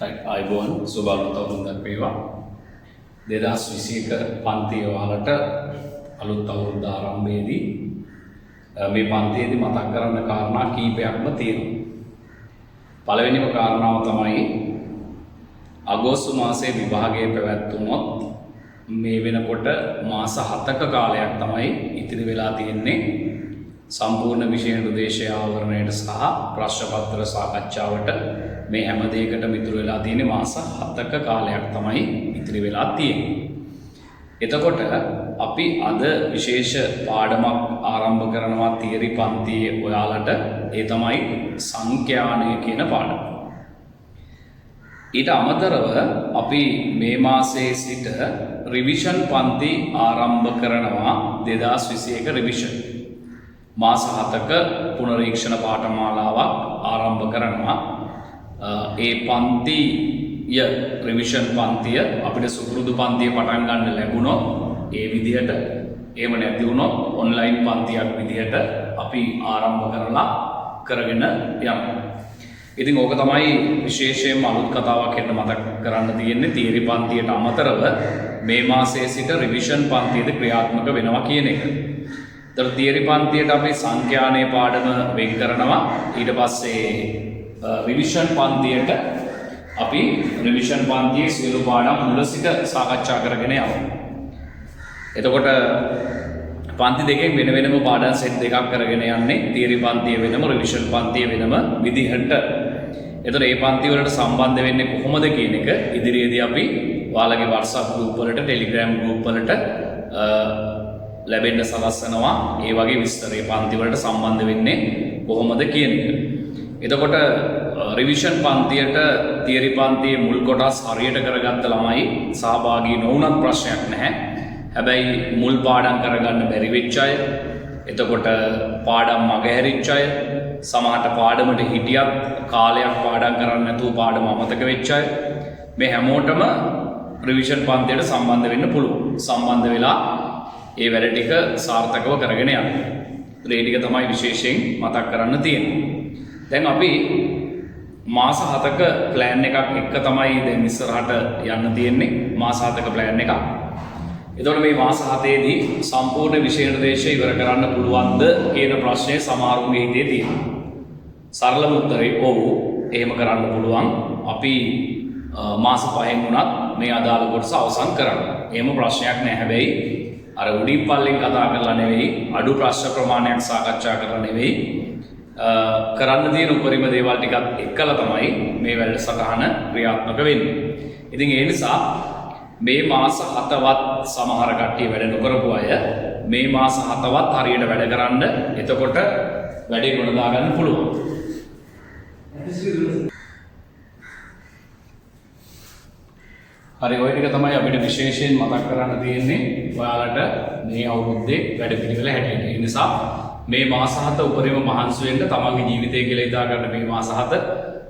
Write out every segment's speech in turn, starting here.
අයිබෝන් සුබාලුත් අවුරුද්දක් වේවා 2021 පන්තිය වලට අලුත් අවුරුද්ද ආරම්භයේදී මේ පන්තියේදී මතක් කරන්න කාරණා කීපයක්ම තියෙනවා. පළවෙනිම කාරණාව තමයි අගෝස්තු මාසයේ විභාගයේ පැවැත්වුණොත් මේ වෙනකොට මාස 7ක කාලයක් තමයි ඉතිරි වෙලා තියෙන්නේ සම්පූර්ණ විෂය නිර්දේශය ආවරණයට සහ ප්‍රශ්න පත්‍ර සාකච්ඡාවට මේ හැම දෙයකටම ඉතුරු වෙලා තියෙන්නේ මාස 7ක කාලයක් තමයි ඉතිරි වෙලා තියෙන්නේ. එතකොට අපි අද විශේෂ පාඩමක් ආරම්භ කරනවා තියරි පන්තියේ ඔයාලට. ඒ තමයි සංඛ්‍යානය කියන පාඩම. ඊට අමතරව අපි මේ මාසයේ සිට රිවිෂන් පන්ති ආරම්භ කරනවා 2021 රිවිෂන්. මාස 7ක පුනරීක්ෂණ පාඨමාලාවක් ආරම්භ කරනවා. ඒ පන්තිය රිවිෂන් පන්තිය අපිට සුපුරුදු පන්තිය පටන් ගන්න ලැබුණොත් ඒ විදිහට එහෙම නැති වුණොත් ඔන්ලයින් පන්තියක් විදිහට අපි ආරම්භ කරගෙන යනවා. ඉතින් ඕක තමයි විශේෂයෙන්ම අලුත් කතාවක් එන්න මතක් කරන්න තියෙන්නේ. තියරි පන්තියට අමතරව මේ මාසයේ සිට රිවිෂන් පන්තියද ක්‍රියාත්මක වෙනවා කියන එක. ඒතර තියරි පන්තියට අපි සංඛ්‍යානයේ පාඩම වෙන් කරනවා. ඊට පස්සේ රිවිෂන් පන්තියට අපි රිවිෂන් පන්තියේ සියලු පාඩම් මුල සිට සාකච්ඡා කරගෙන යනවා. එතකොට පන්ති දෙකෙන් වෙන වෙනම පාඩම් සෙට් දෙකක් කරගෙන යන්නේ. තියරි පන්තිය වෙනම රිවිෂන් පන්තිය වෙනම විදිහට. එතකොට මේ පන්ති වලට සම්බන්ධ වෙන්නේ කොහොමද කියන එක ඉදිරියේදී අපි ඔයාලගේ WhatsApp group වලට Telegram group වලට ලැබෙන්න සලස්වනවා. ඒ වගේ විස්තරේ පන්ති වලට සම්බන්ධ වෙන්නේ කොහොමද කියන එක. එතකොට රිවිෂන් පන්තියට තියරි පන්තියේ මුල් කොටස් හරියට කරගත්ත ළමයි සහභාගී නොවුනත් ප්‍රශ්නයක් නැහැ. හැබැයි මුල් පාඩම් කරගන්න බැරි වෙච්ච අය, එතකොට පාඩම් මගහැරිච්ච අය, සමහරට පාඩමට හිටියත් කාලයක් පාඩම් කරන්න නැතුව පාඩම අමතක වෙච්ච අය, මේ හැමෝටම රිවිෂන් පන්තියට සම්බන්ධ වෙන්න පුළුවන්. සම්බන්ධ වෙලා ඒ වැඩ ටික සාර්ථකව කරගෙන යන්න. ඒ ටික තමයි විශේෂයෙන් මතක් කරන්න තියෙන්නේ. දැන් අපි මාස 7ක ප්ලෑන් එකක් එක්ක තමයි දැන් ඉස්සරහට යන්න තියෙන්නේ. මාස 7ක ප්ලෑන් එකක්. එතකොට මේ මාස 7ේදී සම්පූර්ණ විෂය නිර්දේශය ඉවර කරන්න පුළුවන්ද කියන ප්‍රශ්නේ සමහරුන්ගේ හිතේ තියෙනවා. සරලම උත්තරේ ඔව්, එහෙම කරන්න පුළුවන්. අපි මාස 5න් වුණත් මේ අදාළ කොටස අවසන් කරන්න. එහෙම ප්‍රශ්නයක් නැහැ. හැබැයි අර උඩින් පල්ලෙන් කතා කරලා නෙවෙයි, අඩු ප්‍රශ්න ප්‍රමාණයක් සාකච්ඡා කරලා නෙවෙයි, කරන්න තියෙන උපරිම දේවල් ටිකත් එක්කලා තමයි මේ වැඩසටහන ක්‍රියාත්මක වෙන්නේ. ඉතින් ඒ නිසා මේ මාස 7වත් සමහර කට්ටිය වැඩ නොකරපු අය මේ මාස 7වත් හරියට වැඩ කරන්න. එතකොට වැඩේ ගොඩදා ගන්න පුළුවන්. හරි, ඔය ටික තමයි අපිට විශේෂයෙන් මතක් කරන්න තියෙන්නේ ඔයාලට මේ අවුරුද්දේ වැඩ පිළිවෙල හැටියට. ඒ නිසා මේ මාස 7 උපරිම මහන්සි වෙන්න, තමන්ගේ ජීවිතය කියලා හිතා ගන්න මේ මාස 7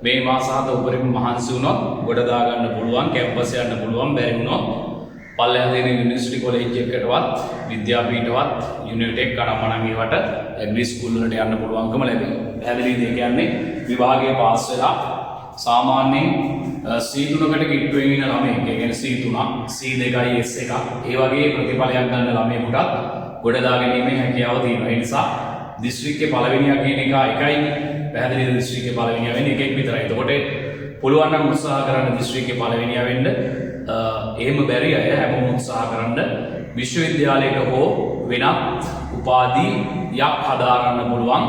මේ මාස 7 උපරිම මහන්සි වුණොත් ගොඩ දා ගන්න පුළුවන්, කැම්පස් යන්න පුළුවන්. බැරි වුණොත් පල්ලෙහා තියෙන යුනිවර්සිටි කොලෙජ් එකකටවත්, විද්‍යාපීඨවත්, යුනිටෙක් කණමණන් ඒවට ඇග්‍රි ස්කූල් වලට යන්න පුළුවන්කම ලැබෙනවා. පැහැදිලිද? ඒ කියන්නේ විභාගයේ පාස් වෙලා සාමාන්‍යයෙන් C3කට කිට්ටු වෙමින් ඉන්න ළමයෙක්, ඒ කියන්නේ C3, C2යි S1 ඒ වගේ ප්‍රතිඵලයක් ගන්න ළමයෙකුට ගොඩ දා ගැනීමේ හැකියාව තියෙනවා. ඒ නිසා දිස්ත්‍රික්කයේ පළවෙනියා කියන එක එකයි. පැහැදිලිද? දිස්ත්‍රික්කයේ පළවෙනියා වෙන්නේ එකෙක් විතරයි. එතකොට පුළුවන් නම් උත්සාහ කරන්න දිස්ත්‍රික්කයේ පළවෙනියා වෙන්න. එහෙම බැරි අය හැමෝම උත්සාහ කරන්න විශ්වවිද්‍යාලයක හෝ වෙනත් උපාධියක් හදාරන්න පුළුවන්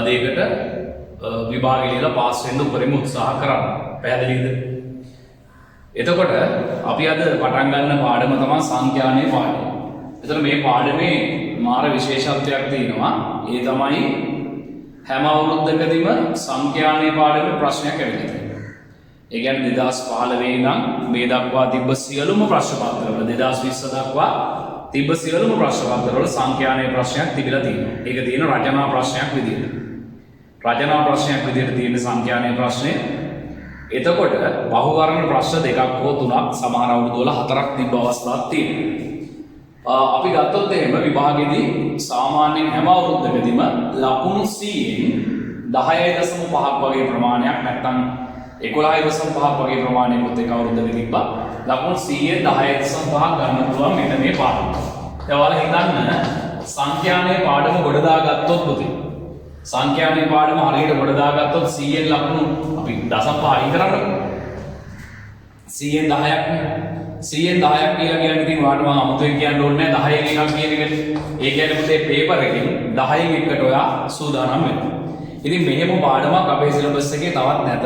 දෙයකට විභාගය ලියලා පාස් වෙන්න උපරිම උත්සාහ කරන්න. පැහැදිලිද? එතකොට අපි අද පටන් ගන්න පාඩම තමයි සංඛ්‍යානයේ පාඩම. එතකොට මේ පාඩමේ මාර විශේෂත්වයක් තියෙනවා. ඒ තමයි හැම අවුරුද්දකදීම සංඛ්‍යානයේ පාඩමේ ප්‍රශ්නයක් ඇවිල්ලා තියෙනවා. ඒ කියන්නේ 2015 ඉඳන් මේ දක්වා තිබ්බ සියලුම ප්‍රශ්න පත්‍රවල 2020 දක්වා තිබ්බ සියලුම ප්‍රශ්න පත්‍රවල සංඛ්‍යානයේ ප්‍රශ්නයක් තිබිලා තියෙනවා. ඒක තියෙන රචනා ප්‍රශ්නයක් විදියට. රචනා ප්‍රශ්නයක් විදියට තියෙන සංඛ්‍යානයේ ප්‍රශ්නේ. එතකොට බහුවර්ණ ප්‍රශ්න දෙකක් හෝ තුනක් සමහර අවුරුදු වල 4ක් තිබ්බ අවස්ථාවක් තියෙනවා. අපි ගත්තොත් එහෙම විභාගෙදී සාමාන්‍යයෙන් හැම අවුරුද්දකදීම ලකුණු 100න් 10.5ක් වගේ ප්‍රමාණයක් නැත්නම් 11.5 වගේ ප්‍රමාණයකට ඒක අවුරුද්දක තිබ්බා. ලකුණු 110.5 ගන්න පුළුවන් මෙන්න මේ පාඩම. දැන් ඔයාලා හිතන්න සංඛ්‍යානේ පාඩම ගොඩ දාගත්තොත් පුතේ. සංඛ්‍යානේ පාඩම හරියට ගොඩ දාගත්තොත් 100න් ලකුණු අපි 0.5 අයින් කරන්නකො. 100න් 10ක් නේ. 100න් 10ක් කියලා කියන්නේ ඉතින් ඔයාලට මම අමුතුවෙන් කියන්න ඕනේ නැහැ 10න් එකක් කියන එක. ඒ කියන්නේ පුතේ පේපර් එකෙන් 10න් එකකට ඔයා සූදානම් වෙනවා. ඉතින් මෙහෙම පාඩමක් අපේ සිලබස් එකේ තවත් නැත.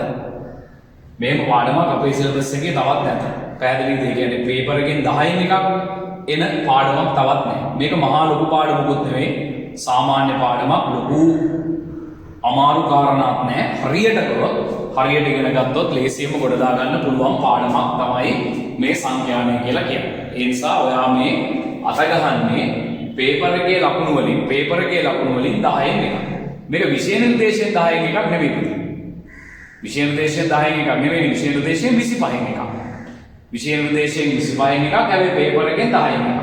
මෙහෙම පාඩමක් අපේ සිලබස් එකේ තවත් නැත. පැහැදිලිද? ඒ කියන්නේ පේපර් එකෙන් 10න් එකක් එන පාඩමක් තවත් නැහැ. මේක මහා ලොකු පාඩමකුත් නෙවෙයි. සාමාන්‍ය පාඩමක් ලොකු අමාරු කාරණාවක් නැහැ. හරියට කරොත් හරියට ඉගෙන ගත්තොත් ලේසියෙන්ම ගොඩ දා ගන්න පුළුවන් පාඩමක් තමයි මේ සංඛ්‍යානය කියලා කියන්නේ. ඒ නිසා ඔයා මේ අත ගහන්නේ පේපර් එකේ ලකුණු වලින් 10න් එකක්. මේක විෂය නිර්දේශයෙන් 10න් එකක් නෙවෙයි. විෂය නිර්දේශයෙන් 10න් එකක් නෙවෙයි. විෂය නිර්දේශයෙන් 25න් එකක්. විෂය නිර්දේශයෙන් 25න් එකක්. හැබැයි පේපර් එකෙන් 10න් එකක්.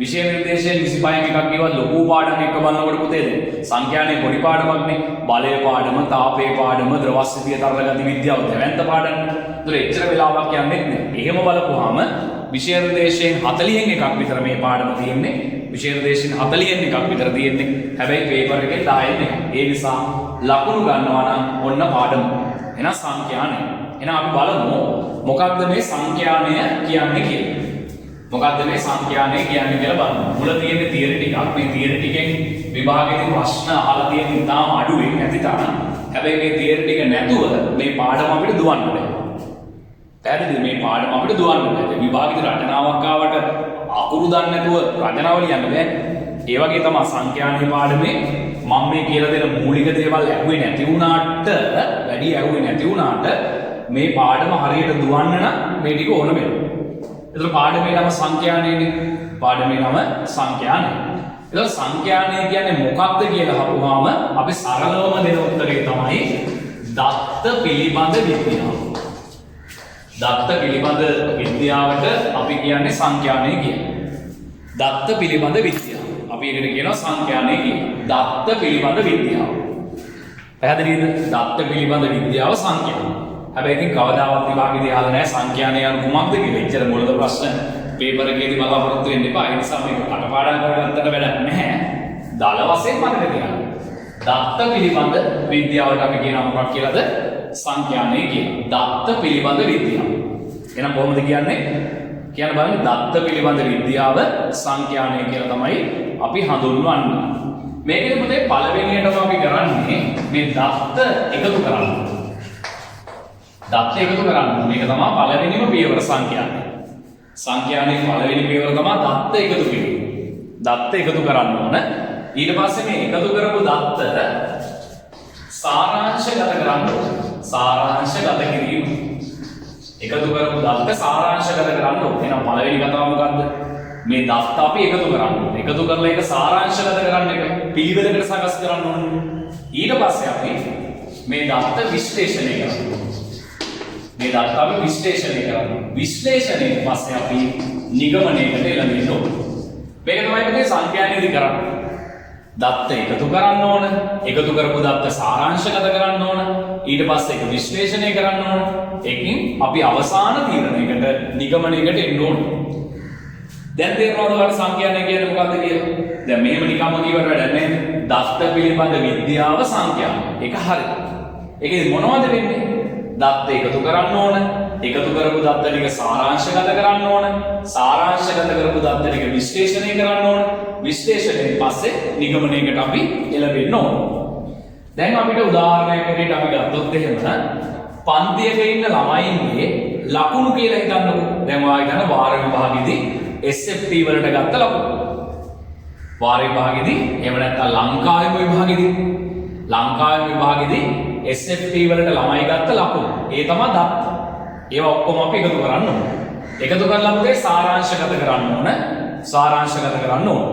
විෂය නිර්දේශයෙන් 25න් එකක් කියවත් ලොකු පාඩම් එක බලනකොට පුතේ දැන් සංඛ්‍යානේ පොඩි පාඩමක්නේ. බලය පාඩම, තාපේ පාඩම, ද්‍රවස්ථිතිය තරල ගති විද්‍යාව දැවැන්ත පාඩම්. ඒතර එච්චර වෙලාවක් යන්නේ නැහැ. එහෙම බලපුවාම විෂය නිර්දේශයෙන් 40න් එකක් විතර මේ පාඩම තියෙන්නේ. විෂය නිර්දේශයෙන් 40න් එකක් විතර තියෙන්නේ. හැබැයි පේපර් එකේ 10න් එකක්. ඒ නිසා ලකුණු ගන්නවා නම් ඔන්න පාඩම. එහෙනම් සංඛ්‍යානය. එහෙනම් අපි බලමු මොකක්ද මේ සංඛ්‍යානය කියන්නේ කියලා. මොකක්ද මේ සංඛ්‍යානය කියන්නේ කියලා බලමු. මුල තියෙන තියරි ටිකක්. මේ තියරි ටිකෙන් විභාගයේදී ප්‍රශ්න අහලා තියෙන ඉතාම අඩුයි නැති තරම්. හැබැයි මේ තියරි ටික නැතුව මේ පාඩම අපිට දුවන්න බෑ. පැහැදිලිද? මේ පාඩම අපිට දුවන්න බෑ. විභාගයේදී රචනාවක් ආවට අකුරු දන්නේ නැතුව රචනාව ලියන්න බෑ. ඒ වගේ තමයි සංඛ්‍යානයේ පාඩමේ මම මේ කියලා දෙන මූලික දේවල් ඇහුවේ නැති වුණාට වැඩි ඇහුවේ නැති වුණාට මේ පාඩම හරියට දුවන්න නම් මේ ටික ඕන වෙනවා. ඒතර පාඩමේ නම සංඛ්‍යානයනේ. පාඩමේ නම සංඛ්‍යානය. ඒතර සංඛ්‍යානය කියන්නේ මොකක්ද කියලා අහුවාම අපි සරලවම දෙන උත්තරේ තමයි දත්ත පිළිබඳ විද්‍යාව. දත්ත පිළිබඳ විද්‍යාවට අපි කියන්නේ සංඛ්‍යානය කියලා. දත්ත පිළිබඳ විද්‍යාව. අපි ඒකට කියනවා සංඛ්‍යානය කියලා. දත්ත පිළිබඳ විද්‍යාව. පැහැදිලිද? දත්ත පිළිබඳ විද්‍යාව සංඛ්‍යානය. හැබැයි ඉතින් කවදාවත් විභාගෙදී අහලා නැහැ සංඛ්‍යානය යන කුමක්ද කියලා. එච්චර මොළද ප්‍රශ්න පේපර් එකේදී බලාපොරොත්තු වෙන්න එපා. ඒ නිසා මේක කටපාඩම් කරගත්තට වැඩක් නැහැ. දල වශයෙන් මතක තියාගන්න. දත්ත පිළිබඳ විද්‍යාවට අපි කියනවා මොකක් කියලාද? සංඛ්‍යානය කියලා. දත්ත පිළිබඳ විද්‍යාව. එහෙනම් කොහොමද කියන්නේ? කියන්න බලන්න දත්ත පිළිබඳ විද්‍යාව සංඛ්‍යානය කියලා තමයි අපි හඳුන්වන්නේ. මේකේ පුතේ පළවෙනියටම අපි කරන්නේ මේ දත්ත එකතු කරන්න. දත්ත එකතු කරන්න. මේක තමයි පළවෙනිම පියවර සංඛ්‍යානය. සංඛ්‍යානයේ පළවෙනි පියවර තමයි දත්ත එකතු කිරීම. දත්ත එකතු කරන්න ඕන. ඊට පස්සේ මේ එකතු කරපු දත්ත සාරාංශගත කරන්න ඕන. සාරාංශගත කිරීම. එකතු කරපු දත්ත සාරාංශගත කරන්න ඕන. එහෙනම් පළවෙනි කතාව මොකද්ද? මේ දත්ත අපි එකතු කරන්න ඕන. එකතු කරලා ඒක සාරාංශගත කරන්න එක පිළිවෙලකට සකස් කරන්න ඕන. ඊට පස්සේ අපි මේ දත්ත විශ්ලේෂණය කරනවා. මේ දත්ත අපි විශ්ලේෂණය කරනවා. විශ්ලේෂණයෙන් පස්සේ අපි නිගමනයකට එළඹෙන්න ඕන. මේක තමයි මේ සංඛ්‍යානයේදී කරන්නේ. දත්ත එකතු කරන්න ඕන. එකතු කරපු දත්ත සාරාංශගත කරන්න ඕන. ඊට පස්සේ ඒක විශ්ලේෂණය කරන්න ඕන. ඒකෙන් අපි අවසාන තීරණයකට නිගමනයකට එන්න ඕන. දැන් තේරෙනවද ඔයාලට සංඛ්‍යානය කියන්නේ මොකක්ද කියලා? දැන් මෙහෙම නිකම්ම කියවට වැඩක් නැහැ. දත්ත පිළිබඳ විද්‍යාව සංඛ්‍යානය. ඒක හරි. ඒකේ මොනවද වෙන්නේ? දත්ත එකතු කරන්න ඕන. එකතු කරපු දත්ත ටික සාරාංශගත කරන්න ඕන. සාරාංශගත කරපු දත්ත ටික විශ්ලේෂණය කරන්න ඕන. විශ්ලේෂණයෙන් පස්සේ නිගමනයකට අපි එළඹෙන්න ඕන. දැන් අපිට උදාහරණයක් විදිහට අපි ගත්තොත් එහෙම පන්තියක ඉන්න ළමයින්ගේ ලකුණු කියලා හිතන්නකෝ. දැන් ඔයා හිතන්න වාර විභාගෙදී SFT වලට ගත්ත ලකුණු. වාර විභාගෙදී එහෙම නැත්නම් ලංකාවේ විභාගෙදී විභාගෙදී SFT වලට ළමයි ගත්ත ලකුණු. ඒ තමයි දත්ත. ඒවා ඔක්කොම අපි එකතු කරන්න ඕන. එකතු කරලා අපේ සාරාංශගත කරන්න ඕන. සාරාංශගත කරන්න ඕන.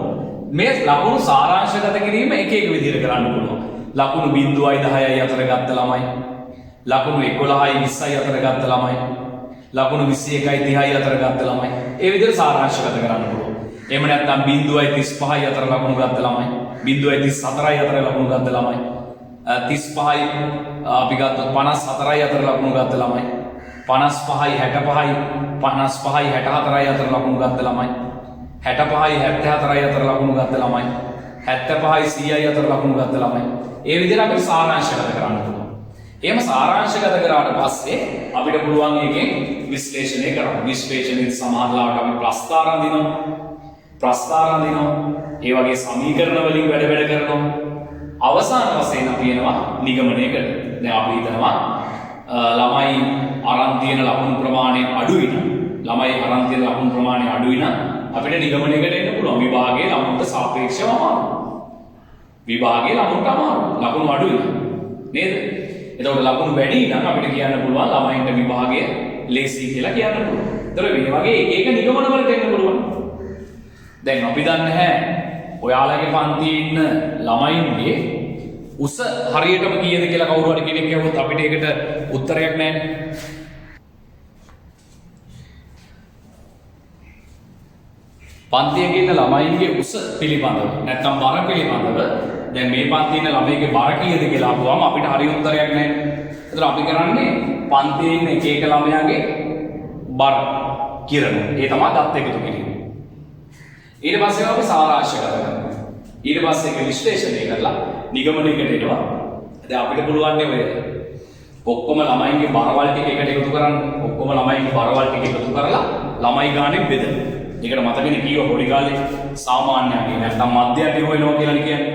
මේ ලකුණු සාරාංශගත කිරීම එක එක විදිහට කරන්න පුළුවන්. ලකුණු 0.10යි අතර ගත්ත ළමයි. ලකුණු 11යි 20යි අතර ගත්ත ළමයි. ලකුණු 21යි 30යි අතර ගත්ත ළමයි. ඒ විදිහට සාරාංශගත කරන්න පුළුවන්. එහෙම නැත්නම් 0.35යි අතර ලකුණු ගත්ත ළමයි. 0.34යි අතර ලකුණු ගත්ත ළමයි. 35යි අපි ගත්තොත් 54යි අතර ලකුණු ගත්ත ළමයි 55යි 65යි 55යි 64යි අතර ලකුණු ගත්ත ළමයි 65යි 74යි අතර ලකුණු ගත්ත ළමයි 75යි 100යි අතර ලකුණු ගත්ත ළමයි ඒ විදිහට අපිට සාරාංශගත කරන්න පුළුවන්. එහෙම සාරාංශගත කරාට පස්සේ අපිට පුළුවන් එකෙන් විශ්ලේෂණය කරන්න. විශ්ලේෂණයෙන් සමානලාවට අපි ප්‍රස්ථාරණ දිනවා. ප්‍රස්ථාරණ දිනවා. ඒ වගේ සමීකරණ වලින් වැඩ කරනවා. අවසාන වශයෙන් අපි එනවා නිගමනයකට. දැන් අපි හිතනවා ළමයි අරන් තියෙන ලකුණු ප්‍රමාණය අඩුයි නම් ළමයි අරන් තියෙන ලකුණු ප්‍රමාණය අඩුයි නම් අපිට නිගමනයකට එන්න පුළුවන්. විභාගයේ ළමුන්ට සාපේක්ෂව අමාරුයි. විභාගයේ ළමුන්ට අමාරුයි. ලකුණු අඩුයි නේද? එතකොට ලකුණු වැඩි නම් අපිට කියන්න පුළුවන් ළමයින්ට විභාගය ලේසි කියලා කියන්න පුළුවන්. ඒතර මේ වගේ එක එක නිගමන වලට එන්න පුළුවන්. දැන් අපි දන්නේ නැහැ ඔයාලගේ පන්තියේ ඉන්න ළමයින්ගේ උස හරියටම කීයද කියලා කවුරු හරි කෙනෙක් කියවොත් අපිට ඒකට උත්තරයක් නැහැ. පන්තියේ ඉන්න ළමයින්ගේ උස පිළිබඳව නැත්නම් බර පිළිබඳව දැන් මේ පන්තියේ ඉන්න ළමයිගේ බර කීයද කියලා අහුවාම අපිට හරිය උත්තරයක් නැහැ. ඒතර අපි කරන්නේ පන්තියේ ඉන්න එක එක ළමයාගේ බර කිරනවා. ඒ තමයි දත් එකතු කිරීම. ඊට පස්සේ අපි සාරාංශගත කරනවා. ඊට පස්සේ ඒක විශ්ලේෂණය කරලා නිගමනයකට එනවා. දැන් අපිට පුළුවන් නේ ඔය ඔක්කොම ළමයින්ගේ බරවල් ටික එකට එකතු කරන්න. ඔක්කොම ළමයින්ගේ බරවල් ටික එකතු කරලා ළමයි ගානේ බෙදන්න. ඒකට මතකනේ කීව පොඩි කාලේ සාමාන්‍යයෙන් නැත්නම් මධ්‍යයන්ට හොයනවා කියලා කියන්නේ.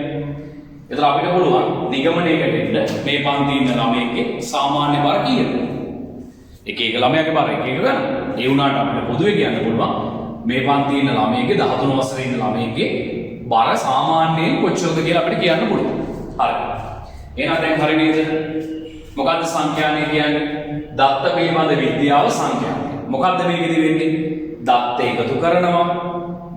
ඒතර අපිට පුළුවන් නිගමනයකට එන්න මේ පන්තියේ ඉන්න ළමයින්ගේ සාමාන්‍ය බර කීයද? එක එක ළමයාගේ බර එක එක ගන්න. ඒ වුණාට අපිට පොදුවේ කියන්න පුළුවන් මේ පන්තියේ ඉන්න ළමයින්ගේ 13 වසරේ ඉන්න ළමයින්ගේ බර සාමාන්‍යයෙන් කොච්චරද කියලා අපිට කියන්න පුළුවන්. හරි. එහෙනම් දැන් හරි නේද? මොකද්ද සංඛ්‍යානය කියන්නේ? දත්ත පිළිබඳ විද්‍යාව සංඛ්‍යානය. මොකද්ද මේකෙදි වෙන්නේ? දත්ත එකතු කරනවා,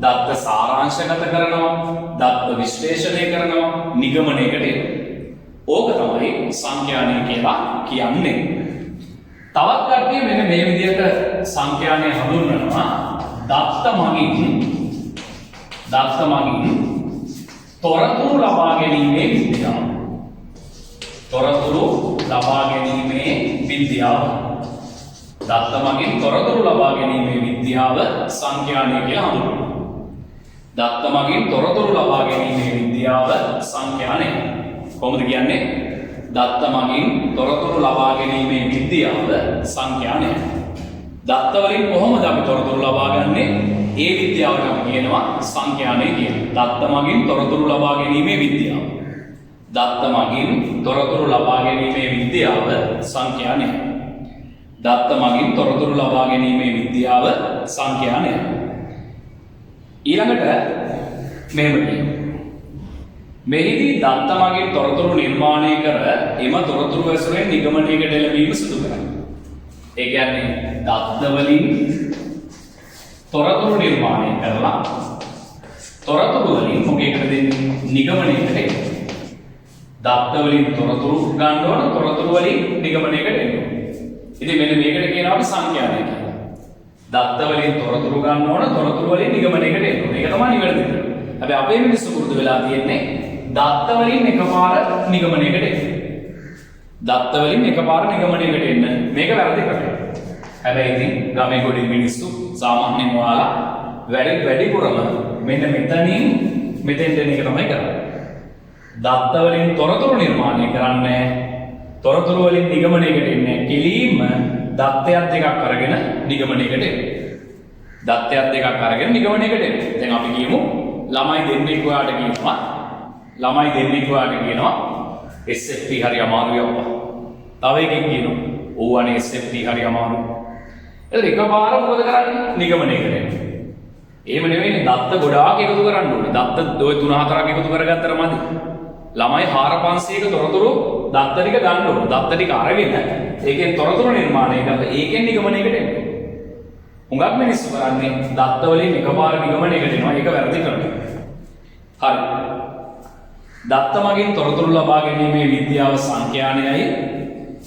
දත්ත සාරාංශගත කරනවා, දත්ත විශ්ලේෂණය කරනවා, නිගමනයකට එනවා. ඕක තමයි සංඛ්‍යානය කියලා කියන්නේ. තවත් කට්ටිය මෙන්න මේ විදිහට සංඛ්‍යානය හඳුන්වනවා දත්ත මගින් තොරතුරු ලබා ගැනීමේ විද්‍යාව. තොරතුරු ලබා ගැනීමේ විද්‍යාව. දත්ත මගින් තොරතුරු ලබා ගැනීමේ විද්‍යාව සංඛ්‍යානය කියලා හඳුන්වනවා. දත්ත මගින් තොරතුරු ලබා ගැනීමේ විද්‍යාව සංඛ්‍යානය. කොහොමද කියන්නේ? දත්ත මගින් තොරතුරු ලබා ගැනීමේ විද්‍යාව සංඛ්‍යානය. දත්ත වලින් කොහොමද අපි තොරතුරු ලබා ගන්නේ? ඒ විද්‍යාවට අපි කියනවා සංඛ්‍යානය කියලා. දත්ත මගින් තොරතුරු ලබා ගැනීමේ විද්‍යාව. දත්ත මගින් තොරතුරු ලබා ගැනීමේ විද්‍යාව සංඛ්‍යානය. දත්ත මගින් තොරතුරු ලබා ගැනීමේ විද්‍යාව සංඛ්‍යානය. ඊළඟට මෙහෙම කියනවා. මෙහිදී දත්ත මගින් තොරතුරු නිර්මාණය කර එම තොරතුරු ඇසුරෙන් නිගමනයකට එළඹීම සිදු කරයි. ඒ කියන්නේ දත්ත වලින් තොරතුරු නිර්මාණය කරලා තොරතුරු වලින් මොකේකට දෙන්නේ? නිගමනයකට එන්න. දත්ත වලින් තොරතුරු ගන්න ඕන, තොරතුරු වලින් නිගමනයකට එන්න. ඉතින් මෙන්න මේකට කියනවා අපි සංඛ්‍යානය කියලා. දත්ත වලින් තොරතුරු ගන්න ඕන, තොරතුරු වලින් නිගමනයකට එන්න. ඒක තමයි නිවැරදි ක්‍රමය. හැබැයි අපේ මිනිස්සු පුරුදු වෙලා තියෙන්නේ දත්ත වලින් එකපාර නිගමනයකට එන්න. දත්ත වලින් එකපාර නිගමනයකට එන්න. මේක වැරදි ක්‍රමයක්. හැබැයි ඉතින් ගමේ ගොඩේ මිනිස්සු සාමාන්‍යයෙන් ඔයාලා වැඩිපුරම මෙන්න මෙතනින් මෙතෙන්ට එන එක තමයි කරන්නේ. දත්ත වලින් තොරතුරු නිර්මාණය කරන්නේ, තොරතුරු වලින් නිගමනයකට එන්නේ. කෙලින්ම දත්තයක් දෙකක් අරගෙන නිගමනයකට එන්න. දත්තයක් දෙකක් අරගෙන නිගමනයකට එන්න. දැන් අපි කියමු ළමයි දෙන්නෙක් ඔයාලට කියනවා SFT හරි අමාරුයි අප්පා. තව එකෙක් කියනවා ඕවනේ SFT හරි අමාරුයි. එතකොට එකපාර මොකද කරන්නේ? නිගමනයකට එන්න. එහෙම නෙවෙයි දත්ත ගොඩාක් එකතු කරන්න ඕනේ. දත්ත ඔය 3-4ක් එකතු කරගත්තට මදි. ළමයි 4500ක තොරතුරු දත්ත ටික ගන්න ඕනේ. දත්ත ටික අරගෙන ඒකෙන් තොරතුරු නිර්මාණය කරලා ඒකෙන් නිගමනයකට එන්න. හුඟක් මිනිස්සු කරන්නේ දත්ත වලින් එකපාර නිගමනයකට එනවා. ඒක වැරදි ක්‍රමයක්. හරි. දත්ත මගින් තොරතුරු ලබා ගැනීමේ විද්‍යාව සංඛ්‍යානයයි.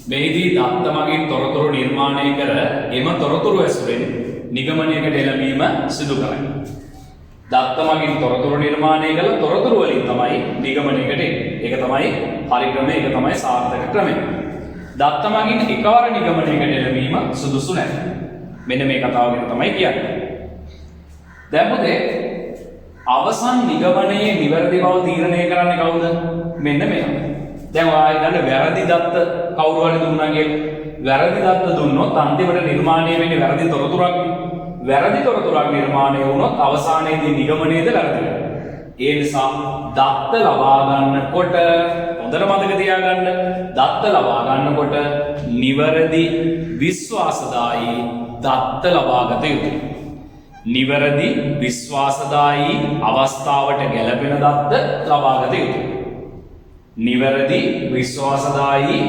මෙහිදී දත්ත මගින් තොරතුරු නිර්මාණය කර එම තොරතුරු ඇසුරෙන් නිගමනයකට එළඹීම සිදු කරයි. දත්ත මගින් තොරතුරු නිර්මාණය කළ තොරතුරු වලින් තමයි නිගමනයකට එන්නේ. ඒක තමයි හරි ක්‍රමය ඒක තමයි සාර්ථක ක්‍රමය. දත්ත මගින් එකවර නිගමනයකට එළඹීම සුදුසු නැහැ. මෙන්න මේ කතාව ගැන තමයි කියන්නේ. දැන් පුතේ අවසන් නිගමනයේ නිවැරදි බව තීරණය කරන්නේ කවුද? මෙන්න මෙයා. දැන් ඔයා හිතන්න වැරදි දත්ත කවුරු හරි දුන්නා කියලා. වැරදි දත්ත දුන්නොත් අන්තිමට නිර්මාණය වෙන්නේ වැරදි තොරතුරක්. වැරදි තොරතුරක් නිර්මාණය වුණොත් අවසානයේදී නිගමනයේද වැරදි වෙනවා. ඒ නිසා දත්ත ලබා ගන්නකොට හොඳට මතක තියාගන්න දත්ත ලබා ගන්නකොට නිවැරදි විශ්වාසදායී දත්ත ලබා ගත යුතුයි. නිවැරදි විශ්වාසදායී අවස්ථාවට ගැලපෙන දත්ත ලබා ගත යුතුයි. නිවැරදි විශ්වාසදායී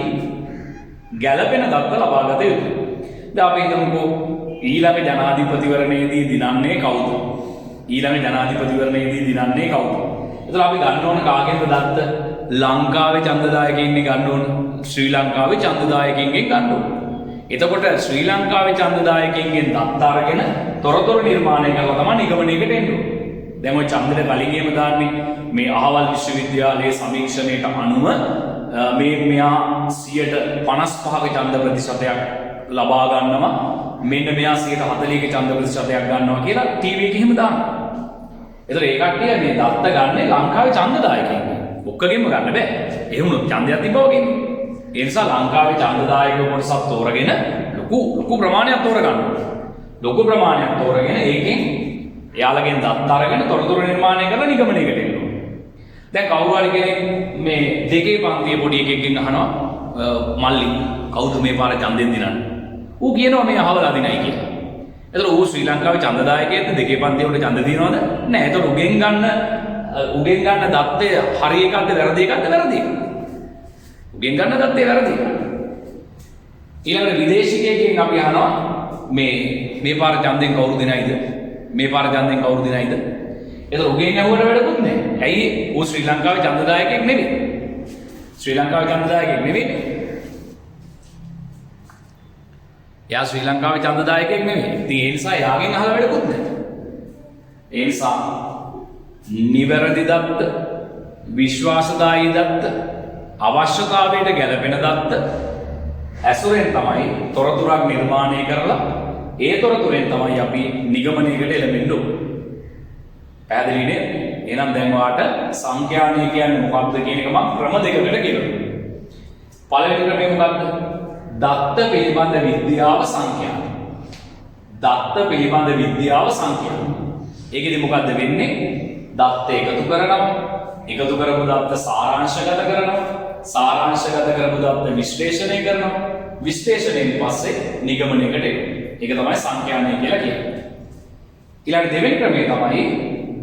ගැලපෙන දත්ත ලබා ගත යුතුයි. දැන් අපි හිතමුකෝ ඊළඟ ජනාධිපතිවරණයේදී දිනන්නේ කවුද? ඊළඟ ජනාධිපතිවරණයේදී දිනන්නේ කවුද? එතකොට අපි ගන්න ඕන කාගෙන්ද දත්ත? ලංකාවේ ඡන්දදායකයින්ගේ ගන්න ඕන. ශ්‍රී ලංකාවේ ඡන්දදායකයින්ගෙන් ගන්න ඕන. එතකොට ශ්‍රී ලංකාවේ ඡන්දදායකයින්ගෙන් දත්ත අරගෙන තොරතුරු නිර්මාණය කරලා තමයි නිගමනයකට එන්න ඕන. දැන් ඔය ඡන්දෙට කලින්ගෙම දාන්නේ මේ අහවල් විශ්වවිද්‍යාලයේ සමීක්ෂණයට අනුව මෙයා 55ක ඡන්ද ප්‍රතිශතයක් ලබා ගන්නවා. මෙන්න මෙයා 40ක ඡන්ද ප්‍රතිශතයක් ගන්නවා කියලා ටීවී එකේ එහෙම දානවා. ඒතර ඒ කට්ටිය මේ දත්ත ගන්නේ ලංකාවේ ඡන්දදායකයින්. ඔක්කොගෙම ගන්න බෑ. ඒ වුණොත් ඡන්දයක් තිබ්බා වගේ. ඒ නිසා ලංකාවේ ඡන්දදායක කොටසක් තෝරගෙන ලොකු ප්‍රමාණයක් තෝරගන්න ඕනේ. ලොකු ප්‍රමාණයක් තෝරගෙන ඒකෙන් එයාලගෙන් දත්ත අරගෙන තොරතුරු නිර්මාණය කරලා නිගමනයකට එන්න ඕනේ. දැන් කවුරු හරි කෙනෙක් මේ දෙකේ පන්තියේ පොඩි එකෙක්ගෙන් අහනවා මල්ලි කවුද මේ පාර ඡන්දෙන් දිනන්නේ? ඌ කියනවා මේ අහවලා දිනයි කියලා. එතකොට ඌ ශ්‍රී ලංකාවේ ඡන්දදායකයෙක්ද දෙකේ පන්තියේ උඩ ඡන්ද දිනනවද? නෑ. එතකොට උගෙන් ගන්න දත්තය හරි එකක්ද වැරදි එකක්ද? වැරදි එකක්. උගෙන් ගන්න දත්තේ වැරදි එකක්. ඊළඟට විදේශිකයෙක්ගෙන් අපි අහනවා මේ පාර ඡන්දෙන් කවුරු දිනයිද? මේ පාර ඡන්දෙන් කවුරු දිනයිද? එතකොට උගෙන් ඇහුවට වැඩකුත් නෑ. ඇයි? ඌ ශ්‍රී ලංකාවේ ඡන්දදායකයෙක් නෙවෙයි. ශ්‍රී ලංකාවේ ඡන්දදායකයෙක් නෙවෙයි. එයා ශ්‍රී ලංකාවේ ඡන්දදායකයෙක් නෙවෙයි. ඉතින් ඒ නිසා එයාගෙන් අහලා වැඩකුත් නැහැ. ඒ නිසා නිවැරදි දත්ත, විශ්වාසදායී දත්ත, අවශ්‍යතාවයට ගැලපෙන දත්ත ඇසුරෙන් තමයි තොරතුරක් නිර්මාණය කරලා ඒ තොරතුරෙන් තමයි අපි නිගමනයකට එළඹෙන්න ඕනේ. පැහැදිලි නේද? එහෙනම් දැන් ඔයාට සංඛ්‍යානය කියන්නේ මොකක්ද කියන එක මම ක්‍රම දෙකකට කියනවා. පළවෙනි ක්‍රමය මොකක්ද? දත්ත පිළිබඳ විද්‍යාව සංඛ්‍යාන. දත්ත පිළිබඳ විද්‍යාව සංඛ්‍යාන. ඒකෙදි මොකද්ද වෙන්නේ? දත්ත එකතු කරනවා. එකතු කරපු දත්ත සාරාංශගත කරනවා. සාරාංශගත කරපු දත්ත විශ්ලේෂණය කරනවා. විශ්ලේෂණයෙන් පස්සේ නිගමනයකට එනවා. ඒක තමයි සංඛ්‍යානය කියලා කියන්නේ. ඊළඟ දෙවෙනි ක්‍රමය තමයි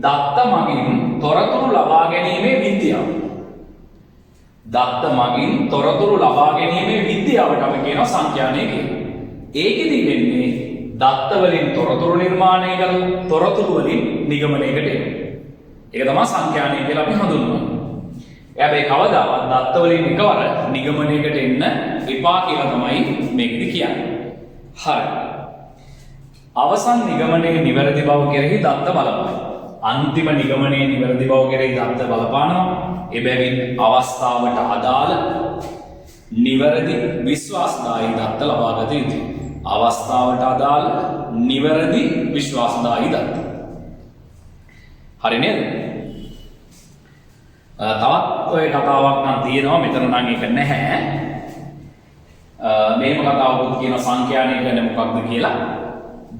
දත්ත මගින් තොරතුරු ලබා ගැනීමේ විද්‍යාව. දත්ත මගින් තොරතුරු ලබා ගැනීමේ විද්‍යාවට අපි කියනවා සංඛ්‍යානය කියලා. ඒකෙදි වෙන්නේ දත්ත වලින් තොරතුරු නිර්මාණය කරලා තොරතුරු වලින් නිගමනයකට එනවා. ඒක තමයි සංඛ්‍යානය කියලා අපි හඳුන්වන්නේ. හැබැයි කවදාවත් දත්ත වලින් එකවර නිගමනයකට එන්න එපා කියලා තමයි මේකෙදි කියන්නේ. හරි. අවසන් නිගමනයේ නිවැරදි බව කෙරෙහි දත්ත බලපානවා. අන්තිම නිගමනයේ නිවැරදි බව කෙරෙහි දත්ත බලපානවා. එබැවින් අවස්ථාවට අදාළ නිවැරදි විශ්වාසදායී දත්ත ලබා ගත යුතුයි. අවස්ථාවට අදාළ නිවැරදි විශ්වාසදායී දත්ත. හරි නේද? තවත් ඔය කතාවක් නම් තියෙනවා මෙතන නම් ඒක නැහැ. මේම කතාවකුත් කියන සංඛ්‍යානය කියන්නේ මොකක්ද කියලා.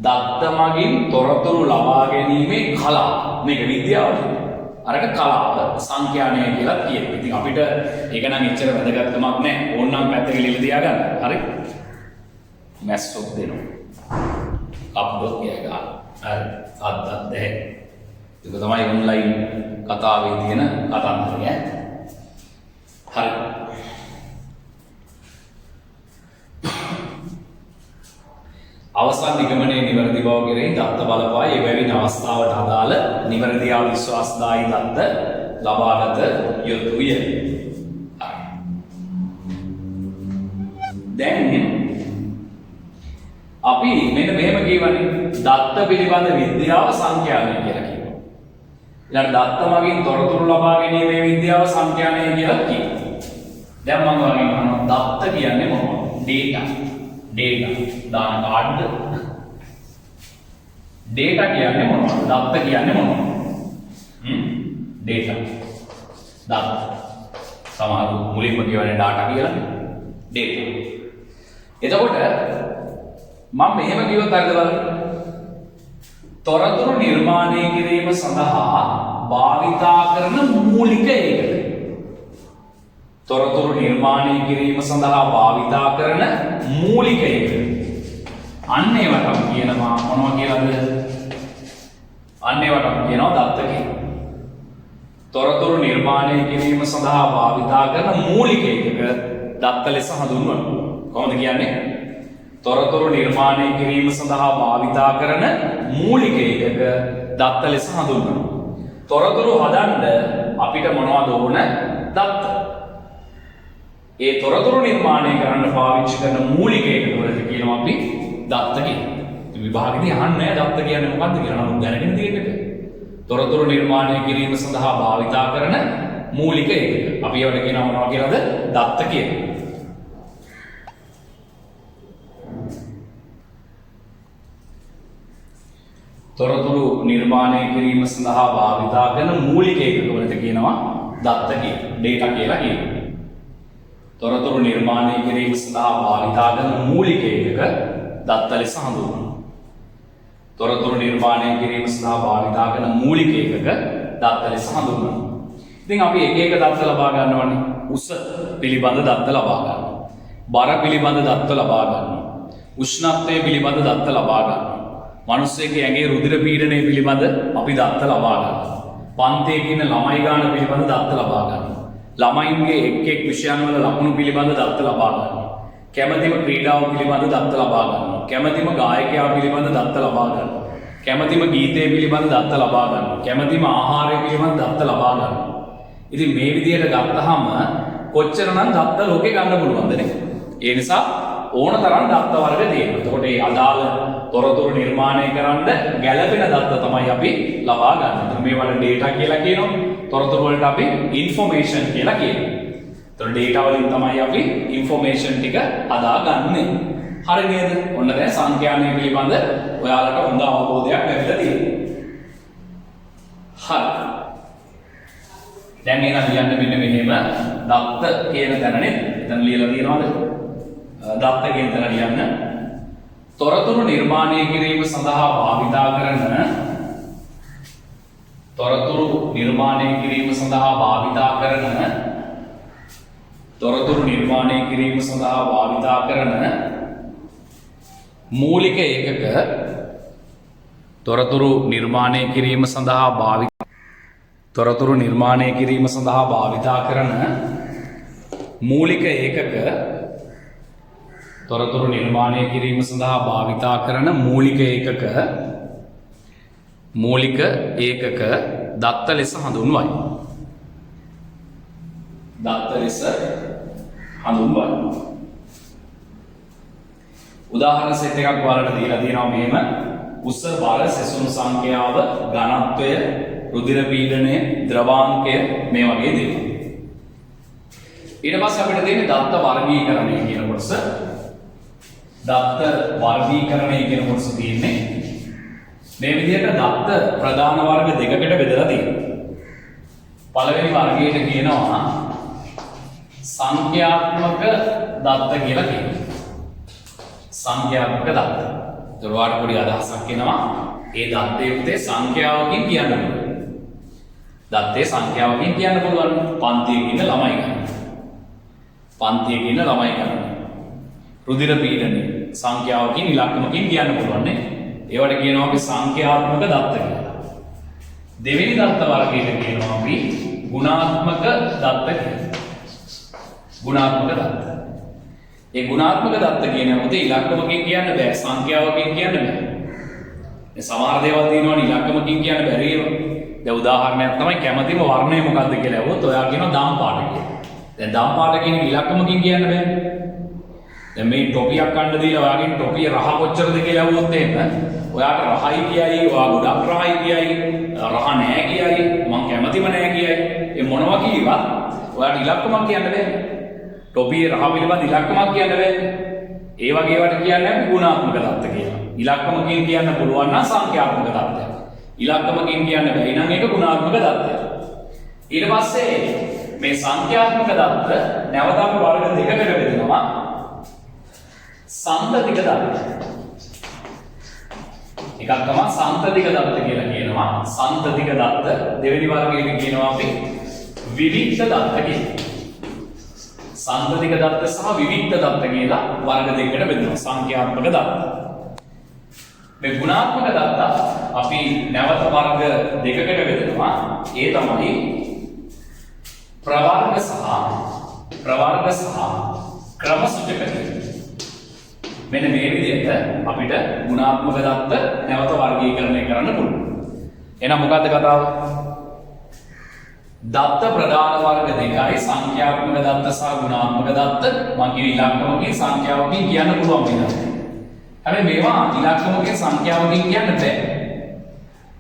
දත්ත මගින් තොරතුරු ලබා ගැනීමේ කලාව. මේක විද්‍යාව. අරක කලාව සංඛ්‍යානය කියලා කියනවා. ඉතින් අපිට ඒක නම් එච්චර වැදගත්කමක් නැහැ. ඕනනම් පැත්තක ලියලා තියාගන්න. හරි? මැස්සොත් දෙනවා. අප්ඩොත් කියනවා. හරි. අද්දත් දෙහෙ. ඒක තමයි ඔන්ලයින් කතාවේ තියෙන කතාන්තරය. හරි. අවසන් නිගමනයේ නිවැරදි බව කෙරෙහි දත්ත බලපායි. ඒ බැවින් අවස්ථාවට අදාළ නිවැරදි හා විශ්වාසදායී දත්ත ලබාගත යුතුය. දැන් අපි මෙන්න මෙහෙම කියවනේ දත්ත පිළිබඳ විද්‍යාව සංඛ්‍යානය කියලා කියනවා. ඊළඟ දත්ත මගින් තොරතුරු ලබා ගැනීමේ විද්‍යාව සංඛ්‍යානය කියලා කියනවා. දැන් මම ඔයාගෙන් අහනවා දත්ත කියන්නේ මොනවද? data දාන කාඩ්ද? data කියන්නේ මොනවද? දත්ත කියන්නේ මොනවද? data දත්ත සමහර මුලින්ම කියවනේ data කියලානේ. data. එතකොට මම මෙහෙම කිව්වොත් හරිද බලන්න. තොරතුරු නිර්මාණය කිරීම සඳහා භාවිතා කරන මූලික ඒකක. තොරතුරු නිර්මාණය කිරීම සඳහා භාවිතා කරන මූලික ඒකක. අන්න ඒවට අපි කියනවා මොනවා කියලාද? අන්න ඒවට අපි කියනවා දත්ත කියලා. තොරතුරු නිර්මාණය කිරීම සඳහා භාවිතා කරන මූලික ඒකක දත්ත ලෙස හඳුන්වනවා. කොහොමද කියන්නේ? තොරතුරු නිර්මාණය කිරීම සඳහා භාවිතා කරන මූලික ඒකක දත්ත ලෙස හඳුන්වනවා. තොරතුරු හදන්න අපිට මොනවද ඕන? දත්ත. ඒ තොරතුරු නිර්මාණය කරන්න පාවිච්චි කරන මූලික ඒකක වලට කියනවා අපි දත්ත කියලා. විභාගෙදී අහන්නේ දත්ත කියන්නේ මොකක්ද කියලා. නමුත් දැනගෙන තියෙන්න බෑ. තොරතුරු නිර්මාණය කිරීම සඳහා භාවිතා කරන මූලික ඒකක. අපි ඒවට කියනවා මොනවා කියලාද? දත්ත කියලා. තොරතුරු නිර්මාණය කිරීම සඳහා භාවිතා කරන මූලික ඒකක වලට කියනවා දත්ත කියලා. data කියලා කියනවා. තොරතුරු නිර්මාණය කිරීම සඳහා භාවිතා කරන මූලික ඒකක දත්ත ලෙස හඳුන්වනවා. තොරතුරු නිර්මාණය කිරීම සඳහා භාවිතා කරන මූලික ඒකක දත්ත ලෙස හඳුන්වනවා. ඉතින් අපි එක එක දත්ත ලබා ගන්නවනේ. උස පිළිබඳ දත්ත ලබා ගන්නවා. බර පිළිබඳ දත්ත ලබා ගන්නවා. උෂ්ණත්වය පිළිබඳ දත්ත ලබා ගන්නවා. මිනිස්සෙගේ ඇඟේ රුධිර පීඩනය පිළිබඳ අපි දත්ත ලබා ගන්නවා. පන්තියේ ඉන්න ළමයි ගාන පිළිබඳ දත්ත ලබා ගන්නවා. ළමයින්ගේ එක් එක් විෂයන් වල ලකුණු පිළිබඳ දත්ත ලබා ගන්නවා. කැමැතිම ක්‍රීඩාව පිළිබඳ දත්ත ලබා ගන්නවා. කැමැතිම ගායකයා පිළිබඳ දත්ත ලබා ගන්නවා. කැමැතිම ගීතය පිළිබඳ දත්ත ලබා ගන්නවා. කැමැතිම ආහාරය පිළිබඳ දත්ත ලබා ගන්නවා. ඉතින් මේ විදිහට ගත්තහම කොච්චරනම් දත්ත ලෝකේ ගන්න පුළුවන්ද නේ? ඒ නිසා ඕන තරම් දත්ත වර්ග තියෙනවා. එතකොට මේ අදාළ තොරතුරු නිර්මාණය කරන්න ගැළපෙන දත්ත තමයි අපි ලබා ගන්න. එතකොට මේවට data කියලා කියනවා. තොරතුරු වලට අපි information කියලා කියනවා. එතකොට data වලින් තමයි අපි information ටික හදාගන්නේ. හරි නේද? ඔන්න දැන් සංඛ්‍යානය පිළිබඳ ඔයාලට හොඳ අවබෝධයක් ලැබිලා තියෙනවා. හරි. දැන් එහෙනම් ලියන්න මෙන්න මෙහෙම දත්ත කියන තැන නේද? එතන ලියලා තියෙනවද? දත්ත කියන තැන ලියන්න. තොරතුරු නිර්මාණය කිරීම සඳහා භාවිතා කරන තොරතුරු නිර්මාණය කිරීම සඳහා භාවිතා කරන තොරතුරු නිර්මාණය කිරීම සඳහා භාවිතා කරන මූලික ඒකක තොරතුරු නිර්මාණය කිරීම සඳහා තොරතුරු නිර්මාණය කිරීම සඳහා භාවිතා කරන මූලික ඒකක තොරතුරු නිර්මාණය කිරීම සඳහා භාවිතා කරන මූලික ඒකක දත්ත ලෙස හඳුන්වයි. දත්ත ලෙස හඳුන්වයි. උදාහරණ සෙට් එකක් ඔයාලට දීලා තියෙනවා මෙහෙම. උස බර සෙසුණු සංඛ්‍යාව ඝනත්වය රුධිර පීඩනය ද්‍රවාංකය මේ වගේ දේවල්. ඊට පස්සේ අපිට තියෙන්නේ දත්ත වර්ගීකරණය කියන කොටස. දත්ත වර්ගීකරණය කියන කොටස තියෙන්නේ මේ විදිහට දත්ත ප්‍රධාන වර්ග දෙකකට බෙදලා තියෙනවා. පළවෙනි වර්ගයට කියනවා සංඛ්‍යාත්මක දත්ත කියලා කියනවා. සංඛ්‍යාත්මක දත්ත. දරුවාට පොඩි අදහසක් එනවා. ඒ දත්තේ උතේ සංඛ්‍යාවකින් කියන්න පුළුවන්. දත්තේ සංඛ්‍යාවකින් කියන්න පුළුවන්. පන්තියේ ඉන්න ළමයි ගන්න. පන්තියේ ඉන්න ළමයි ගන්න. රුධිර පීඩනය සංඛ්‍යාවකින් ඉලක්කමකින් කියන්න පුළුවන් නේ. ඒවට කියනවා අපි සංඛ්‍යාත්මක දත්ත කියලා. දෙවෙනි දත්ත වර්ගයට කියනවා අපි ගුණාත්මක දත්ත කියලා. ගුණාත්මක දත්ත. ඒ ගුණාත්මක දත්ත කියන මොකද ඉලක්කමකින් කියන්න බෑ, සංඛ්‍යාවකින් කියන්න බෑ. මේ සමහර දේවල් තියෙනවනේ ඉලක්කමකින් කියන්න බැරි ඒවා. දැන් උදාහරණයක් තමයි කැමැතිම වර්ණය මොකක්ද කියලා ඇහුවොත් ඔයා කියනවා දම් පාට කියලා. දැන් දම් පාට කියන ඉලක්කමකින් කියන්න බෑනේ. දැන් මේ ටොපියක් ගන්න දීලා ඔයාගෙන් ටොපිය රහ කොච්චරද කියලා ඇහුවොත් එහෙම ඔයාට රහයි කියයි, ඔයා ගොඩක් රහයි කියයි, රහ නෑ කියයි, මං කැමතිම නෑ කියයි. ඒ මොනවා කීවත් ඔයාට ඉලක්කමක් කියන්න බෑනේ. ටොපියේ රහ පිළිබඳ ඉලක්කමක් කියන්න බැහැ. ඒ වගේ ඒවාට කියන්නේ අපි ගුණාත්මක தත්ත කියලා. ඉලක්කමකින් කියන්න පුළුවන් නම් සංඛ්‍යාත්මක தත්තයක්. ඉලක්කමකින් කියන්න බැයි නම් ඒක ගුණාත්මක தත්තයක්. ඊට පස්සේ මේ සංඛ්‍යාත්මක தත්ත නැවත අපි වර්ග දෙකකට බෙදෙනවා. සම්තතික தත්ත. එකක් තමයි සම්තතික தත්ත කියලා කියනවා. සම්තතික දත්ත දෙවෙනි වර්ගයට කියනවා අපි විවික්ත දත්ත කියලා. සම්තතික දත්ත සහ විවික්ත දත්ත කියලා වර්ග දෙකකට බෙදෙනවා. සංඛ්‍යාත්මක දත්ත. මේ ගුණාත්මක දත්ත අපි නැවත වර්ග දෙකකට බෙදෙනවා. ඒ තමයි ප්‍රවර්ග සහ ක්‍රම සූචක. මෙන්න මේ විදිහට අපිට ගුණාත්මක දත්ත නැවත වර්ගීකරණය කරන්න පුළුවන්. එහෙනම් මොකද්ද කතාව? දත්ත ප්‍රධාන වර්ග දෙකයි සංඛ්‍යාත්මක දත්ත සහ ගුණාත්මක දත්ත. මම කියන ඉලක්කමකින් සංඛ්‍යාවකින් කියන්න පුළුවන් වෙනවා. හැබැයි මේවා ඉලක්කමකින් සංඛ්‍යාවකින් කියන්න බෑ.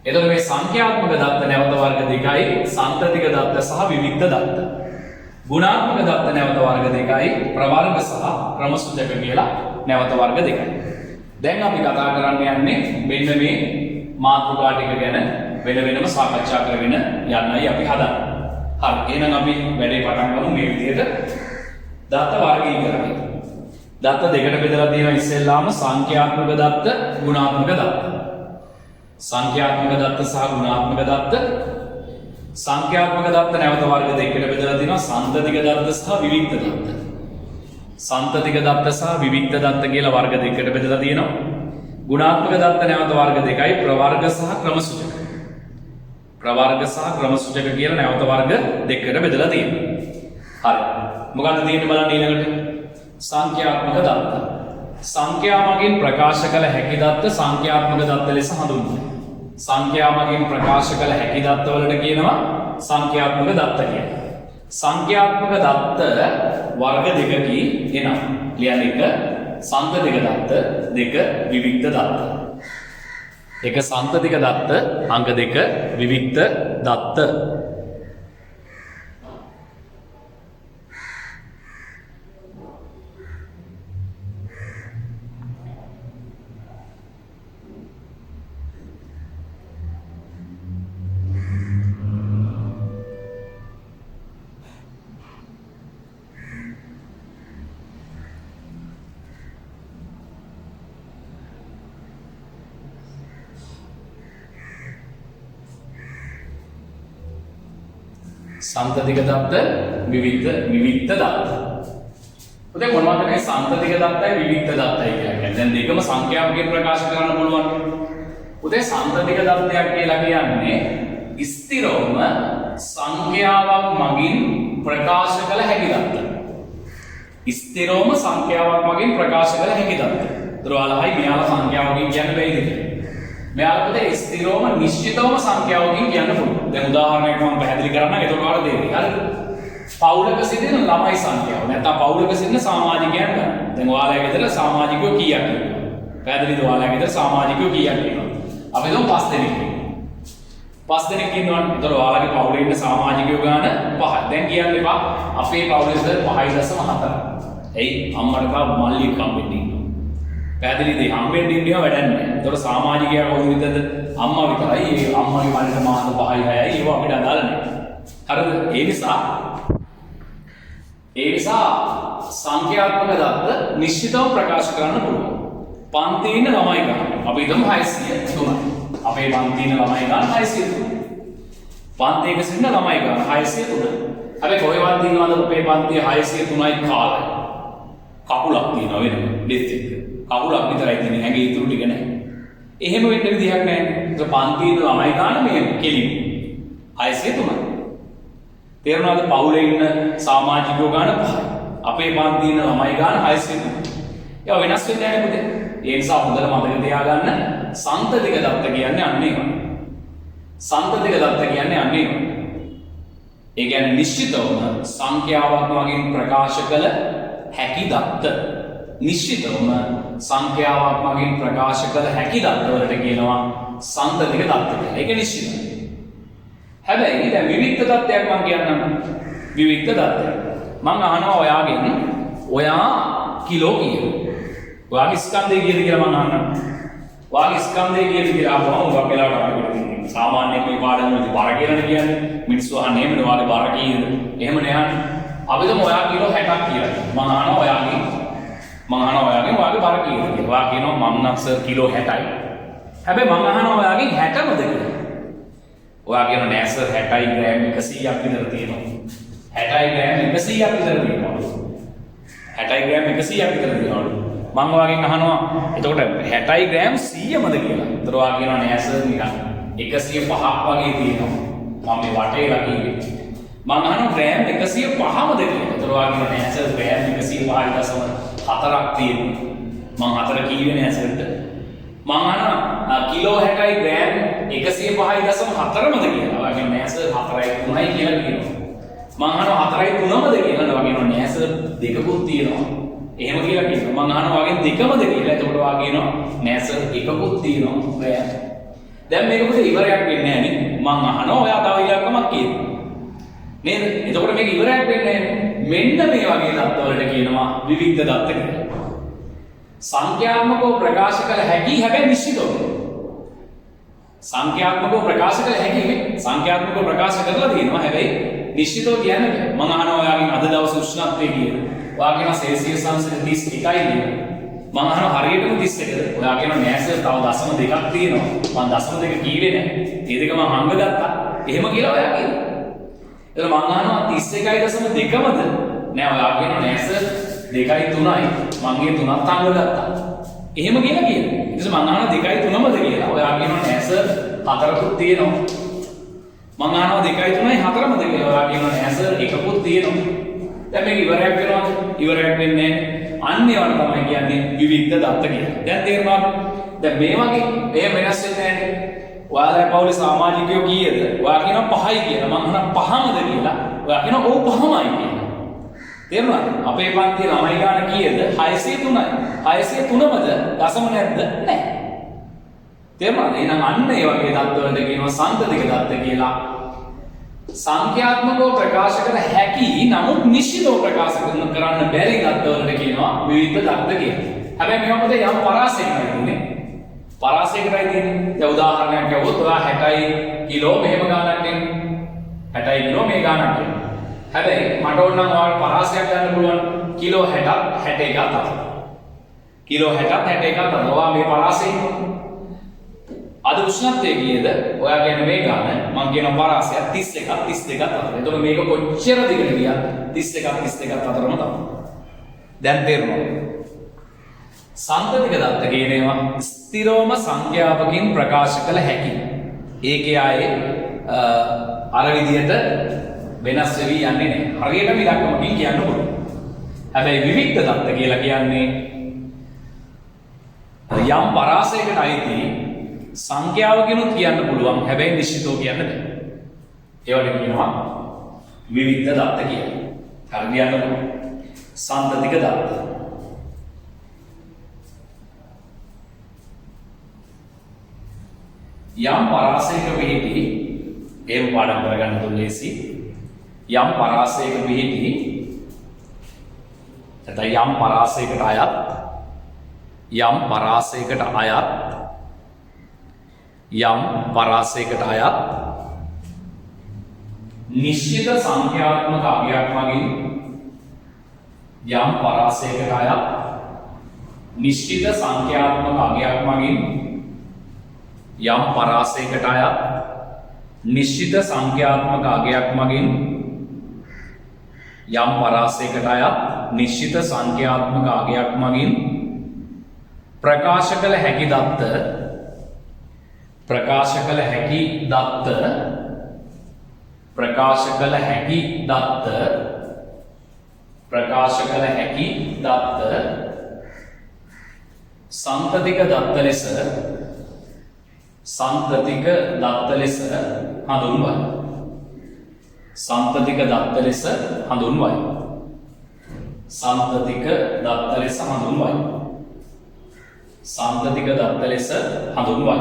එතකොට මේ සංඛ්‍යාත්මක දත්ත නැවත වර්ග දෙකයි සම්තතික දත්ත සහ විවික්ත දත්ත. ගුණාත්මක දත්ත නැවත වර්ග දෙකයි ප්‍රවර්ග සහ ක්‍රම සූචක කියලා නැවත වර්ග දෙකයි. දැන් අපි කතා කරන්න යන්නේ මෙන්න මේ මාතෘකා ටික ගැන වෙනම සාකච්ඡා කරගෙන යන්නයි අපි හදන්නේ. හරි. එහෙනම් අපි වැඩේ පටන් ගමු මේ විදිහට. දත්ත වර්ගීකරණය. දත්ත දෙකට බෙදලා තියෙනවා ඉස්සෙල්ලාම සංඛ්‍යාත්මක දත්ත, ගුණාත්මක දත්ත. සංඛ්‍යාත්මක දත්ත සහ ගුණාත්මක දත්ත. සංඛ්‍යාත්මක දත්ත නැවත වර්ග දෙකකට බෙදලා තියෙනවා සම්තතික දත්ත සහ විවික්ත දත්ත. සම්තතික දත්ත සහ විවික්ත දත්ත කියලා වර්ග දෙකකට බෙදලා තියෙනවා. ගුණාත්මක දත්ත නැවත වර්ග දෙකයි ප්‍රවර්ග සහ ක්‍රම සූචක. ප්‍රවර්ග සහ ක්‍රම සූචක කියලා නැවත වර්ග දෙකකට බෙදලා තියෙනවා. හරි. මොකක්ද තියෙන්නේ බලන්න ඊළඟට? සංඛ්‍යාත්මක දත්ත. සංඛ්‍යා මගින් ප්‍රකාශ කළ හැකි දත්ත සංඛ්‍යාත්මක දත්ත ලෙස හඳුන්වනවා. සංඛ්‍යා මගින් ප්‍රකාශ කළ හැකි දත්ත වලට කියනවා සංඛ්‍යාත්මක දත්ත කියලා. සංඛ්‍යාත්මක දත්ත වර්ග දෙකකින් එනවා. ලියන්න එක සම්තතික දත්ත, දෙක විවික්ත දත්ත. එක සම්තතික දත්ත, අංක දෙක විවික්ත දත්ත. සම්තතික දත්ත විවික්ත දත්ත. උදේ මොනවද මේ සම්තතික දත්තයි විවික්ත දත්තයි කියන්නේ? දැන් දෙකම සංඛ්‍යාවකින් ප්‍රකාශ කරන්න පුළුවන්. උදේ සම්තතික දත්තයක් කියලා කියන්නේ ස්ථිරවම සංඛ්‍යාවක් මගින් ප්‍රකාශ කළ හැකි දත්ත. ස්ථිරවම සංඛ්‍යාවක් මගින් ප්‍රකාශ කළ හැකි දත්ත. ඒතර ඔයාලයි මෙයාලා සංඛ්‍යාවකින් කියන්න බැයිද කියලා? මෙයාලට ස්ථිරවම නිශ්චිතවම සංඛ්‍යාවකින් කියන්න පුළුවන්. දැන් උදාහරණයක් මම පැහැදිලි කරන්නම්. එතකොට ඔයාලට තේරෙයි. හරිද? පවුලක සිටින ළමයි සංඛ්‍යාව. නැත්නම් පවුලක සිටින සමාජිකයන් ගන්න. දැන් ඔයාලගේ ගෙදර සමාජිකයෝ කීයක් ඉන්නවා? පැහැදිලිද? ඔයාලගේ ගෙදර සමාජිකයෝ කීයක් ඉන්නවා? අපි හිතමු 5 දෙනෙක් ඉන්නවා. 5 දෙනෙක් ඉන්නවනේ. එතකොට ඔයාලගේ පවුලේ ඉන්න සමාජිකයෝ ගාන 5යි. දැන් කියන්න එපා අපේ පවුලේ 5.4. එයි අම්මට තා මල්ලි කම්බෙන්න ඉන්නවා. පැහැදිලිද? හම්බෙන්න ඉන්නවා වැඩක් නැහැ. එතකොට සමාජිකයා කොහොමද? අම්මා විතරයි. ඒ අම්මගේ මල්ලිට මාස 5යි 6යි ඒව අපිට අදාළ නැහැ. හරිද? ඒ නිසා සංඛ්‍යාත්මක දත්ත නිශ්චිතව ප්‍රකාශ කරන්න පුළුවන්. පන්තියේ ඉන්න ළමයි ගන්න. අපි හිතමු 603. අපේ පන්තියේ ඉන්න ළමයි ගන්න 603. පන්තියක සිටින ළමයි ගන්න 603. හැබැයි කොහෙවත් ඉන්නවද අපේ පන්තියේ 603යි කාලයි. කකුලක් තියෙනවා වෙනම ඩෙත් එක. කකුලක් විතරයි තියෙන්නේ. ඇඟේ ඉතුරු ටික නැහැ. එහෙම වෙන්න විදිහක් නැහැ. ඒක පන්තියේ ඉන්න ළමයි ගන්න මේ කෙලින් 603. තේරුණාද? පවුලේ ඉන්න සමාජිකයෝ ගාන 5යි. අපේ පන්තියේ ඉන්න ළමයි ගාන 603. ඒවා වෙනස් වෙන්නේ නැහැ නේද? ඒ නිසා හොඳට මතක තියාගන්න සම්තතික දත්ත කියන්නේ අන්න ඒවා. සම්තතික දත්ත කියන්නේ අන්න ඒවා. ඒ කියන්නේ නිශ්චිතවම සංඛ්‍යාවක් වලින් ප්‍රකාශ කළ හැකි දත්ත. නිශ්චිතවම සංඛ්‍යාවක් වලින් ප්‍රකාශ කළ හැකි දත්ත වලට කියනවා සම්තතික දත්ත කියලා. ඒක නිශ්චිතයි. හැබැයි දැන් විවික්ත දත්තයක් මම කියන්නම්. විවික්ත දත්තය. මං අහනවා ඔයාගෙන් ඔයා කිලෝ කීයද? ඔයාගේ ස්කන්ධය කීයද කියලා මං අහනවා. ඔයාගේ ස්කන්ධය කීයද කියලා අහනවා. උගක් වෙලාවට අපිට සාමාන්‍යයෙන් මේ පාඩම් වලදී බර කියලානේ කියන්නේ. මිනිස්සු අහන්නේ එහෙමනේ ඔයාගේ බර කීයද? එහෙමනේ අහන්නේ. අපි තුමු ඔයා කිලෝ 60ක් කියලා. මං අහනවා ඔයාගේ ඔයාගේ බර කීයද කියලා. ඔයා කියනවා මං නම් සර් කිලෝ 60යි. හැබැයි මං අහනවා ඔයාගෙන් 60මද කියලා. ඔයා කියනවා නෑ සර් 60යි ග්‍රෑම් 100ක් විතර තියෙනවා. 60යි ග්‍රෑම් 100ක් විතර තියෙනවා. 60යි ග්‍රෑම් 100ක් විතර තියෙනවා. මම ඔයාගෙන් අහනවා එතකොට 60යි ග්‍රෑම් 100මද කියලා. ඒතර ඔයා කියනවා නෑ සර් නිකන් 105ක් වගේ තියෙනවා. මම මේ වටේලා කිව්වේ. මම අහනවා ග්‍රෑම් 105මද කියලා. ඒතර ඔයා කියනවා නෑ සර් ග්‍රෑම් 105.4ක් තියෙනවා. මම 4 කිව්වේ නෑ සර්ට. මම අහනවා කිලෝ 60යි ග්‍රෑම් 105.4මද කියලා. ඔයා කියනවා නෑ සර් 4යි 3යි කියලා කියනවා. මං අහනවා 4යි 3මද කියලා. ඔයා කියනවා නෑ සර් දෙකකුත් තියෙනවා. එහෙම කියලා කියනවා. මං අහනවා ඔයාගෙන් දෙකමද කියලා. එතකොට ඔයා කියනවා නෑ සර් එකකුත් තියෙනවා. දැන් මේක පුතේ ඉවරයක් වෙන්නේ නැහැ නේ. මං අහනවා ඔයා තව ඉලක්කමක් කියනවා. නේද? එතකොට මේක ඉවරයක් වෙන්නේ නැහැ. මෙන්න මේ වගේ தත්ත වලට කියනවා විවිධ දත්ත කියලා. සංඛ්‍යාත්මකව ප්‍රකාශ කළ හැකි හැබැයි නිශ්චිතව. සංඛ්‍යාත්මකව ප්‍රකාශ කළ හැකි සංඛ්‍යාත්මකව ප්‍රකාශ කරලා තියෙනවා හැබැයි නිශ්චිතව කියන්නේ මම අහනවා ඔයාගෙන් අද දවසේ උෂ්ණත්වය කීයද? ඔයා කියනවා සෙල්සියස් අංශ 31යි කියලා. මම අහනවා හරියටම 31ද? ඔයා කියනවා නෑ සර් තව දශම දෙකක් තියෙනවා. මම දශම දෙක කීවේ නෑ. මේ දෙක මම හංග ගත්තා. එහෙම කියලා ඔයා කියනවා. එතන මම අහනවා 31.2මද? නෑ ඔයා කියනවා නෑ සර් 2යි 3යි. මම ගේ 3ක් හංග ගත්තා. එහෙම කියලා කියනවා. ඊට පස්සේ මම අහනවා 2යි 3මද කියලා. ඔයා කියනවා නෑ සර් 4කුත් තියෙනවා. මං අහනවා 2යි 3යි 4මද කියලා. ඔයා කියනවා නෑ සර් එකකුත් තියෙනවා. දැන් මේක ඉවරයක් වෙනවද? ඉවරයක් වෙන්නේ නැහැ. අන්න ඒවට තමයි කියන්නේ විවිධ දත්ත කියලා. දැන් තේරුණාද? දැන් මේ වගේ මේ වෙනස් වෙන්නේ නැහැ. ඔයාලා පවුලේ සමාජිකයෝ කීයද? ඔයා කියනවා 5යි කියලා. මං අහනවා 5මද කියලා. ඔයා කියනවා ඔව් 5මයි කියලා. තේරුණාද? අපේ පන්තියේ ළමයි ගාන කීයද? 603යි. 603මද? දශම නැද්ද? නැහැ. තේරුණාද? එහෙනම් අන්න ඒ වගේ දත්ත වලට කියනවා සන්තතික දත්ත කියලා. සංඛ්‍යාත්මකව ප්‍රකාශ කළ හැකි නමුත් නිශ්චිතව ප්‍රකාශ කරන්න බැරි දත්ත වලට කියනවා විවිධ දත්ත කියලා. හැබැයි මේවා මොකද යම් පරාසයකටයි තියෙන්නේ. පරාසයකටයි තියෙන්නේ. දැන් උදාහරණයක් ගත්තොත් ඔයා 60 කිලෝ මෙහෙම ගානක් දෙන්නේ. 60 කිලෝ මේ ගානක් දෙන්නේ. හැබැයි මට ඕන නම් ඔයාලට පරාසයක් ගන්න පුළුවන් කිලෝ 60ක් 61ක් අතර. කිලෝ 60ක් 61ක් අතර. ඔයා මේ පරාසයෙන් අද උෂ්ණත්වය කීයද? ඔයා කියන මේ ගාන මම කියන පරාසය 31ක් 32ක් අතර. එතකොට මේක කොච්චර දිගට ගියා? 31ක් 32ක් අතරම තමයි. දැන් තේරුණාද? සන්තතික දත්ත කියන ඒවා ස්ථිරවම සංඛ්‍යාවකින් ප්‍රකාශ කළ හැකි. ඒකේ ආයේ අර විදිහට වෙනස් වෙවි යන්නේ නැහැ. හරියටම ඉලක්කමකින් කියන්න පුළුවන්. හැබැයි විවිධ දත්ත කියලා කියන්නේ යම් පරාසයකට අයිති සංඛ්‍යාවකිනුත් කියන්න පුළුවන්. හැබැයි නිශ්චිතව කියන්න බෑ. ඒවට කියනවා විවිධ දත්ත කියලා. හරියට සන්තතික දත්ත. යම් පරාසයක පිහිටි එහෙම පාඩම් කරගන්න දුල්ලේසි. යම් පරාසයක පිහිටි නැත්නම් යම් පරාසයකට අයත් යම් පරාසයකට අයත් යම් පරාසයකට අයත් නිශ්චිත සංඛ්‍යාත්මක අගයක් මගින් යම් පරාසයකට අයත් නිශ්චිත සංඛ්‍යාත්මක අගයක් මගින් යම් පරාසයකට අයත් නිශ්චිත සංඛ්‍යාත්මක අගයක් මගින් යම් පරාසයකට අයත් නිශ්චිත සංඛ්‍යාත්මක අගයක් මගින් ප්‍රකාශ කළ හැකි දත්ත ප්‍රකාශ කළ හැකි දත්ත ප්‍රකාශ කළ හැකි දත්ත ප්‍රකාශ කළ හැකි දත්ත සන්තතික දත්ත ලෙස සන්තතික දත්ත ලෙස හඳුන්වයි. සන්තතික දත්ත ලෙස හඳුන්වයි. සන්තතික දත්ත ලෙස හඳුන්වයි. සන්තතික දත්ත ලෙස හඳුන්වයි.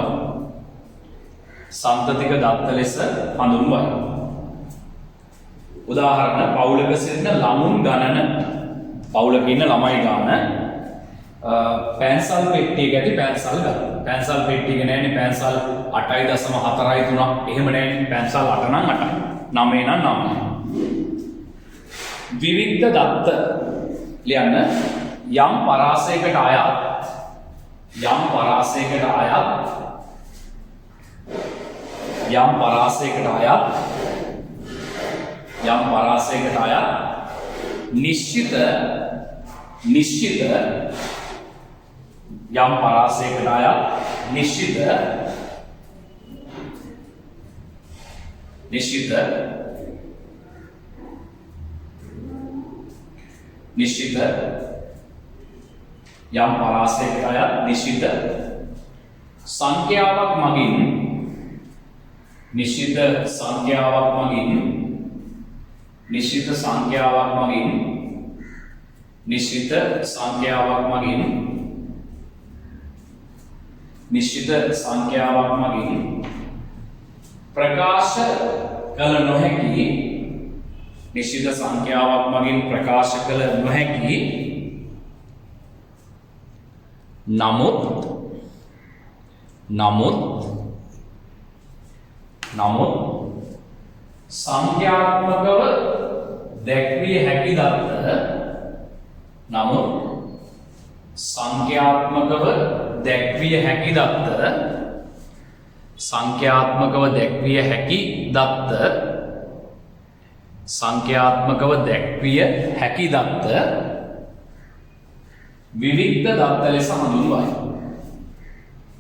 සන්තතික දත්ත ලෙස හඳුන්වයි. උදාහරණ පවුලක සිටින ළමුන් ගණන. පවුලක ඉන්න ළමයි ගාන පැන්සල් පෙට්ටියක ඇති පැන්සල් ගන්න. පැන්සල් පෙට්ටියක නෑනේ පැන්සල් 8.4 එහෙම නෑනේ. පැන්සල් 8 නම් 8යි. 9 නම් 9යි. විවිධ දත්ත ලියන්න යම් පරාසයකට අයත් යම් පරාසයකට අයත් යම් පරාසයකට අයත් යම් පරාසයකට අයත් නිශ්චිත යම් පරාසයකට අයත් නිශ්චිත යම් පරාසයකට අයත් නිශ්චිත සංඛ්‍යාවක් මගින් නිශ්චිත සංඛ්‍යාවක් මගින් ප්‍රකාශ කළ නොහැකි නිශ්චිත සංඛ්‍යාවක් මගින් ප්‍රකාශ කළ නොහැකි නමුත් සංඛ්‍යාත්මකව දැක්විය හැකි දත්ත සංඛ්‍යාත්මකව දැක්විය හැකි දත්ත විවික්ත දත්ත ලෙස හඳුන්වයි.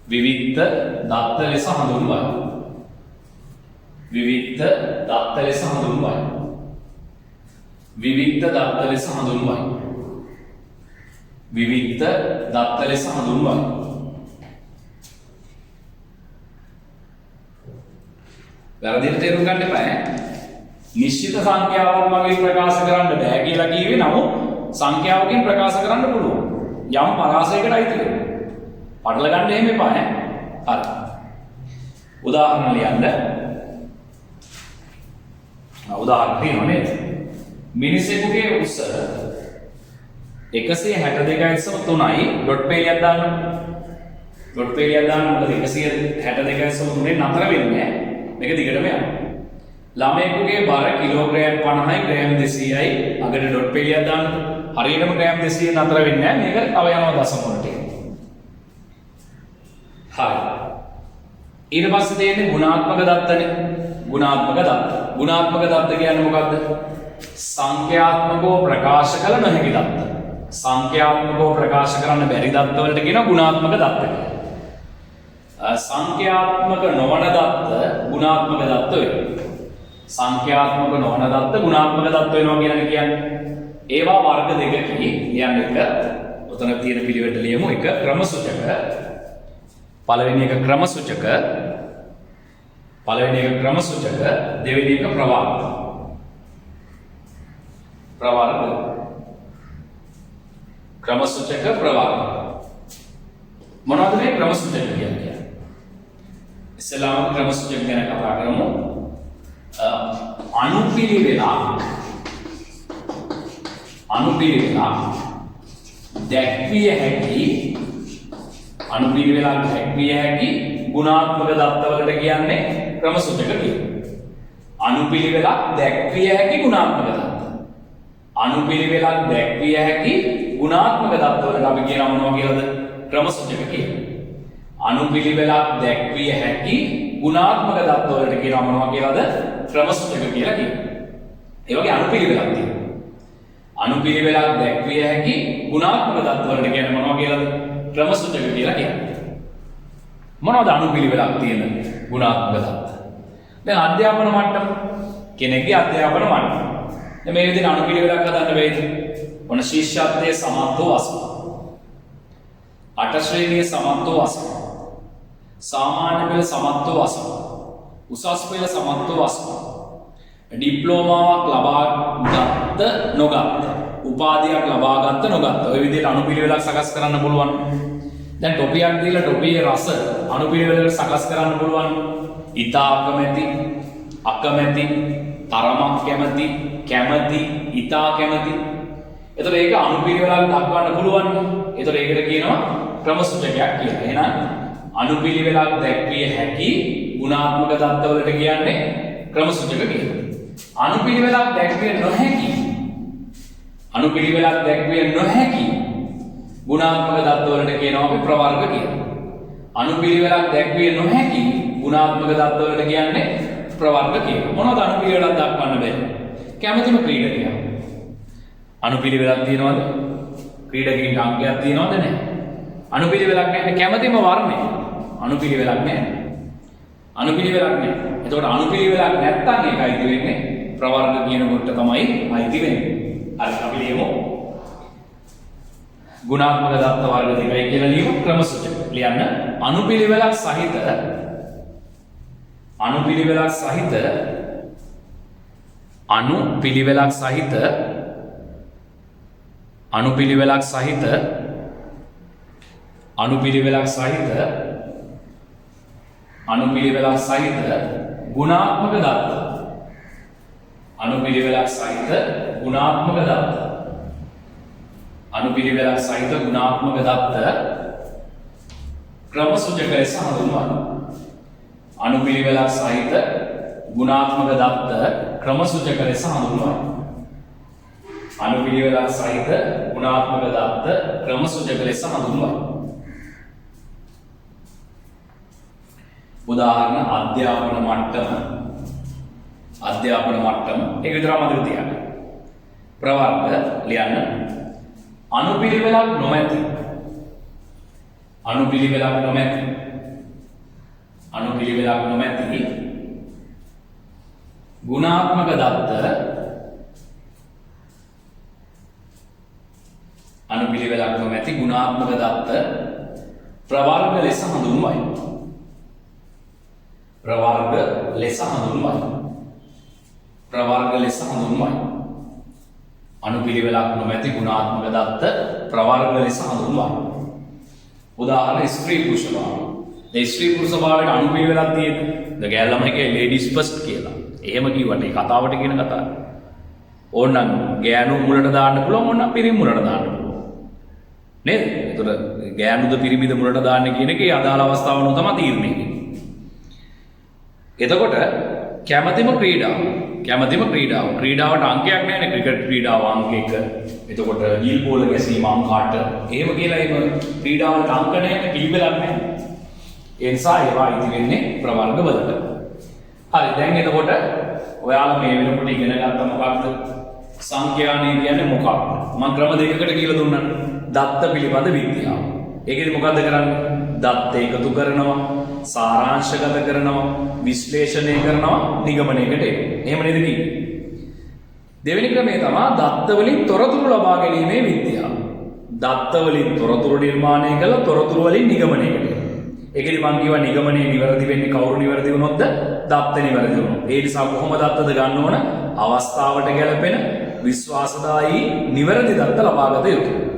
විවික්ත දත්ත ලෙස හඳුන්වයි. විවික්ත දත්ත ලෙස හඳුන්වයි. විවික්ත දත්ත ලෙස හඳුන්වයි. විවික්ත දත්ත ලෙස හඳුන්වයි. වැරදිට තේරුම් ගන්න එපා ඈ. නිශ්චිත සංඛ්‍යාවක් මගින් ප්‍රකාශ කරන්න බෑ කියලා කිව්වේ නමුත් සංඛ්‍යාවකින් ප්‍රකාශ කරන්න පුළුවන්. යම් පරාසයකට අයිති වෙනවා. පටල ගන්න එහෙම එපා ඈ. හරි. උදාහරණ ලියන්න. උදාහරණ තියෙනවා නේද? මිනිසෙකුගේ උස 162.3යි ඩොට් පේලියක් දාන්න. ඩොට් පේලියක් දාන්න මොකද 162.3 නතර වෙන්නේ නැහැ. මේක දිගටම යනවා. ළමයෙකුගේ බර කිලෝග්‍රෑම් 50යි ග්‍රෑම් 200යි අගට ඩොට් පේලියක් දාන්න. හරියටම ග්‍රෑම් 200 නතර වෙන්නේ නැහැ. මේක තව යනවා දශම වලට. හරි. ඊට පස්සේ තියෙන්නේ ගුණාත්මක දත්තනේ. ගුණාත්මක දත්ත කියන්නේ මොකක්ද? සංඛ්‍යාත්මකව ප්‍රකාශ කළ නොහැකි දත්ත. සංඛ්‍යාත්මකව ප්‍රකාශ කරන්න බැරි දත්ත වලට කියනවා ගුණාත්මක දත්ත කියලා. සංඛ්‍යාත්මක නොවන දත්ත ගුණාත්මක දත්ත වෙනවා. සංඛ්‍යාත්මක නොවන දත්ත ගුණාත්මක දත්ත වෙනවා කියන්නේ ඒවා වර්ග දෙකකින් ලියන්න එක. ඔතන තියෙන පිළිවෙලට ලියමු. එක ක්‍රමසූචක. පළවෙනි එක ක්‍රමසූචක. දෙවෙනි එක ප්‍රවාර්ග. ක්‍රමසූචක ප්‍රවාර්ග. මොනවද මේ ක්‍රමසූචක කියන්නේ? ඉස්ලාම ක්‍රමසූචක ගැන කතා කරමු. අනුපිළිවෙලක් දැක්විය හැකි ගුණාත්මක දත්තවලට කියන්නේ ක්‍රමසූචක කියලා. අනුපිළිවෙලක් දැක්විය හැකි ගුණාත්මක දත්තවලට අපි කියනවා මොනවා කියලාද? ක්‍රමසූචක කියලා. අනුපිළිවෙලක් දැක්විය හැකි ගුණාත්මක දත්තවලට කියනවා මොනවා කියලාද? ක්‍රමසූචක කියලා කියනවා. ඒ වගේ අනුපිළිවෙලක් තියෙනවා. අනුපිළිවෙලක් දැක්විය හැකි ගුණාත්මක දත්තවලට කියන්නේ මොනවා කියලාද? ක්‍රමසූචක කියලා කියනවා. මොනවද අනුපිළිවෙලක් තියෙන ගුණාත්මක දත්ත? දැන් අධ්‍යාපන මට්ටම කෙනෙක්ගේ අධ්‍යාපන මට්ටම. දැන් මේ විදිහට අනුපිළිවෙලක් හදන්න බැයිද? ඔන්න ශිෂ්‍යත්වයේ සමත් වූ අසම. 8 ශ්‍රේණියේ සමත් වූ අසම. සාමාන්‍ය පෙළ සමත් වූ අසම. උසස් පෙළ සමත් වූ අසම. ඩිප්ලෝමාවක් ලබා ගත්ත නොගත්ත. උපාධියක් ලබා ගත්ත නොගත්ත. ඔය විදිහට අනුපිළිවෙලක් සකස් කරන්න පුළුවන්. දැන් ටොපියක් දීලා ටොපියේ රස අනුපිළිවෙලකට සකස් කරන්න පුළුවන්. ඉතා අකමැති, තරමක් කැමති, කැමති, ඉතා කැමති. එතකොට ඒක අනුපිළිවෙලක් දක්වන්න පුළුවන්. එතකොට ඒකට කියනවා ක්‍රම සූචකයක් කියලා. එහෙනම් අනුපිළිවෙලක් දැක්විය හැකි ගුණාත්මක தත්ත්වවලට කියන්නේ ක්‍රම සූචක කියලා. අනුපිළිවෙලක් දැක්විය නොහැකි ගුණාත්මක தත්ත්වවලට කියනවා අපි ප්‍රවර්ග කියලා. අනුපිළිවෙලක් දැක්විය නොහැකි ගුණාත්මක தත්ත්වවලට කියන්නේ ප්‍රවර්ග කියලා. මොනවද අනුපිළිවෙලක් දක්වන්න බැහැ? කැමැතිම ක්‍රීඩකයා. අනුපිළිවෙලක් තියනවද? ක්‍රීඩකයන්ට අංකයක් තියනවද? නැහැ. අනුපිළිවෙලක් නැහැ. කැමැතිම වර්ණය. අනුපිළිවෙලක් නැහැ. එතකොට අනුපිළිවෙලක් නැත්තම් ඒක අයිති වෙන්නේ ප්‍රවර්ග කියන කොට තමයි අයිති වෙන්නේ. හරි අපි ලියමු. ගුණාත්මක දත්ත වර්ග දෙකයි කියලා ලියමු ක්‍රම සූචක. ලියන්න අනුපිළිවෙලක් සහිත ගුණාත්මක දත්ත. අනුපිළිවෙලක් සහිත ගුණාත්මක දත්ත ක්‍රම සූචක ලෙස හඳුන්වනවා. අනුපිළිවෙලක් සහිත ගුණාත්මක දත්ත ක්‍රම සූචක ලෙස හඳුන්වනවා. අනුපිළිවෙලක් සහිත ගුණාත්මක දත්ත ක්‍රම සූචක ලෙස හඳුන්වනවා. උදාහරණ අධ්‍යාපන මට්ටම ඒක විතරක් මතක තියාගන්න. ප්‍රවර්ග ලියන්න අනුපිළිවෙලක් නොමැති ගුණාත්මක දත්ත ප්‍රවර්ග ලෙස හඳුන්වයි. අනුපිළිවෙලක් නොමැති ගුණාත්මක දත්ත ප්‍රවර්ග ලෙස හඳුන්වයි. උදාහරණ ස්ත්‍රී පුරුෂ භාවය. දැන් ස්ත්‍රී පුරුෂ භාවයට අනුපිළිවෙලක් තියෙන්නේ. ද ගෑල්ලමනේ ලේඩීස් ෆස්ට් කියලා. එහෙම කිව්වට ඒ කතාවට කියන කතාව. ඕනනම් ගෑනු මුලට දාන්න පුළුවන්, ඕනනම් පිරිමි මුලට දාන්න පුළුවන්. නේද? ඒතර ගෑනුද පිරිමිද මුලට දාන්න කියන එකේ අදාළ අවස්ථාවනු තමයි තීරණය වෙන්නේ. එතකොට කැමැතිම ක්‍රීඩාවට අංකයක් නැහැ නේ. ක්‍රිකට් ක්‍රීඩාව අංක 1. එතකොට ගිල් බෝල ගැසීම අංක 8. එහෙම කියලා එහෙම ක්‍රීඩාවලට අංක නැහැ, පිළිවෙලක් නැහැ. ඒ නිසා ඒවා ඉති වෙන්නේ ප්‍රවර්ග වලට. හරි දැන් එතකොට ඔයාලා මේ වෙනකොට ඉගෙන ගත්ත මොකක්ද? සංඛ්‍යානය කියන්නේ මොකක්ද? මම ක්‍රම දෙකකට කියලා දුන්නා. දත්ත පිළිබඳ විද්‍යාව. ඒකෙදි මොකද්ද කරන්නේ? දත්ත එකතු කරනවා, සාරාංශගත කරනවා, විශ්ලේෂණය කරනවා, නිගමනයකට එනවා. එහෙම නේද කියන්නේ? දෙවෙනි ක්‍රමය තමයි දත්ත වලින් තොරතුරු ලබා ගැනීමේ විද්‍යාව. දත්ත වලින් තොරතුරු නිර්මාණය කළ තොරතුරු වලින් නිගමනයකට එනවා. ඒකෙදි මම කියවා නිගමනයේ නිවැරදි වෙන්නේ කවුරු නිවැරදි වුණොත්ද? දත්ත නිවැරදි වුණොත්. ඒ නිසා කොහොම දත්තද ගන්න ඕන? අවස්ථාවට ගැලපෙන විශ්වාසදායී නිවැරදි දත්ත ලබා ගත යුතුයි.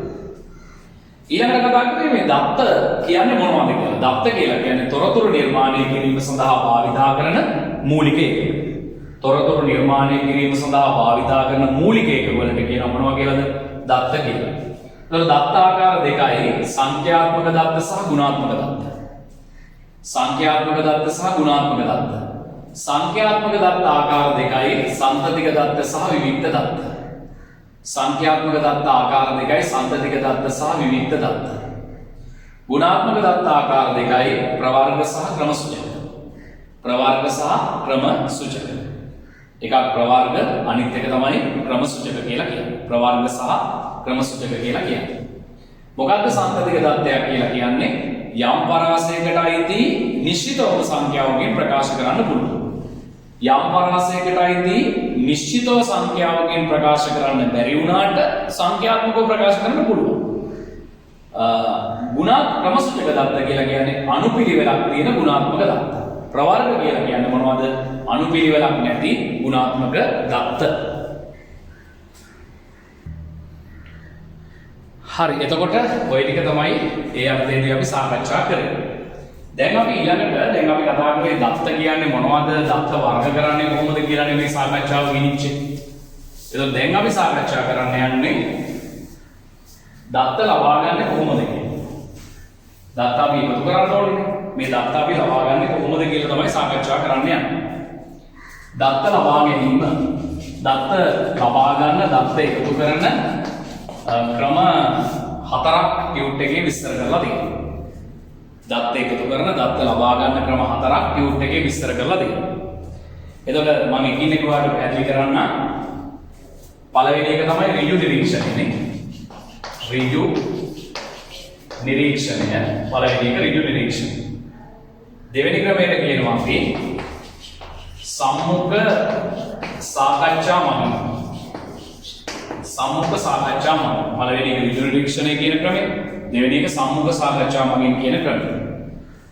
ඊළඟට කතා කරන්නේ මේ දත්ත කියන්නේ මොනවද කියලා. දත්ත කියලා කියන්නේ තොරතුරු නිර්මාණය කිරීම සඳහා භාවිතා කරන මූලික එකක. තොරතුරු නිර්මාණය කිරීම සඳහා භාවිතා කරන මූලික එකක වලට කියනවා මොනවා කියලාද? දත්ත කියලා. ඒතර දත්ත ආකාර දෙකයි සංඛ්‍යාත්මක දත්ත සහ ගුණාත්මක දත්ත. සංඛ්‍යාත්මක දත්ත ආකාර දෙකයි සන්තතික දත්ත සහ විවික්ත දත්ත. සංඛ්‍යාත්මක දත්ත ආකාර දෙකයි සන්තතික දත්ත සහ විවික්ත දත්ත. ගුණාත්මක දත්ත ආකාර දෙකයි ප්‍රවර්ග සහ ක්‍රම සූචක. එකක් ප්‍රවර්ග අනිත් එක තමයි ක්‍රම සූචක කියලා කියන්නේ. ප්‍රවර්ග සහ ක්‍රම සූචක කියලා කියන්නේ. මොකක්ද සන්තතික දත්තයක් කියලා කියන්නේ? යම් පරාසයකට අයිති නිශ්චිත වූ සංඛ්‍යාවකින් ප්‍රකාශ කරන්න පුළුවන්. යම් පරාසයකට අයිති නිශ්චිත වූ සංඛ්‍යාවකින් ප්‍රකාශ කරන්න බැරි වුණාට සංඛ්‍යාත්මකව ප්‍රකාශ කරන්න පුළුවන්. ක්‍රම සූචක දත්ත කියලා කියන්නේ අනුපිළිවෙලක් තියෙන ගුණාත්මක දත්ත. ප්‍රවර්ග කියලා කියන්නේ මොනවද? අනුපිළිවෙලක් නැති ගුණාත්මක දත්ත. හරි එතකොට ওই ටික තමයි ඒ අර්ථයේදී අපි සාකච්ඡා කරේ. දැන් අපි කතා කරේ දත්ත කියන්නේ මොනවද? දත්ත වර්ග කරන්නේ කොහොමද කියලා මේ සාකච්ඡාව ගෙනිච්චේ. එතකොට දැන් අපි සාකච්ඡා කරන්න යන්නේ දත්ත ලබා ගන්න කොහොමද කියලා. දත්ත අපි එකතු කරන්න ඕනේ. මේ දත්ත අපි ලබා ගන්න කොහොමද කියලා තමයි සාකච්ඡා කරන්න යන්නේ. දත්ත ලබා ගැනීම, දත්ත ලබා ගන්න, දත්ත එකතු කරන ක්‍රම හතරක් ටියුට් එකේ විස්තර කරලා තියෙනවා. දත්ත එකතු කරන, දත්ත ලබා ගන්න ක්‍රම හතරක් ටියුට් එකේ විස්තර කරලා තියෙනවා. එතකොට මම එකින් එක ඔයාලට පැහැදිලි කරන්න. පළවෙනි එක තමයි ඍජු නිරීක්ෂණය නේ. ඍජු නිරීක්ෂණය පළවෙනි එක ඍජු නිරීක්ෂණය. දෙවෙනි ක්‍රමයට කියනවා අපි සම්මුඛ සාකච්ඡා මගින්. සම්මුඛ සාකච්ඡා මගින් පළවෙනි එක ඍජු නිරීක්ෂණය කියන ක්‍රමය, දෙවෙනි එක සම්මුඛ සාකච්ඡා මගින් කියන ක්‍රමය.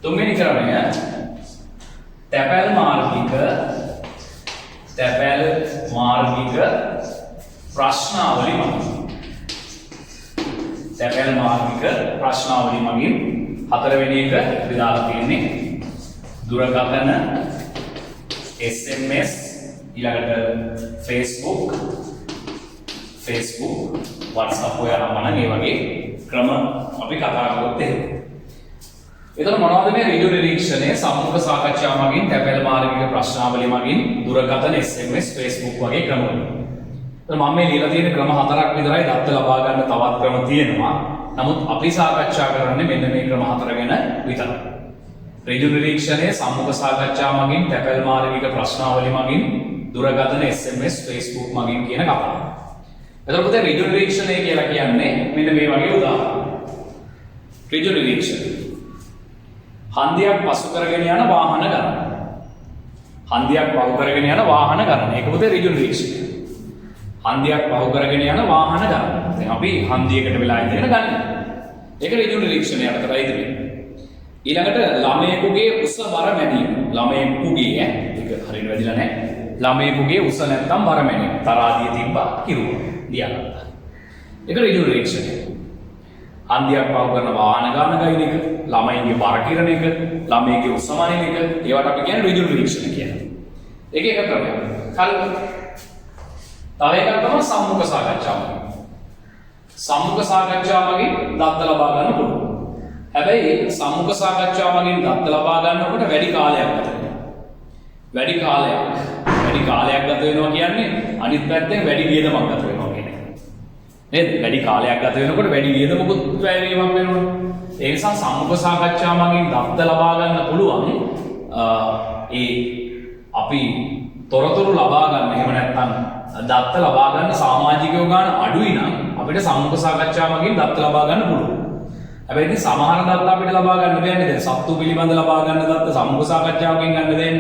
තුන්වෙනි ක්‍රමය තැපැල් මාර්ගික ප්‍රශ්නාවලි මගින්. තැපැල් මාර්ගික ප්‍රශ්නාවලි මගින්. හතරවෙනි එක අපි දාලා තියෙන්නේ දුරකථන, SMS, ඊළඟට Facebook, WhatsApp ඔයාලා මම ඒ වගේ ක්‍රම අපි කතා කරගොත් එහෙම. එතකොට මොනවද මේ ඍජු නිරීක්ෂණය? සම්මුඛ සාකච්ඡා මගින්, තැපැල් මාර්ගික ප්‍රශ්නාවලිය මගින්, දුරකථන, SMS, Facebook වගේ ක්‍රම වලින්. එතකොට මම මේ ලියලා තියෙන ක්‍රම හතරක් විතරයි. දත්ත ලබා ගන්න තවත් ක්‍රම තියෙනවා. නමුත් අපි සාකච්ඡා කරන්නේ මෙන්න මේ ක්‍රම හතර ගැන විතරයි. ඍජු නිරීක්ෂණය සම්මුඛ සාකච්ඡා මගින්, තැපැල් මාර්ගික ප්‍රශ්නාවලිය මගින්, දුරකථන, SMS, Facebook මගින් කියන කතාව. එතකොට පුතේ ඍජු නිරීක්ෂණය කියලා කියන්නේ මෙන්න මේ වගේ උදාහරණයක්. ඍජු නිරීක්ෂණය හන්දියක් පසු කරගෙන යන වාහන ගණන. හන්දියක් පහු කරගෙන යන වාහන ගණන. ඒක පුතේ ඍජු නිරීක්ෂණය. හන්දියක් පහු කරගෙන යන වාහන ගණන. දැන් අපි හන්දියකට වෙලා ඉඳගෙන ගන්න. ඒක ඍජු නිරීක්ෂණය යටතයි ඉදිරියේ. ඊළඟට ළමයෙකුගේ උස බර මැනීම. ළමයෙකුගේ ඒක හරියට වැදිලා නැහැ. ළමයෙකුගේ උස නැත්තම් බර මැනීම. තරාදිය තිබ්බා කිරුවා. ලියගත්තා. ඒක ඍජු නිරීක්ෂණය. හන්දියක් පහු කරන වාහන ගණන ගයින එක, ළමයින්ගේ බර කිරණ එක, ළමයිගේ උස මනින එක, ඒවට අපි කියන්නේ ඍජු නිරීක්ෂණ කියලා. ඒක එක ක්‍රමයක්. හරි. තව එකක් තමයි සම්මුඛ සාකච්ඡාව. සම්මුඛ සාකච්ඡා මගින් දත්ත ලබා ගන්න පුළුවන්. හැබැයි සම්මුඛ සාකච්ඡා මගින් දත්ත ලබා ගන්නකොට වැඩි කාලයක් ගත වෙනවා. වැඩි කාලයක් ගත වෙනවා කියන්නේ අනිත් පැත්තෙන් වැඩි වියදමක් ගත වෙනවා කියන එක. නේද? වැඩි කාලයක් ගත වෙනකොට වැඩි වියදමකුත් වැය වීමක් වෙනවා. ඒ නිසා සම්මුඛ සාකච්ඡා මගින් දත්ත ලබා ගන්න පුළුවන්. ඒ අපි තොරතුරු ලබා ගන්න, එහෙම නැත්නම් දත්ත ලබා ගන්න සමාජිකයෝ ගන්න අඩුයි නම් අපිට සම්මුඛ සාකච්ඡා මගින් දත්ත ලබා ගන්න පුළුවන්. හැබැයි ඉතින් සමහර දත්ත අපිට ලබා ගන්න බෑනේ. දැන් සත්තු පිළිබඳ ලබා ගන්න දත්ත සම්මුඛ සාකච්ඡාවකින් ගන්න දෙන්නේ.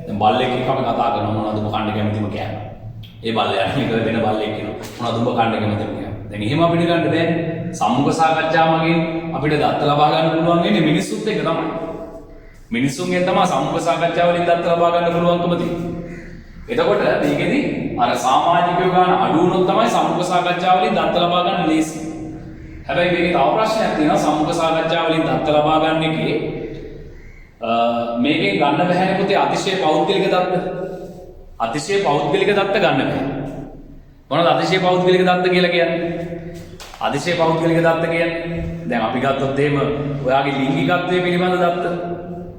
දැන් බල්ලෙක් එක්ක අපි කතා කරනවා මොනවද ඔබ කන්න කැමතිම කෑම. ඒ බල්ලයා නිකන් වෙන බල්ලෙක් කියනවා මොනවද ඔබ කන්න කැමතිම කෑම. දැන් එහෙම අපිට ගන්න බෑනේ. සම්මුඛ සාකච්ඡා මගින් අපිට දත්ත ලබා ගන්න පුළුවන් වෙන්නේ මිනිස්සුත් එක්ක තමයි. මිනිස්සුන්ගෙන් තමයි සම්මුඛ සාකච්ඡා වලින් දත්ත ලබා ගන්න පුළුවන්කම තියෙන්නේ. එතකොට මේකෙදි අර සමාජිකයෝ ගන්න අඩු වුණොත් තමයි සම්මුඛ සාකච්ඡා වලින් දත්ත ලබා ගන්න ලේසි. හැබැයි මේකේ තව ප්‍රශ්නයක් තියෙනවා. සම්මුඛ සාකච්ඡා වලින් දත්ත ලබා ගන්න එකේ මේකෙන් ගන්න බැහැ පුතේ අතිශය පෞද්ගලික දත්ත. අතිශය පෞද්ගලික දත්ත ගන්න බැහැ. මොනවද අතිශය පෞද්ගලික දත්ත කියලා කියන්නේ? අතිශය පෞද්ගලික දත්ත කියන්නේ දැන් අපි ගත්තොත් එහෙම ඔයාගේ ලිංගිකත්වයේ පිළිබඳ දත්ත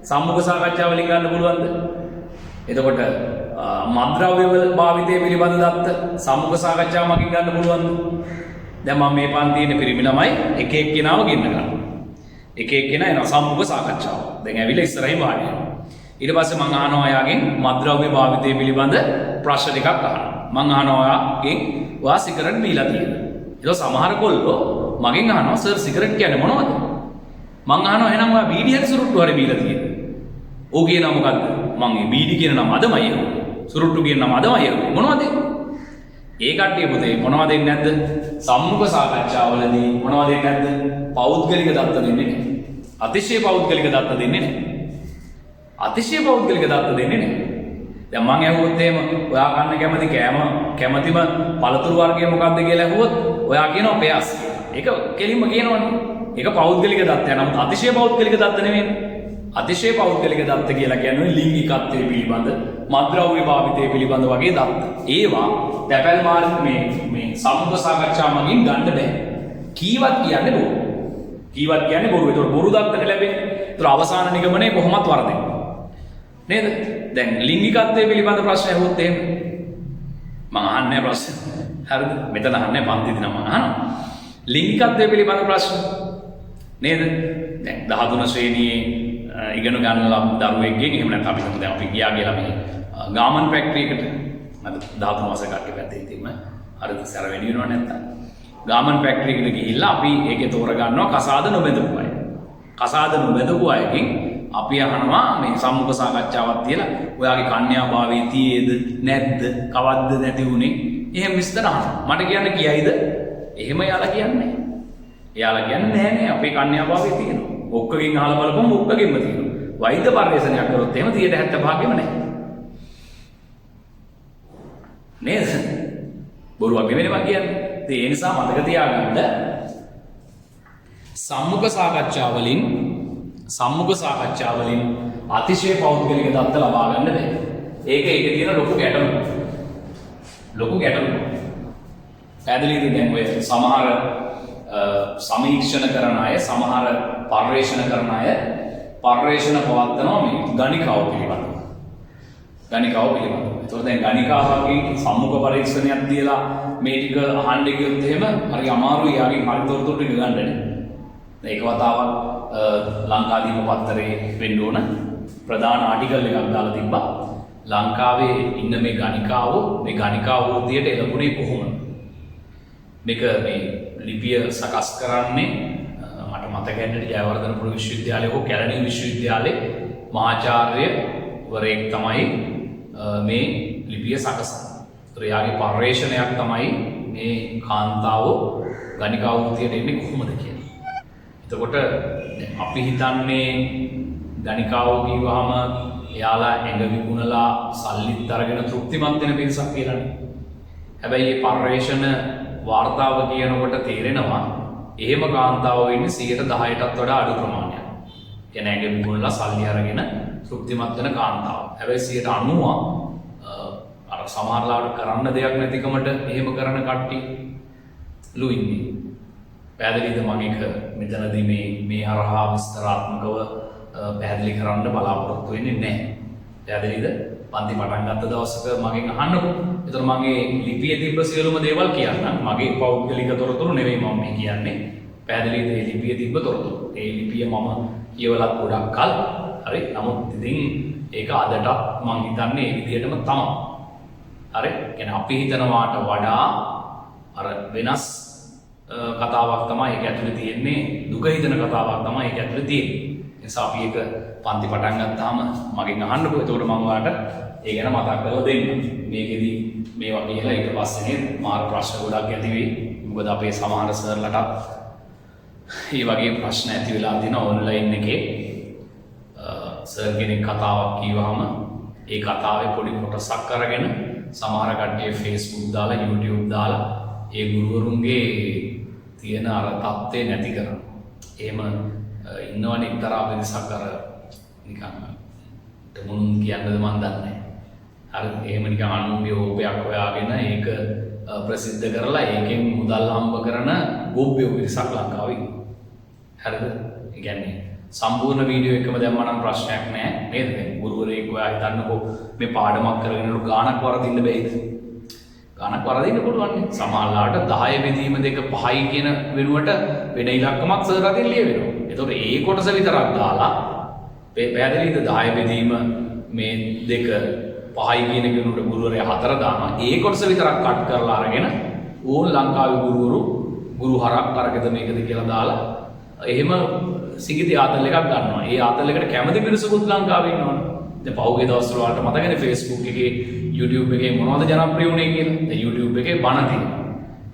සම්මුඛ සාකච්ඡා වලින් ගන්න පුළුවන්ද? එතකොට මත්ද්‍රව්‍ය වල භාවිතය පිළිබඳ දත්ත සම්මුඛ සාකච්ඡාව මගින් ගන්න පුළුවන්ද? දැන් මම මේ පන්තියේ ඉන්න පිරිමි ළමයි එක එක්කෙනාව ගෙන්න ගන්නවා. එක එක්කෙනා එනවා සම්මුඛ සාකච්ඡාව. දැන් ඇවිල්ලා ඉස්සරහින් වාඩි වෙනවා. ඊට පස්සේ මම අහනවා එයාගෙන් මත්ද්‍රව්‍ය භාවිතය පිළිබඳ ප්‍රශ්න ටිකක් අහනවා. මම අහනවා එයාගෙන් ඔයා සිගරට් බීලා තියෙනවද? ඒක සමහර කොල්ලෝ මගෙන් අහනවා සර් සිගරට් කියන්නේ මොනවද? මම අහනවා එහෙනම් ඔයා බීඩි හරි සුරුට්ටු හරි බීලා තියෙනවද? ඕක කියනවා මොකද්ද? මම මේ බීඩි කියන නම අදමයි එන්නේ. සුරුට්ටු කියන නම අදමයි එන්නේ. මොනවද? ඒ කට්ටිය පුතේ මොනවද දෙන්නේ නැද්ද? සම්මුඛ සාකච්ඡාවලදී මොනවද දෙන්නේ නැද්ද? පෞද්ගලික දත්ත දෙන්නේ නැහැ. අතිශය පෞද්ගලික දත්ත දෙන්නේ නැහැ. අතිශය පෞද්ගලික දත්ත දෙන්නේ නැහැ. දැන් මම ඇහුවොත් එහෙම ඔයා කන්න කැමති කැමතිම පළතුරු වර්ගය මොකක්ද කියලා ඇහුවොත් ඔයා කියනවා පෙයස්. ඒක කෙලින්ම කියනවනේ. ඒක පෞද්ගලික දත්තය. නමුත් අතිශය පෞද්ගලික දත්ත නෙමෙයි. අතිශය පෞද්ගලික දත්ත කියලා කියන්නේ ලිංගිකත්වය පිළිබඳ, මත්ද්‍රව්‍ය භාවිතය පිළිබඳ වගේ දත්ත. ඒවා තැපැල් මාර්ග මේ සමුක සාකච්ඡා මගින් ගන්න බෑ. කීවත් කියන්නේ බොරු. කීවත් කියන්නේ බොරු. ඒතකොට බොරු දත්තට ලැබෙන්නේ. ඒතකොට අවසාන නිගමනය කොහොමත් වරදිනවා. නේද? දැන් ලිංගිකත්වය පිළිබඳ ප්‍රශ්න ඇහුවොත් එහෙම මම අහන්නේ ප්‍රශ්න. හරිද? මෙතන අහන්නේ පන්තිදී නම් මම අහනවා. ලිංගිකත්වය පිළිබඳ ප්‍රශ්න. නේද? දැන් 13 ශ්‍රේණියේ ඉගෙන ගන්න දරුවෙක්ගෙන් එහෙම නැත්නම් අපි හිතමු දැන් අපි ගියා කියලා මේ ගාමන් ෆැක්ටරි එකට මම 13 මාසයක් කට්ටිය පැත්තේ ඉතින්ම හරිද සැර වැඩි වෙනව නැත්නම් ගාමන් ෆැක්ටරි එකට ගිහිල්ලා අපි ඒකේ තෝරගන්නවා කසාද නොබැඳපු අය. කසාද නොබැඳපු අයගෙන් අපි අහනවා මේ සම්මුඛ සාකච්ඡාවක් තියලා ඔයාගේ කන්‍යාභාවයේ තියේද නැද්ද කවද්ද නැති උනේ එහෙම විස්තර අහනවා. මට කියන්න කියයිද? එහෙම යාලා කියන්නේ. එයාලා කියන්නේ නෑ නේ අපේ කන්‍යාභාවයේ තියෙනවා. ඔක්කොගෙන් අහලා බලපුවම ඔක්කොගෙම තියෙනවා. වෛද්‍ය පරිශ්‍රණයක් කරොත් එහෙම 70% භාගෙම නැහැ. නේද? බොරුවක් නෙවෙයි මම කියන්නේ. ඒ නිසා මතක තියාගන්න සම්මුඛ සාකච්ඡාවලින් අතිශය පෞද්ගලික දත්ත ලබා ගන්න බැහැ. ඒකේ තියෙන ලොකු ගැටලුවක්. පැහැදිලිද? දැන් ඔය සමහර සමීක්ෂණ කරන අය, සමහර පර්යේෂණ කරන අය පර්යේෂණ පවත්වනවා මේ ගණිකාව පිළිබඳව. ඒතකොට දැන් ගණිකාවගේ සම්මුඛ පරීක්ෂණයක් තියලා මේ ටික අහන්න ගියොත් එහෙම හරි අමාරුයි යාගේ හරි තොරතුරු ටික ගන්නනේ. ඒක වතාවක් ලංකාදීප පත්තරේ වෙන්න ඕන ප්‍රධාන ආටිකල් එකක් දාලා තිබ්බා. ලංකාවේ ඉන්න මේ ගණිකා වෘත්තියට එළඹුණේ කොහොමද? මේක මේ ලිපිය සකස් කරන්නේ මට මතක හැටියට ජයවර්ධනපුර විශ්වවිද්‍යාලය හෝ කැලණිය විශ්වවිද්‍යාලයේ මහාචාර්යවරයෙක් තමයි මේ ලිපිය සකසන්නේ. ඒතර යාගේ පර්යේෂණයක් තමයි මේ කාන්තාව ගණිකා වෘත්තියට එන්නේ කොහොමද කියන්නේ. එතකොට අපි හිතන්නේ ගණිකාව කියවහම එයාලා ඇඟ විකුණලා සල්ලිත් අරගෙන තෘප්තිමත් වෙන පිරිසක් කියලානේ. හැබැයි මේ පර්යේෂණ වාර්තාව කියනකොට තේරෙනවා එහෙම කාන්තාවෝ ඉන්නේ 10%ටත් වඩා අඩු ප්‍රමාණයක්. කියන්නේ ඇඟ විකුණලා සල්ලි අරගෙන තෘප්තිමත් වෙන කාන්තාව. හැබැයි 90% අර සමහරලාට කරන්න දෙයක් නැතිකමට එහෙම කරන කට්ටිය ලු ඉන්නේ. පැහැදිලිද මගේ මෙතනදී මේ හරහා විස්තරාත්මකව පැහැදිලි කරන්න බලාපොරොත්තු වෙන්නේ නැහැ. පැහැදිලිද? පන්ති පටන් ගත්ත දවසක මගෙන් අහන්නකො. ඒතර මගේ ලිපියේ තිබ්බ සියලුම දේවල් කියන්නම්. මගේ පෞද්ගලික තොරතුරු නෙවෙයි මම මේ කියන්නේ. පැහැදිලිද? මේ ලිපියේ තිබ්බ තොරතුරු. ඒ ලිපිය මම කියවලත් ගොඩක් කල්. හරි. නමුත් ඉතින් ඒක අදටත් මම හිතන්නේ ඒ විදිහටම තමයි. හරි. කියන්නේ අපි හිතනවාට වඩා අර වෙනස් කතාවක් තමයි ඒක ඇතුලේ තියෙන්නේ. දුක හිතන කතාවක් තමයි ඒක ඇතුලේ තියෙන්නේ. ඒ නිසා අපි ඒක පන්ති පටන් ගත්තාම මගෙන් අහන්නකෝ. එතකොට මම ඔයාලට ඒ ගැන මතක් කරලා දෙන්න. මේකෙදි මේවා කියලා ඊට පස්සේ නේද මාර ප්‍රශ්න ගොඩක් ඇති වෙයි. මොකද අපේ සමහර සර්ලටත් මේ වගේ ප්‍රශ්න ඇති වෙලා දින ඔන්ලයින් එකේ සර් කෙනෙක් කතාවක් කියවහම ඒ කතාවේ පොඩි කොටසක් අරගෙන සමහර කට්ටිය Facebook දාලා YouTube දාලා ඒ ගුරුවරුන්ගේ තියෙන අර தත්ත්වේ නැති කරනවා. එහෙම ඉන්නවනේ එක්තරා පිරිසක් අර නිකන් තමුන් කියන්නද මන් දන්නේ නැහැ. හරි එහෙම නිකන් අනුන්ගේ ඕපයක් හොයාගෙන ඒක ප්‍රසිද්ධ කරලා ඒකෙන් මුදල් හම්බ කරන ගොබ්බියෝ පිරිසක් ලංකාවේ ඉන්නවා. හරිද? ඒ කියන්නේ සම්පූර්ණ වීඩියෝ එකම දැම්මම නම් ප්‍රශ්නයක් නැහැ නේද? දැන් ගුරුවරයෙක් ඔයා හිතන්නකෝ මේ පාඩමක් කරගෙන යනකොට ගාණක් වරදින්න බෑද? ගාණක් වරදින්න පුළුවන් නේ. සමහරලාට 10 බෙදීම 2 5යි කියන වෙනුවට වෙන ඉලක්කමක් සර් අතින් ලියවෙනවා. ඒතකොට ඒ කොටස විතරක් දාලා පැහැදිලිද 10 බෙදීම මේ 2 5යි කියන කෙනෙකුට ගුරුවරයා 4 දානවා. ඒ කොටස විතරක් කට් කරලා අරගෙන ඕන් ලංකාවේ ගුරු හරක් අරගෙද මේකද කියලා දාලා එහෙම සිගිති ආතල් එකක් ගන්නවා. ඒ ආතල් එකට කැමති පිරිසකුත් ලංකාවේ ඉන්නවනේ. දැන් පහුගිය දවස්වල වලට මතකනේ Facebook එකේ YouTube එකේ මොනවද ජනප්‍රිය වුනේ කියලා. දැන් YouTube එකේ බණ තියෙනවා.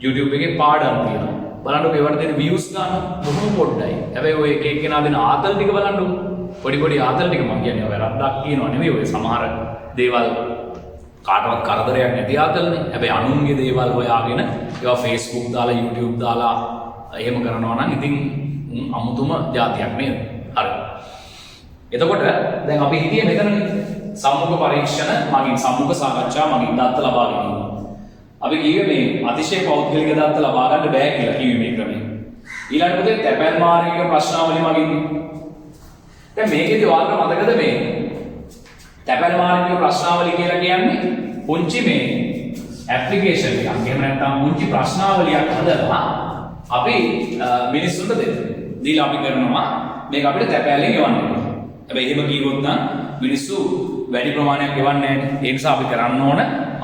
YouTube එකේ පාඩම් තියෙනවා. බලන්නකො ඒවට දෙන views ගන්න බොහොම පොඩ්ඩයි. හැබැයි ඔය එක එක්කෙනා දෙන ආතල් ටික බලන්නකො. පොඩි ආතල් ටික මම කියන්නේ ඔය වැරද්දක් කියනවා නෙවෙයි. ඔය සමහර දේවල් කාටවත් කරදරයක් නැති ආතල්නේ. හැබැයි අනුන්ගේ දේවල් හොයාගෙන ඒවා Facebook දාලා YouTube දාලා එහෙම කරනවා නම් ඉතින් අමුතුම જાතියක් නේද? හරි. එතකොට දැන් අපි හිතියේ මෙතනනේ සම්මුඛ පරීක්ෂණ මගින් සම්මුඛ සාකච්ඡා මගින් දත්ත ලබා ගැනීම. අපි කිව්වේ මේ අතිශය පෞද්ගලික දත්ත ලබා ගන්න බෑ කියලා කිව්වේ මේ ක්‍රමය. ඊළඟ පොතේ තැපැල් මාර්ගික ප්‍රශ්නාවලිය මගින්. දැන් මේකේදී ඔයාලට මතකද මේ තැපැල් මාර්ගික ප්‍රශ්නාවලිය කියලා කියන්නේ පුංචි මේ ඇප්ලිකේෂන් එකක්. එහෙම නැත්නම් පුංචි ප්‍රශ්නාවලියක් හදලා අපි මිනිස්සුන්ට දෙන්න. දීලා අපි කරනවා මේක අපිට තැපැලෙන් එවන්න. හැබැයි එහෙම කිව්වොත් නම් මිනිස්සු වැඩි ප්‍රමාණයක් එවන්නේ නැහැ. ඒ නිසා අපි කරන්න ඕන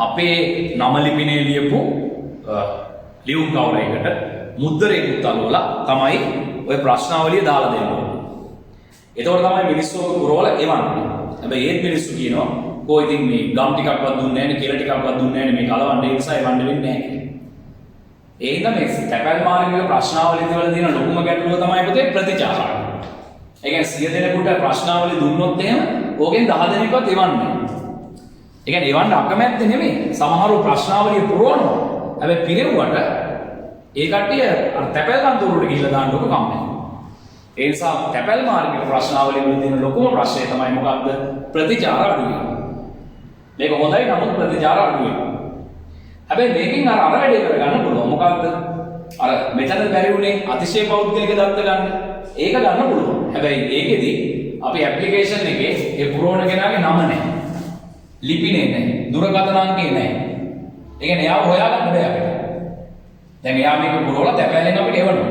අපේ නම ලිපිනේ ලියපු ලියුම් කවරයකට මුද්දරයකට අලවලා තමයි ওই ප්‍රශ්නාවලිය දාලා දෙන්න ඕනේ. එතකොට තමයි මිනිස්සු පුරවල එවන්නේ. හැබැයි ඒත් මිනිස්සු කියනවා කොයි ඉතින් මේ ගම් ටිකක්වත් දුන්නේ නැහැ නේ කියලා ටිකක්වත් දුන්නේ නැහැ නේ මේ කලවන්නේ ඒ නිසා එවන්න වෙන්නේ නැහැ කියලා. ඒ හින්දා මේ තැපැල් මාර්ගික ප්‍රශ්නාවලිය වල තියෙන ලොකුම ගැටලුව තමයි පුතේ ප්‍රතිචාර. ඒ කියන්නේ 100 දෙනෙකුට ප්‍රශ්නාවලිය දුන්නොත් එහෙම ඕකෙන් 10 දෙනෙක්වත් එවන්නේ. ඒ කියන්නේ එවන්න අකමැත්ත නෙමෙයි. සමහරව ප්‍රශ්නාවලිය පුරවනවා. හැබැයි පිරෙව්වට ඒ කට්ටිය අර තැපැල් කන්තරුවට ගිහිල්ලා දාන්නකො කම්මැලි. ඒ නිසා තැපැල් මාර්ගික ප්‍රශ්නාවලිය වල තියෙන ලොකුම ප්‍රශ්නය තමයි මොකක්ද? ප්‍රතිචාර අඩු වීම. මේක හොඳයි නමුත් ප්‍රතිචාර අඩු වීම. හැබැයි මේකෙන් අර වැඩේ කරගන්න පුළුවන්. මොකක්ද? අර මෙතන බැරි වුණේ අතිශය පෞද්ගලික දත්ත ගන්න. ඒක ගන්න පුළුවන්. හැබැයි ඒකෙදි අපි ඇප්ලිකේෂන් එකේ ඒ පුරවන කෙනාගේ නම නැහැ. ලිපිනේ නැහැ. දුරකථන අංකේ නැහැ. ඒ කියන්නේ එයාව හොයාගන්න බෑ අපිට. දැන් එයා මේක පුරවලා තැපැලෙන් අපිට එවනවා.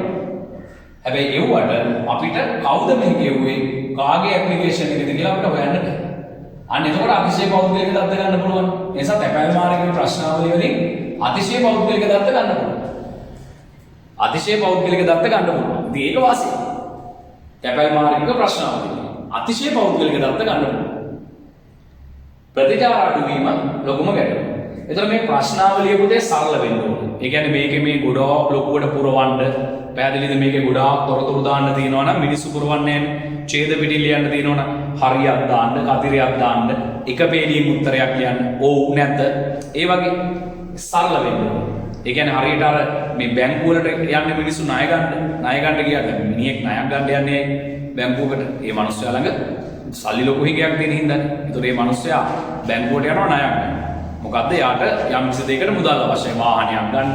හැබැයි එව්වට අපිට කවුද මේක එව්වේ? කාගේ ඇප්ලිකේෂන් එකද කියලා අපිට හොයන්න බෑ. අන්න එතකොට අතිශය පෞද්ගලික දත්ත ගන්න පුළුවන්. ඒ නිසා තැපැල් මාර්ගික ප්‍රශ්නාවලිය වලින් අතිශය පෞද්ගලික දත්ත ගන්න පුළුවන්. අතිශය පෞද්ගලික දත්ත ගන්න පුළුවන්. ඉතින් ඒක වාසිය. තැපැල් මාර්ගික ප්‍රශ්නාවලිය. අතිශය පෞද්ගලික දත්ත ගන්න පුළුවන්. ප්‍රතිචාර අඩු වීම ලොකුම ගැටලුව. එතකොට මේ ප්‍රශ්නාවලිය පුතේ සරල වෙන්න ඕනේ. ඒ කියන්නේ මේකේ මේ ගොඩාක් ලොකුවට පුරවන්න පැහැදිලිද මේකේ ගොඩාක් තොරතුරු දාන්න තියෙනවා නම් මිනිස්සු පුරවන්නේ නැහැ. ඡේද පිටින් ලියන්න තියෙනවා නම් හරියක් දාන්න, කතිරයක් දාන්න, එක පේලියෙන් උත්තරයක් ලියන්න. ඔව් නැද්ද? ඒ වගේ සරල වෙන්න ඕනේ. ඒ කියන්නේ හරියට අර මේ බැංකුව වලට යන්නේ මිනිස්සු ණය ගන්න ගියාට මිනිහෙක් ණයක් ගන්න යන්නේ බැංකුවකට. ඒ මිනිස්සයා ළඟ සල්ලි ලොකු හිගයක් තියෙන හින්දානේ. ඒතකොට මේ මිනිස්සයා බැංකුවට යනවා ණයක් ගන්න. මොකද්ද යාට යම් කිසි දෙයකට මුදල් අවශ්‍යයි. වාහනයක් ගන්න,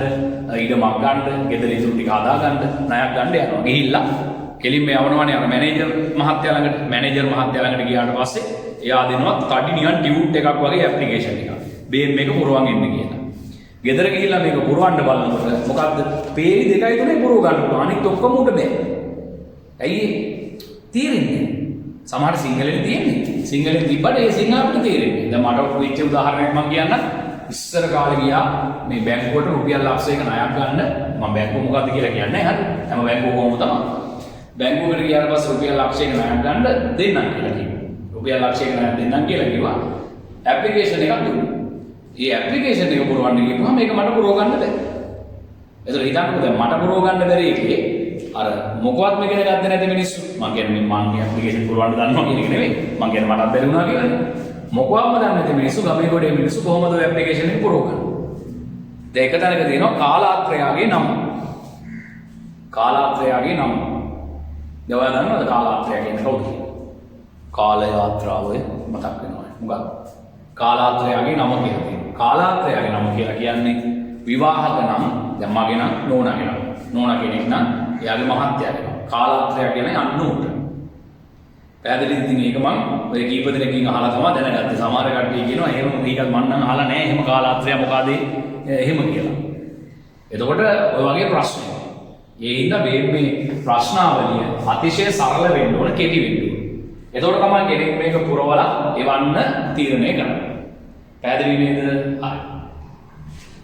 ඉඩමක් ගන්න, ගෙදර ඉතුරු ටික හදා ගන්න, ණයක් ගන්න යනවා. ගිහිල්ලා කෙලින්ම යවනවානේ අර මැනේජර් මහත්තයා ළඟට. මැනේජර් මහත්තයා ළඟට ගියාට පස්සේ එයා දෙනවා තඩි නිකන් ටියුට් එකක් වගේ ඇප්ලිකේෂන් එකක්. බේම් මේක පුරවන් එන්න කියලා. ගෙදර ගිහිල්ලා මේක පුරවන්න බලනකොට මොකද්ද? පේලි 2 3 පුරව ගන්න පුළුවන්. අනිත් ඔක්කොම උඩ බෑ. ඇයි තීරෙන්නේ? සමහර සිංහලෙන් තියෙන්නේ. සිංහලෙන් තිබ්බට ඒ සිංහල අපිට තේරෙන්නේ. දැන් මට වෙච්ච උදාහරණයක් මම කියන්නම්. ඉස්සර කාලේ ගියා මේ බැංකුවට රුපියල් ලක්ෂයක ණයක් ගන්න. මම බැංකුව මොකද්ද කියලා කියන්නේ හරි. හැම බැංකුවකම තමයි. බැංකුවකට ගියාට පස්සේ රුපියල් ලක්ෂයක ණයක් ගන්න දෙන්නම් කියලා කිව්වා. රුපියල් ලක්ෂයක ණයක් දෙන්නම් කියලා කිව්වා. ඇප්ලිකේෂන් එකක් දුන්නා. මේ ඇප්ලිකේෂන් එක පුරවන්න ගිහම මේක මට පුරව ගන්න බැහැ. ඒතර හිතන්නකෝ දැන් මට පුරව ගන්න බැරි එකේ අර මොකවත් මේක ඉගෙන ගත්තේ නැති මිනිස්සු මම කියන්නේ මම ඇප්ලිකේෂන් පුරවන්න දන්නවා කියන එක නෙවෙයි. මම කියන්නේ මටත් බැරි වුණා කියලානේ. මොකවත්ම දන්නේ නැති මිනිස්සු ගමේ ගොඩේ මිනිස්සු කොහොමද ඔය ඇප්ලිකේෂන් එක පුරව ගන්නේ? දැන් එක තැනක තියෙනවා කාලාත්‍රයාගේ නම. කාලාත්‍රයාගේ නම. දවල් දන්නවද කාලාත්‍රය කියන්නේ කවුද කියලා? කාල යාත්‍රාව මතක් වෙනවා. මොකක්ද? කාලාත්‍රයාගේ නම කියලා තියෙනවා. කාලාත්‍රයාගේ නම කියලා කියන්නේ විවාහක නම්. දැන් මගේ නම් නෝනාගේ නම. නෝනා කෙනෙක් නම් එයාගේ මහත්තයාගේ නම. කාලාත්‍රය කියන්නේ අන්නෝට. පැහැදිලිද? ඉතින් ඒක මම ඔය කීප දෙනෙක්ගෙන් අහලා තමයි දැනගත්තේ. සමහර කට්ටිය කියනවා එහෙම මේක මම නම් අහලා නැහැ. එහෙම කාලාත්‍රය මොකද එහෙම කියලා. එතකොට ඔය වගේ ප්‍රශ්න. ඒ හින්දා මේ ප්‍රශ්නාවලිය අතිශය සරල වෙන්න ඕන, කෙටි වෙන්න ඕන. එතකොට තමයි කෙනෙක් මේක පුරවලා එවන්න තීරණය කරන්නේ. පැහැදිලි නේද? හරි.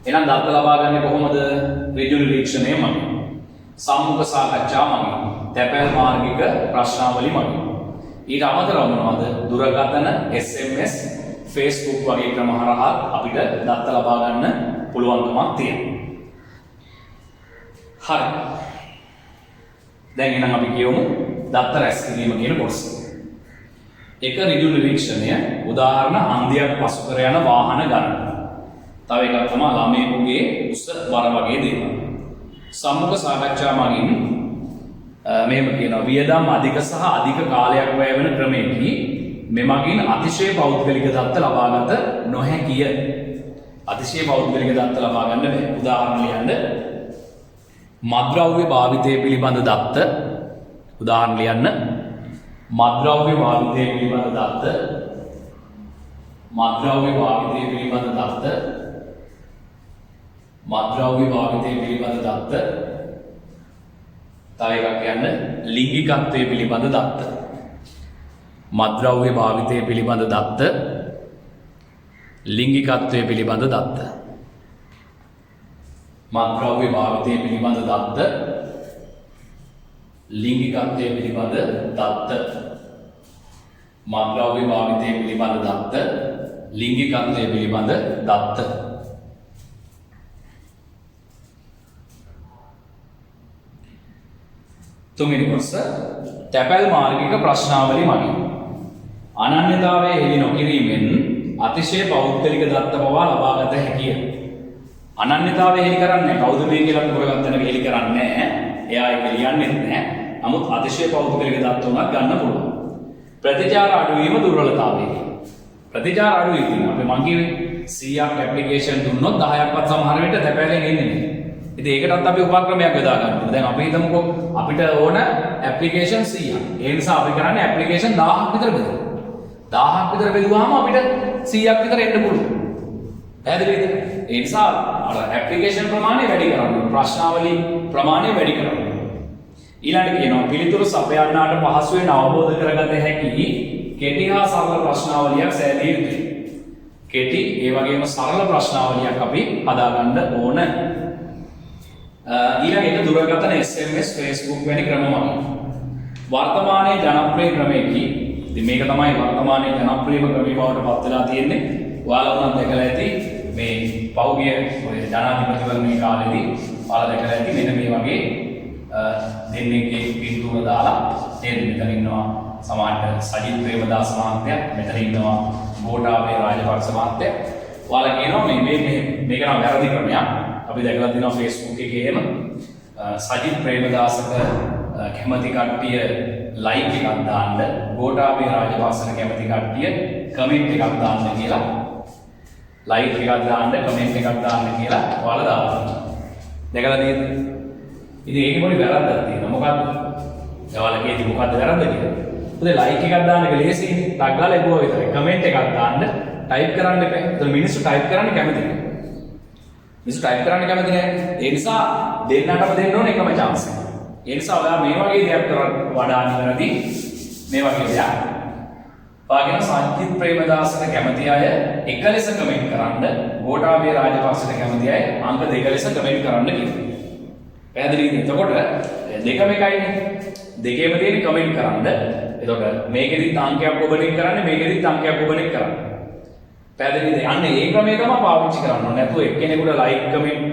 එහෙනම් දත්ත ලබා ගන්නේ කොහොමද? ඍජු නිරීක්ෂණය මගින්. සම්මුඛ සාකච්ඡා මගින්. තැපැල් මාර්ගික ප්‍රශ්නාවලිය මගින්. ඊට අමතරව මොනවද? දුරකථන, SMS, Facebook වගේ ක්‍රම හරහා අපිට දත්ත ලබා ගන්න පුළුවන්කමක් තියෙනවා. හරි. දැන් එහෙනම් අපි කියමු දත්ත රැස් කිරීම කියන කොටස. එක ඍජු නිරීක්ෂණය උදාහරණ හන්දියක් පසු කර යන වාහන ගණන. තව එකක් තමයි ළමයෙකුගේ උස බර වගේ දේවල්. සම්මුඛ සාකච්ඡා මගින් මෙහෙම කියනවා වියදම් අධික සහ අධික කාලයක් වැය වෙන ක්‍රමයකදී මෙමගින් අතිශය පෞද්ගලික දත්ත ලබාගත නොහැකිය. අතිශය පෞද්ගලික දත්ත ලබා ගන්න බැහැ. උදාහරණ ලියන්න. මත්ද්‍රව්‍ය භාවිතය පිළිබඳ දත්ත. උදාහරණ ලියන්න. මත්ද්‍රව්‍ය භාවිතය පිළිබඳ දත්ත. මත්ද්‍රව්‍ය භාවිතය පිළිබඳ දත්ත. මත්ද්‍රව්‍ය භාවිතය පිළිබඳ දත්ත. තව එකක් කියන්න ලිංගිකත්වය පිළිබඳ දත්ත. මත්ද්‍රව්‍ය භාවිතය පිළිබඳ දත්ත. ලිංගිකත්වය පිළිබඳ දත්ත. මත්ද්‍රව්‍ය භාවිතය පිළිබඳ දත්ත. ලිංගිකත්වය පිළිබඳ දත්ත. මත්ද්‍රව්‍ය භාවිතය පිළිබඳ දත්ත. ලිංගිකත්වය පිළිබඳ දත්ත. තුන්වෙනි කොටස තැපැල් මාර්ගික ප්‍රශ්නාවලි මගින් අනන්‍යතාවය හෙළි නොකිරීමෙන් අතිශය පෞද්ගලික දත්ත පවා ලබාගත හැකිය. අනන්‍යතාවය හෙළි කරන්නේ කවුද මේ කියලා පුරගත්තන හෙළි කරන්නේ නැහැ. එයා ඒක ලියන්නේ නැහැ. නමුත් අතිශය පෞද්ගලික දත්ත උනත් ගන්න පුළුවන්. ප්‍රතිචාර අඩුවීම දුර්වලතාවයකි. ප්‍රතිචාර අඩුයි කියන්නේ අපි මං කිව්වේ 100ක් ඇප්ලිකේෂන් දුන්නොත් 10ක්වත් සමහර විට තැපැලෙන් එන්නේ නැහැ. ඉතින් ඒකටත් අපි උපක්‍රමයක් යොදා ගන්නවා. දැන් අපි හිතමුකෝ අපිට ඕන ඇප්ලිකේෂන් 100ක්. ඒ නිසා අපි කරන්නේ ඇප්ලිකේෂන් 1000ක් විතර බෙදමු. 1000ක් විතර බෙදුවාම අපිට 100ක් විතර එන්න පුළුවන්. පැහැදිලිද? ඒ නිසා අර ඇප්ලිකේෂන් ප්‍රමාණය වැඩි කරන්න ඕනේ. ප්‍රශ්නාවලි ප්‍රමාණය වැඩි කරන්න ඕනේ. ඊළඟට කියනවා පිළිතුරු සපයන්නාට පහසුවෙන් අවබෝධ කරගත හැකි කෙටි හා සරල ප්‍රශ්නාවලියක් සෑදිය යුතුයි. කෙටි ඒ වගේම සරල ප්‍රශ්නාවලියක් අපි හදාගන්න ඕන. ඊළඟට දුරකථන SMS Facebook වැනි ක්‍රම මගින් වර්තමානයේ ජනප්‍රිය ක්‍රමයකි. ඉතින් මේක තමයි වර්තමානයේ ජනප්‍රියම ක්‍රමය බවට පත් වෙලා තියෙන්නේ. ඔයාලා උනත් දැකලා ඇති මේ පෞගිය ඔය ජනාධිපතිවරණයේ කාලෙදී ඔයාලා දැකලා ඇති මෙන්න මේ වගේ දෙන්නෙක්ගේ පින්තූර දාලා නේද මෙතන ඉන්නවා සමාජ සජිත් ප්‍රේමදාස මහත්තයා, මෙතන ඉන්නවා ගෝඨාභය රාජපක්ෂ මහත්තයා. ඔයාලා කියනවා මේක නම් වැරදි ක්‍රමයක්. අපි දැකලා තියෙනවා Facebook එකේ එහෙම සජිත් ප්‍රේමදාසක කැමති කට්ටිය ලයික් එකක් දාන්න, ගෝඨාභය රාජපක්ෂට කැමති කට්ටිය කමෙන්ට් එකක් දාන්න කියලා. ලයික් එකක් දාන්න, කමෙන්ට් එකක් දාන්න කියලා ඔයාලා දාලා. දැකලා තියෙනවද? ඉතින් ඒකේ පොඩි වැරද්දක් තියෙනවා. මොකද්ද? ඔයාලා කියති මොකද්ද වැරද්ද කියලා? උදේ ලයික් එකක් දාන්න එක ලේසියිනේ. ටග් ගාලා එපුවා විතරයි. කමෙන්ට් එකක් දාන්න ටයිප් කරන්න එපා. ඒතකොට මිනිස්සු ටයිප් කරන්න කැමති නැහැ. මිනිස්සු ටයිප් කරන්න කැමති නැහැ. ඒ නිසා දෙන්නටම දෙන්න ඕනේ එකම chance එක. ඒ නිසා ඔයා මේ වගේ දෙයක් කරලා වඩා නිවැරදි මේ වගේ දෙයක්. වාගෙන සජිත් ප්‍රේමදාසට කැමති අය එක ලෙස කමෙන්ට් කරන්න, ගෝඨාභය රාජපක්ෂට කැමති අය අංක දෙක ලෙස කමෙන්ට් කරන්න කියනවා. පැහැදිලිද? එතකොට දෙකම එකයිනේ. දෙකේම තියෙන කමෙන්ට් කරන්න. එතකොට මේකෙදිත් අංකයක් ඔබනින් කරන්නේ, මේකෙදිත් අංකයක් ඔබනින් කරන්නේ. පැහැදිලිද? අන්න ඒ ක්‍රමය තමයි පාවිච්චි කරන්න ඕනේ. නැතුව එක්කෙනෙකුට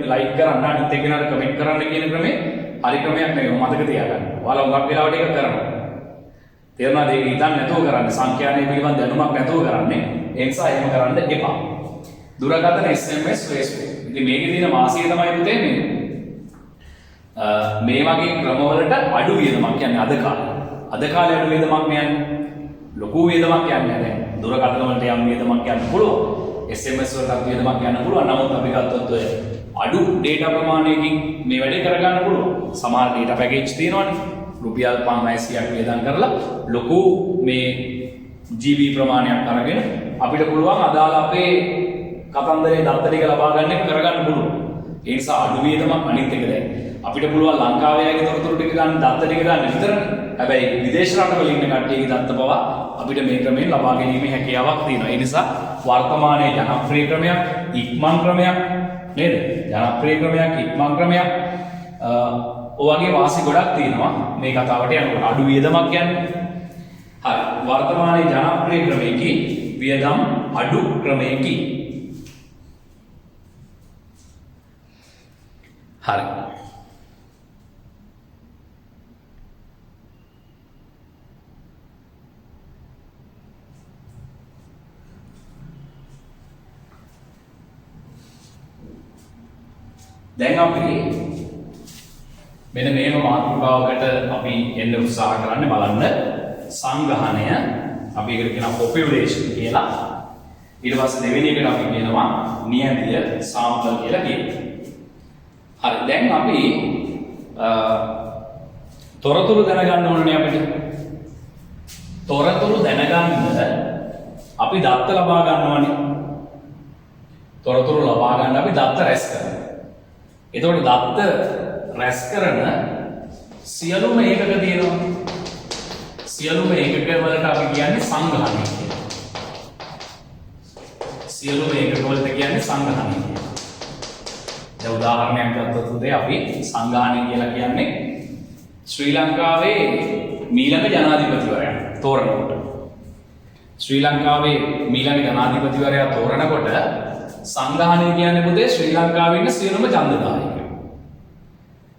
ලයික් කරන්න අනිත් එක්කෙනාට කමෙන්ට් කරන්න කියන ක්‍රමේ හරි ක්‍රමයක් නෙවෙයි. මතක තියාගන්න. ඔයාලා උගක් වෙලාවට ඒක කරනවා. තේරුණාද? ඒක හිතන්න නැතුව කරන්න. සංඛ්‍යානය පිළිබඳ දැනුමක් නැතුව කරන්නේ. ඒ නිසා එහෙම කරන්න එපා. දුරකථන SMS Facebook. ඉතින් මේකේ තියෙන වාසිය තමයි පුතේ මේ වගේ ක්‍රමවලට අඩු වියදමක් කියන්නේ අද කාලේ අඩු වියදමක් කියන්නේ ලොකු වියදමක් කියන්නේ නැහැ. දුරකථන වලට යම් වියදමක් යන්න පුළුවන්. SMS වලට වියදමක් යන්න පුළුවන්. නමුත් අපි ගත්තොත් ඔය අඩු data ප්‍රමාණයකින් මේ වැඩේ කරගන්න පුළුවන්. සමහර data package තියෙනවානේ. රුපියල් 500ක් වියදම් කරලා ලොකු මේ GB ප්‍රමාණයක් අරගෙන අපිට පුළුවන් අදාළ අපේ කතන්දරේ දත්ත ටික ලබා ගන්න එක කරගන්න පුළුවන්. ඒ නිසා අඩු වියදමක් අනිත් එක දැන් අපිට පුළුවන් ලංකාවේ අයගේ තොරතුරු ටික ගන්න දත්ත ටික ගන්න විතරනේ. හැබැයි විදේශ රටවල ඉන්න කට්ටියගේ දත්ත පවා අපිට මේ ක්‍රමයෙන් ලබා ගැනීමේ හැකියාවක් තියෙනවා. ඒ නිසා වර්තමානයේ ජනප්‍රිය ක්‍රමයක්, ඉක්මන් ක්‍රමයක් නේද? ජනප්‍රිය ක්‍රමයක්, ඉක්මන් ක්‍රමයක් ඔයගේ වාසි ගොඩක් තියෙනවා මේ කතාවට යනකොට. අඩු වියදමක් කියන්නේ. හරි. වර්තමානයේ ජනප්‍රිය ක්‍රමයකි වියදම් අඩු ක්‍රමයකි. හරි. දැන් අපි මෙන්න මේව මාතෘකාවකට අපි එන්න උත්සාහ කරන්න බලන්න සංගහනය අපි ඒකට කියනවා population කියලා. ඊට පස්සේ දෙවෙනි එකට අපි කියනවා නියමිත sample කියලා කියනවා. හරි දැන් අපි තොරතුරු දැනගන්න ඕනේ අපිට. තොරතුරු දැනගන්න අපි දත්ත ලබා ගන්නවනේ. තොරතුරු ලබා ගන්න අපි දත්ත රැස් කරනවා. එතකොට දත්ත රැස් කරන සියලුම ඒකක තියෙනවා. සියලුම ඒකක වලට අපි කියන්නේ සංගහනය කියලා. සියලුම ඒකක වලට කියන්නේ සංගහනය කියලා. දැන් උදාහරණයක් ගත්තොත් උදේ අපි සංගහනය කියලා කියන්නේ ශ්‍රී ලංකාවේ මීළඟ ජනාධිපතිවරයා තෝරනකොට. ශ්‍රී ලංකාවේ මීළඟ ජනාධිපතිවරයා තෝරනකොට සංගහනය කියන්නේ පුතේ ශ්‍රී ලංකාවේ ඉන්න සියලුම ඡන්දදායකයෝ.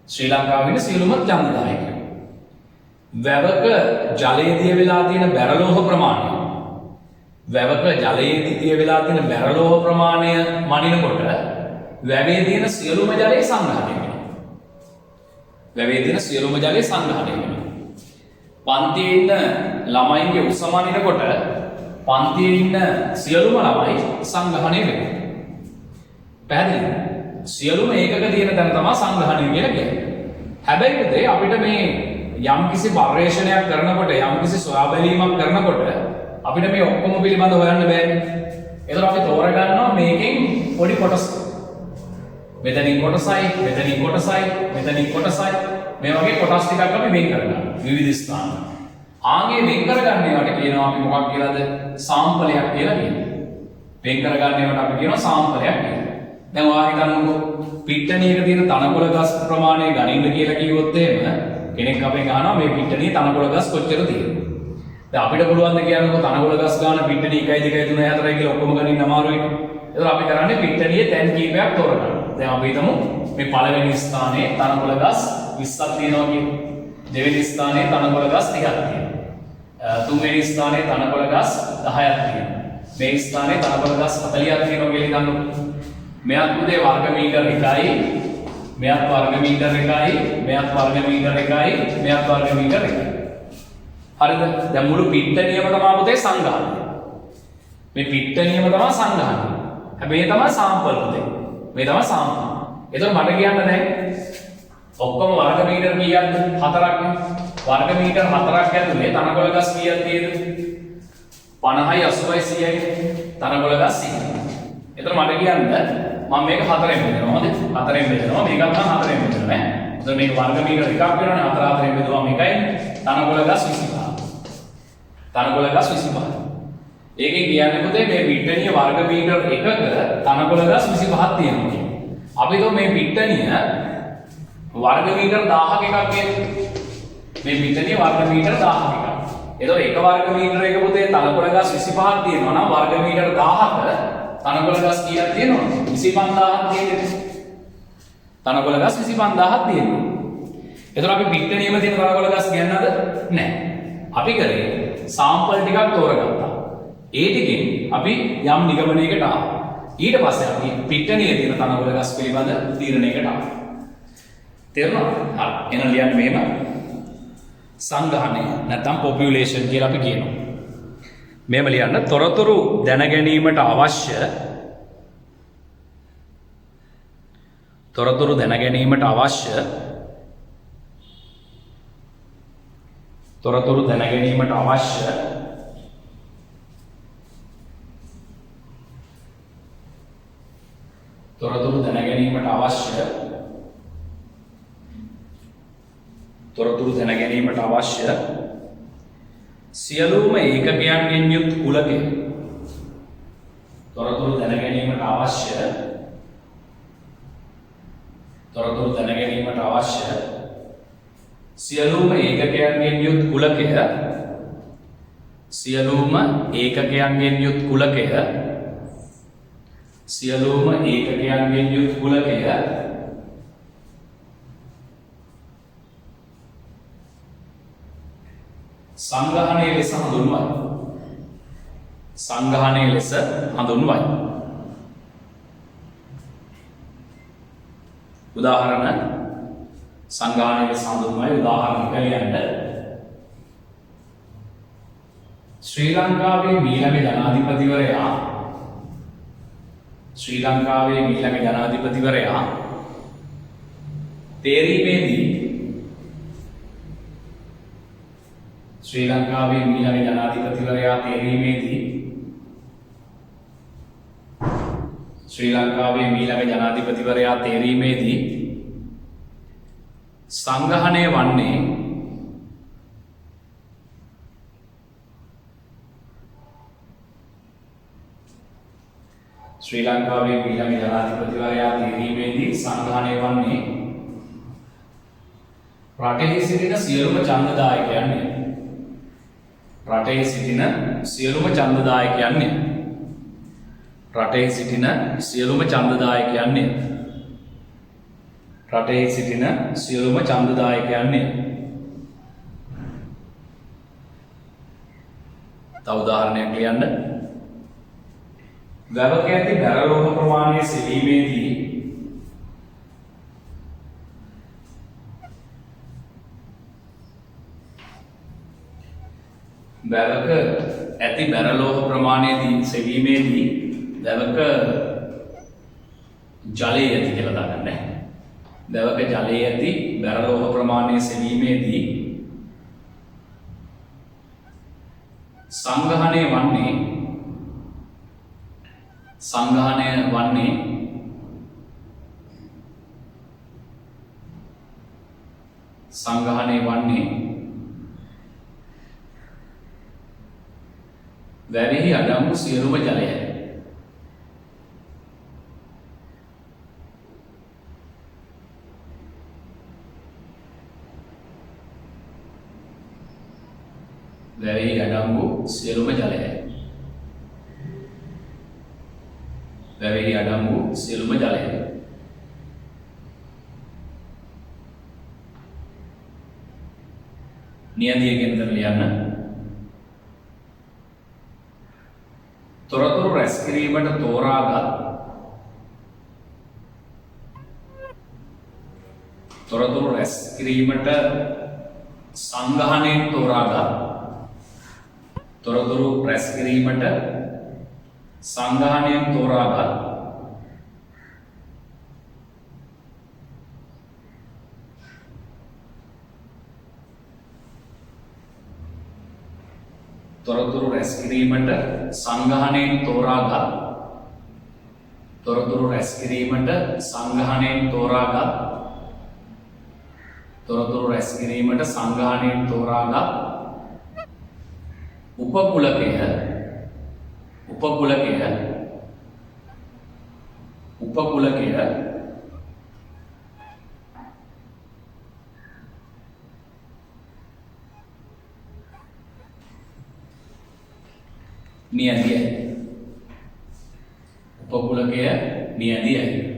ශ්‍රී ලංකාවේ ඉන්න සියලුම ඡන්දදායකයෝ. වැවක ජලයේ දිය වෙලා තියෙන බැරලෝහ ප්‍රමාණය. වැවක ජලයේ දිය වෙලා තියෙන බැරලෝහ ප්‍රමාණය මනිනකොට වැවේ තියෙන සියලුම ජලය සංගහනය වෙනවා. වැවේ තියෙන සියලුම ජලය සංගහනය වෙනවා. පන්තියේ ඉන්න ළමයින්ගේ උස මනිනකොට පන්තියේ ඉන්න සියලුම ළමයි සංගහනය වෙනවා. පැහැදිලිද? සියලුම ඒකක තියෙන තැන තමයි සංගහනය කියලා කියන්නේ. හැබැයි පුතේ අපිට මේ යම්කිසි පර්යේෂණයක් කරනකොට යම්කිසි සොයා බැලීමක් කරනකොට අපිට මේ ඔක්කොම පිළිබඳව හොයන්න බෑනේ. ඒතර අපි තෝරගන්නවා මේකෙන් පොඩි කොටස්. මෙතනින් කොටසයි, මෙතනින් කොටසයි, මෙතනින් කොටසයි මේ වගේ කොටස් ටිකක් අපි වෙන් කරගන්නවා විවිධ ස්ථාන. ආන්ගේ වෙන් කරගන්න ඒවාට කියනවා අපි මොකක් කියලාද? සාම්පලයක් කියලා කියනවා. වෙන් කරගන්න ඒවාට අපි කියනවා සාම්පලයක් කියලා. දැන් ඔයා හිතන්නකෝ පිට්ටනියක තියෙන තනකොළ ගස් ප්‍රමාණය ගණින්න කියලා කිව්වොත් එහෙම කෙනෙක් අපෙන් අහනවා මේ පිට්ටනියේ තනකොළ ගස් කොච්චර තියෙනවද? දැන් අපිට පුළුවන් ද කියන්නකෝ තනකොළ ගස් ගන්න පිට්ටනිය 1 2 3 4 කියලා ඔක්කොම ගණින්න අමාරුයි. ඒතර අපි කරන්නේ පිට්ටනියේ තැන් කීපයක් තෝරගන්න. දැන් අපි හිතමු මේ පළවෙනි ස්ථානයේ තනකොළ ගස් 20ක් තියෙනවා කියමු. දෙවෙනි ස්ථානයේ තනකොළ ගස් 30ක් තියෙනවා. තුන්වෙනි ස්ථානයේ තනකොළ ගස් 10ක් තියෙනවා. මේ ස්ථානයේ තනකොළ ගස් 40ක් තියෙනවා කියලා හිතන්නකෝ. මෙයක් පුතේ වර්ග මීටර 1යි, මෙයක් වර්ග මීටර 1යි, මෙයක් වර්ග මීටර 1යි, මෙයක් වර්ග මීටර 1යි. හරිද? දැන් මුළු පිට්ටනියම තමයි පුතේ සංගහනය. මේ පිට්ටනියම තමයි සංගහනය. හැබැයි තමයි සාම්පල් පුතේ. මේ තමයි සාම්පල්. එතකොට මට කියන්න දැන් ඔක්කොම වර්ග මීටර කීයක්ද? 4ක්නේ. වර්ග මීටර 4ක් ඇතුලේ තනකොළ ගස් කීයක් තියෙද? 50යි 80යි 100යි. තනකොළ ගස් 100යි. එතකොට මට කියන්න මම මේක 4ෙන් බෙදනවා. හොඳද? 4ෙන් බෙදනවා. මේකත් මම 4ෙන් බෙදනවා ඈ. එතකොට මේක වර්ග මීටර එකක් වෙනවනේ. 4 4ෙන් බෙදුවා මේකයි. තනකොළ ගස් 25. තනකොළ ගස් 25. ඒකේ කියන්නේ පුතේ මේ පිට්ටනිය වර්ග මීටර එකක තනකොළ ගස් 25ක් තියෙනවා කියන්නේ. අපි તો මේ පිට්ටනිය වර්ග මීටර 1000ක එකක් කියන්නේ. මේ පිට්ටනිය වර්ග මීටර 1000ක එකක්. එතකොට එක වර්ග මීටර එක පුතේ තනකොළ ගස් 25ක් තියෙනවා නම් වර්ග මීටර 1000ක තනකොළ ගස් කීයක් තියෙනවද? 25000ක් තියෙන්නේ. තනකොළ ගස් 25000ක් තියෙනවා. එතකොට අපි පිට්ටනියම තියෙන තනකොළ ගස් කියන්නද? නැහැ. අපි කරේ සාම්පල් ටිකක් තෝරගත්තා. ඒ ටිකෙන් අපි යම් නිගමනයකට ආවා. ඊට පස්සේ අපි පිට්ටනියේ තියෙන තනකොළ ගස් පිළිබඳ තීරණයකට ආවා. තේරුණාද? හරි. එහෙනම් ලියන්න මෙහෙම සංගහනය නැත්නම් population කියලා අපි කියනවා. මෙහෙම ලියන්න තොරතුරු දැන ගැනීමට අවශ්‍ය තොරතුරු දැන ගැනීමට අවශ්‍ය තොරතුරු දැන ගැනීමට අවශ්‍ය තොරතුරු දැන ගැනීමට අවශ්‍ය තොරතුරු දැන ගැනීමට අවශ්‍ය සියලුම ඒකකයන්ගෙන් යුත් කුලකය. තොරතුරු දැන ගැනීමට අවශ්‍ය තොරතුරු දැන ගැනීමට අවශ්‍ය සියලුම ඒකකයන්ගෙන් යුත් කුලකය. සියලුම ඒකකයන්ගෙන් යුත් කුලකය. සියලුම ඒකකයන්ගෙන් යුත් කුලකය සංගහනයේ ලෙස හඳුන්වයි. සංගහනයේ ලෙස හඳුන්වයි. උදාහරණ සංගානයක සඳුන්වයි උදාහරණයක් ලියන්න. ශ්‍රී ලංකාවේ මීළඟ ජනාධිපතිවරයා තේරීමේදී සංගහනය වන්නේ රටෙහි සිටින සියලුම ඡන්දදායකයන්ය. තව උදාහරණයක් ලියන්න. වැවක ඇති බැරලෝහ ප්‍රමාණය සෙවීමේදී වැවක ජලයේ ඇති කියලා දාගන්න. වැවක ජලයේ ඇති බැරලෝහ ප්‍රමාණය සෙවීමේදී සංගහනය වන්නේ වැවෙහි අඩංගු සියලුම ජලයයි. නියදිය ගෙනතර ලියන්න. තොරතුරු රැස් කිරීමට සංගහනයෙන් තෝරාගත් උපකුලකය නියදියයි.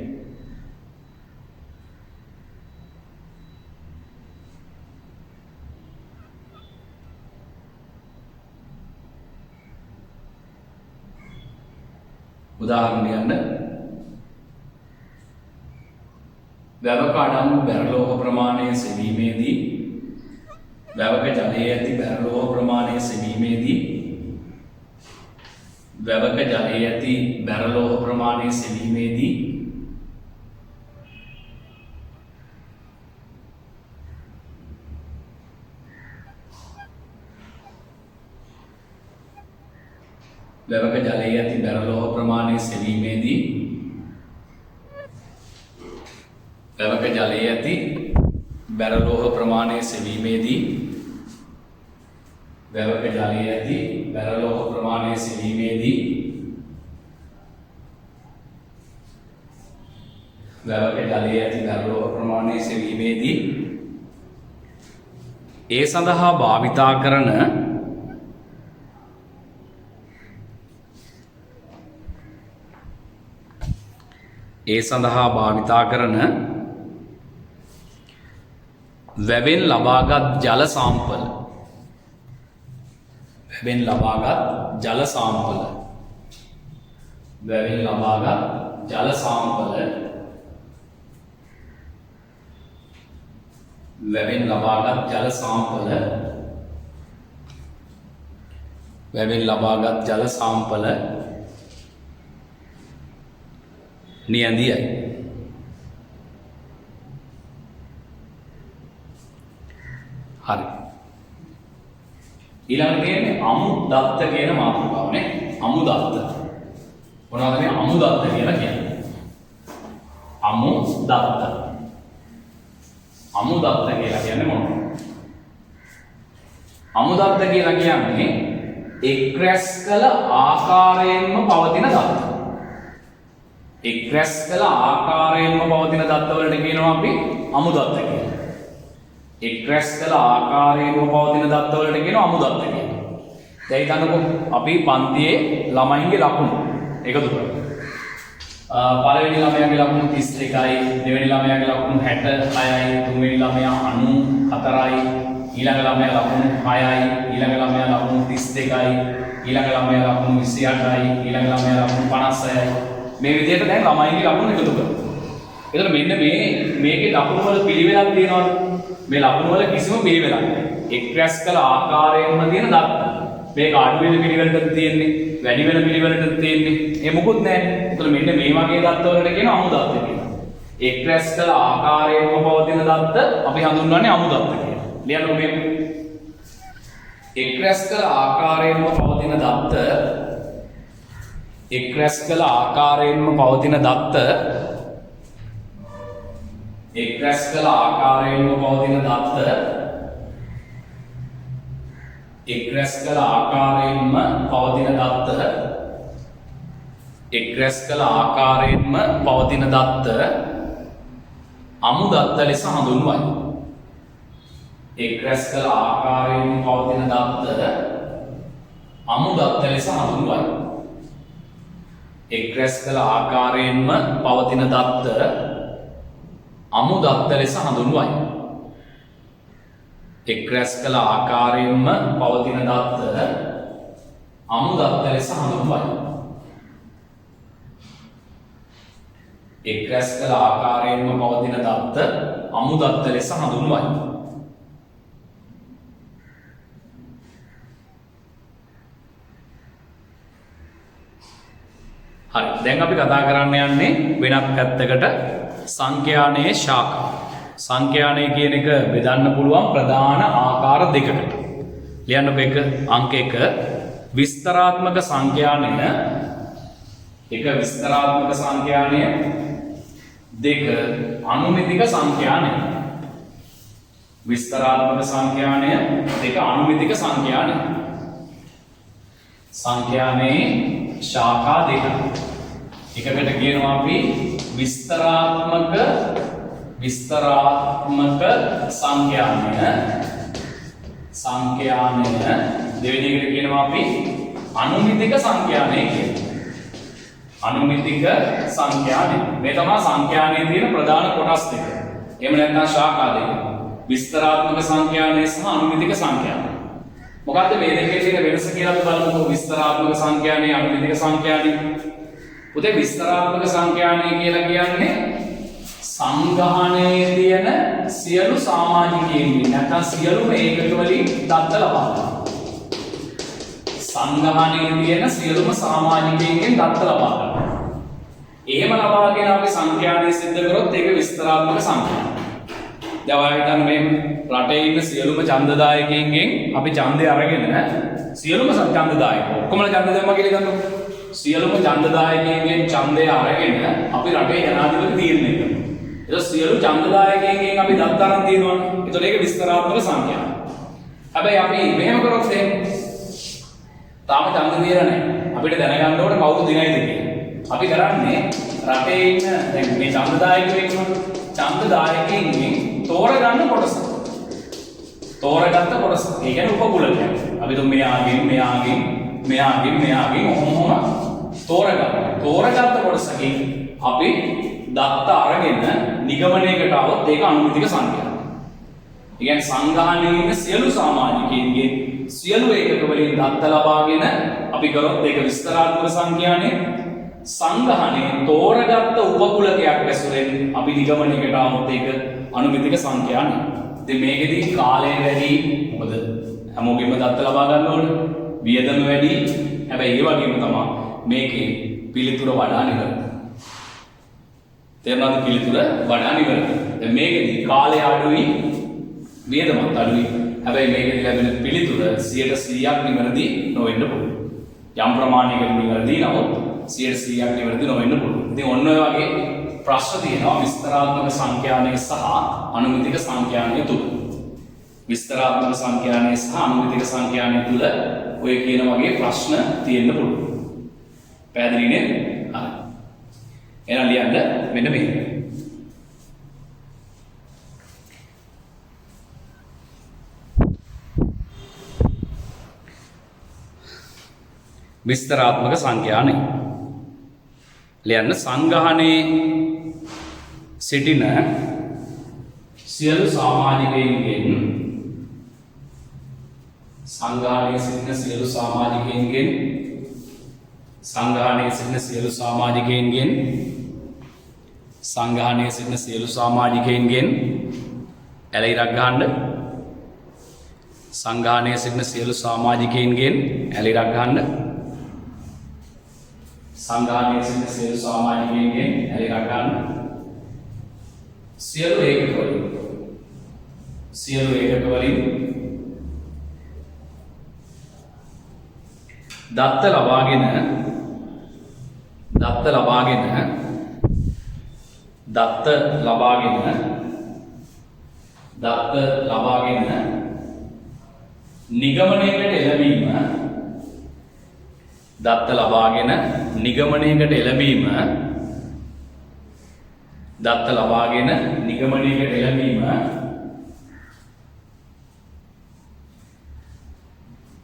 උදාහරණ ලියන්න. වැවක අඩංගු බැරලෝහ ප්‍රමාණය සෙවීමේදී වැවක ජලයේ ඇති බැරලෝහ ප්‍රමාණය සෙවීමේදී ඒ සඳහා භාවිතා කරන වැවෙන් ලබාගත් ජල සාම්පල වැවෙන් ලබාගත් ජල සාම්පල නියඳියයි. හරි. ඊළඟට කියන්නේ අමු දත්ත කියන මාතෘකාව නේ. අමු දත්ත. මොනවද මේ අමු දත්ත කියලා කියන්නේ? අමු දත්ත. අමු දත්ත කියලා කියන්නේ මොනවද? අමු දත්ත කියලා කියන්නේ එක් රැස් කළ ආකාරයෙන්ම පවතින දත්ත. එක් රැස් කළ ආකාරයෙන්ම පවතින දත්ත වලට කියනවා අපි අමු දත්ත කියලා. එක් රැස් කළ ආකාරයෙන්ම පවතින දත්ත වලට කියනවා අමු දත්ත කියලා. දැන් හිතන්නකෝ අපි පන්තියේ ළමයින්ගේ ලකුණු එකතු කරමු. පළවෙනි ළමයාගේ ලකුණු 32යි, දෙවෙනි ළමයාගේ ලකුණු 66යි, තුන්වෙනි ළමයා 94යි, ඊළඟ ළමයා ලකුණු 6යි, ඊළඟ ළමයා ලකුණු 32යි, ඊළඟ ළමයා ලකුණු 28යි, ඊළඟ ළමයා ලකුණු 56යි. මේ විදිහට දැන් ළමයින්ගේ ලකුණු එකතු කරමු. එතකොට මෙන්න මේකේ ලකුණු වල පිළිවෙලක් තියෙනවද? මේ ලකුණු වල කිසිම පිළිවෙලක් නැහැ. එක් රැස් කළ ආකාරයෙන්ම තියෙන දත්ත. මේක අඩු වෙන පිළිවෙලටද තියෙන්නේ, වැඩි වෙන පිළිවෙලටද තියෙන්නේ. ඒ මොකුත් නැහැ. එතකොට මෙන්න මේ වගේ දත්ත වලට කියන අමු දත්ත කියලා. එක් රැස් කළ ආකාරයෙන්ම පවතින දත්ත අපි හඳුන්වන්නේ අමු දත්ත කියලා. ලියන්න මේ එක් රැස් කළ ආකාරයෙන්ම පවතින දත්ත එක් රැස් කළ ආකාරයෙන්ම පවතින දත්ත එක් රැස් කළ ආකාරයෙන්ම පවතින දත්ත එක් රැස් කළ ආකාරයෙන්ම පවතින දත්ත එක් රැස් කළ ආකාරයෙන්ම පවතින දත්ත අමු දත්ත ලෙස හඳුන්වයි. එක් රැස් කළ ආකාරයෙන්ම පවතින දත්ත අමු දත්ත ලෙස හඳුන්වයි. එක් රැස් කළ ආකාරයෙන්ම පවතින දත්ත අමු දත්ත ලෙස හඳුන්වයි. එක් රැස් කළ ආකාරයෙන්ම පවතින දත්ත අමු දත්ත ලෙස හඳුන්වයි. එක් රැස් කළ ආකාරයෙන්ම පවතින දත්ත අමු දත්ත ලෙස හඳුන්වයි. හරි. දැන් අපි කතා කරන්න යන්නේ වෙනත් පැත්තකට සංඛ්‍යානයේ ශාඛා. සංඛ්‍යානය කියන එක බෙදන්න පුළුවන් ප්‍රධාන ආකාර දෙකකට. ලියන්න මේක අංක 1 විස්තරාත්මක සංඛ්‍යානය, එක විස්තරාත්මක සංඛ්‍යානය, දෙක අනුමිතික සංඛ්‍යානය. විස්තරාත්මක සංඛ්‍යානය, දෙක අනුමිතික සංඛ්‍යානය. සංඛ්‍යානයේ ශාඛා දෙක. එකකට කියනවා අපි විස්තරාත්මක සංඛ්‍යානය. දෙවෙනි එකට කියනවා අපි අනුමිතික සංඛ්‍යානය කියලා. අනුමිතික සංඛ්‍යානය. මේ තමයි සංඛ්‍යානයේ තියෙන ප්‍රධාන කොටස් දෙක. එහෙම නැත්නම් ශාඛා දෙක. විස්තරාත්මක සංඛ්‍යානය සහ අනුමිතික සංඛ්‍යානය. මොකද්ද මේ දෙකේ තියෙන වෙනස කියලා අපි බලමු. විස්තරාත්මක සංඛ්‍යානය, අනුමිතික සංඛ්‍යානය. උදේ විස්තරාත්මක සංඛ්‍යානය කියලා කියන්නේ සංගහනයේ තියෙන සියලු සාමාජිකයන්ගෙන් නැත්නම් සියලුම ඒකක වලින් දත්ත ලබා ගන්න. සංගහනයේ තියෙන සියලුම සාමාජිකයන්ගෙන් දත්ත ලබා ගන්න. එහෙම ලබාගෙන අපි සංඛ්‍යානය සිද්ධ කරොත් ඒක විස්තරාත්මක සංඛ්‍යානය. දැන් ඔයාලා හිතන්න මේ රටේ ඉන්න සියලුම ඡන්දදායකයන්ගෙන් අපි ඡන්දය අරගෙන සියලුම ඡන්දදායකයෝ ඔක්කොම ඡන්ද දෙනවා කියලා ගන්නකො. සියලුම ඡන්දදායකයන්ගෙන් ඡන්දය අරගෙන අපි රටේ ජනාධිපති තීරණය කරනවා. ඒක සියලු ඡන්දදායකයන්ගෙන් අපි දත්ත අරන් තියෙනවනේ. ඒතකොට ඒක විස්තරාත්මක සංඛ්‍යාව. හැබැයි අපි මෙහෙම කරොත් එහෙම තාම ඡන්ද දීලා නැහැ. අපිට දැනගන්න ඕනේ කවුරු දිනයිද කියලා. අපි කරන්නේ රටේ ඉන්න දැන් මේ ඡන්දදායකයෝ ඉන්නවා. ඡන්දදායකයන්ගෙන් තෝරගන්න කොටස. තෝරගත්ත කොටස. ඒ කියන්නේ උපකුලකයක්. අපි දුම් මෙයාගෙන් ඔහොම තෝරගන්න. තෝරගත්ත කොටසකින් අපි දත්ත අරගෙන නිගමනයකට આવොත් ඒක අනුමිතික සංඛ්‍යාවක්. ඒ කියන්නේ සංගහනයේ ඉන්න සියලු සමාජිකයන්ගේ සියලු ඒකක වලින් දත්ත ලබාගෙන අපි කරොත් ඒක විස්තරාත්මක සංඛ්‍යානේ. සංගහනයේ තෝරගත්ත උපකුලකයක් ඇසුරෙන් අපි නිගමනයකට આવොත් ඒක අනුමිතික සංඛ්‍යානේ. ඉතින් මේකෙදි කාලය වැඩි. මොකද හැමෝගෙම දත්ත ලබා ගන්න ඕනේ. වියදම වැඩි. හැබැයි ඒ වගේම තමයි මේකේ පිළිතුර වඩා නිවැරදි. තේරුණාද? පිළිතුර වඩා නිවැරදි. දැන් මේකෙදි කාලය අඩුයි, වියදමත් අඩුයි. හැබැයි මේකෙදි ලැබෙන පිළිතුර 100%ක් නිවැරදි නොවෙන්න පුළුවන්. යම් ප්‍රමාණයකට නිවැරදි නමුත් 100%ක් නිවැරදි නොවෙන්න පුළුවන්. ඉතින් ඔන්න ඔය වගේ ප්‍රශ්න තියෙනවා විස්තරාත්මක සංඛ්‍යානය සහ අනුමිතික සංඛ්‍යානය තුල. විස්තරාත්මක සංඛ්‍යානය සහ අනුමිතික සංඛ්‍යානය තුල ඔය කියන වගේ ප්‍රශ්න තියෙන්න පුළුවන්. පැහැදිලි නේද? හරි. එහෙනම් ලියන්න මෙන්න මේක. විස්තරාත්මක සංඛ්‍යානය. ලියන්න සංගහනයේ සිටින සියලු සමාජිකයින්ගෙන් සංගහනයේ සිටින සියලු සමාජිකයින්ගෙන් සංගහනයේ සිටින සියලු සමාජිකයින්ගෙන් සංගහනයේ සිටින සියලු සමාජිකයින්ගෙන් ඇලයිරක් ගහන්න. සංගහනයේ සිටින සියලු සමාජිකයින්ගෙන් ඇලයිරක් ගහන්න. සංගහනයේ සිටින සියලු සමාජිකයින්ගෙන් ඇලයිරක් ගන්න. සියලු ඒකක වලින් දත්ත ලබාගෙන නිගමනයකට එළඹීම දත්ත ලබාගෙන නිගමනයකට එළඹීම දත්ත ලබාගෙන නිගමනයකට එළඹීම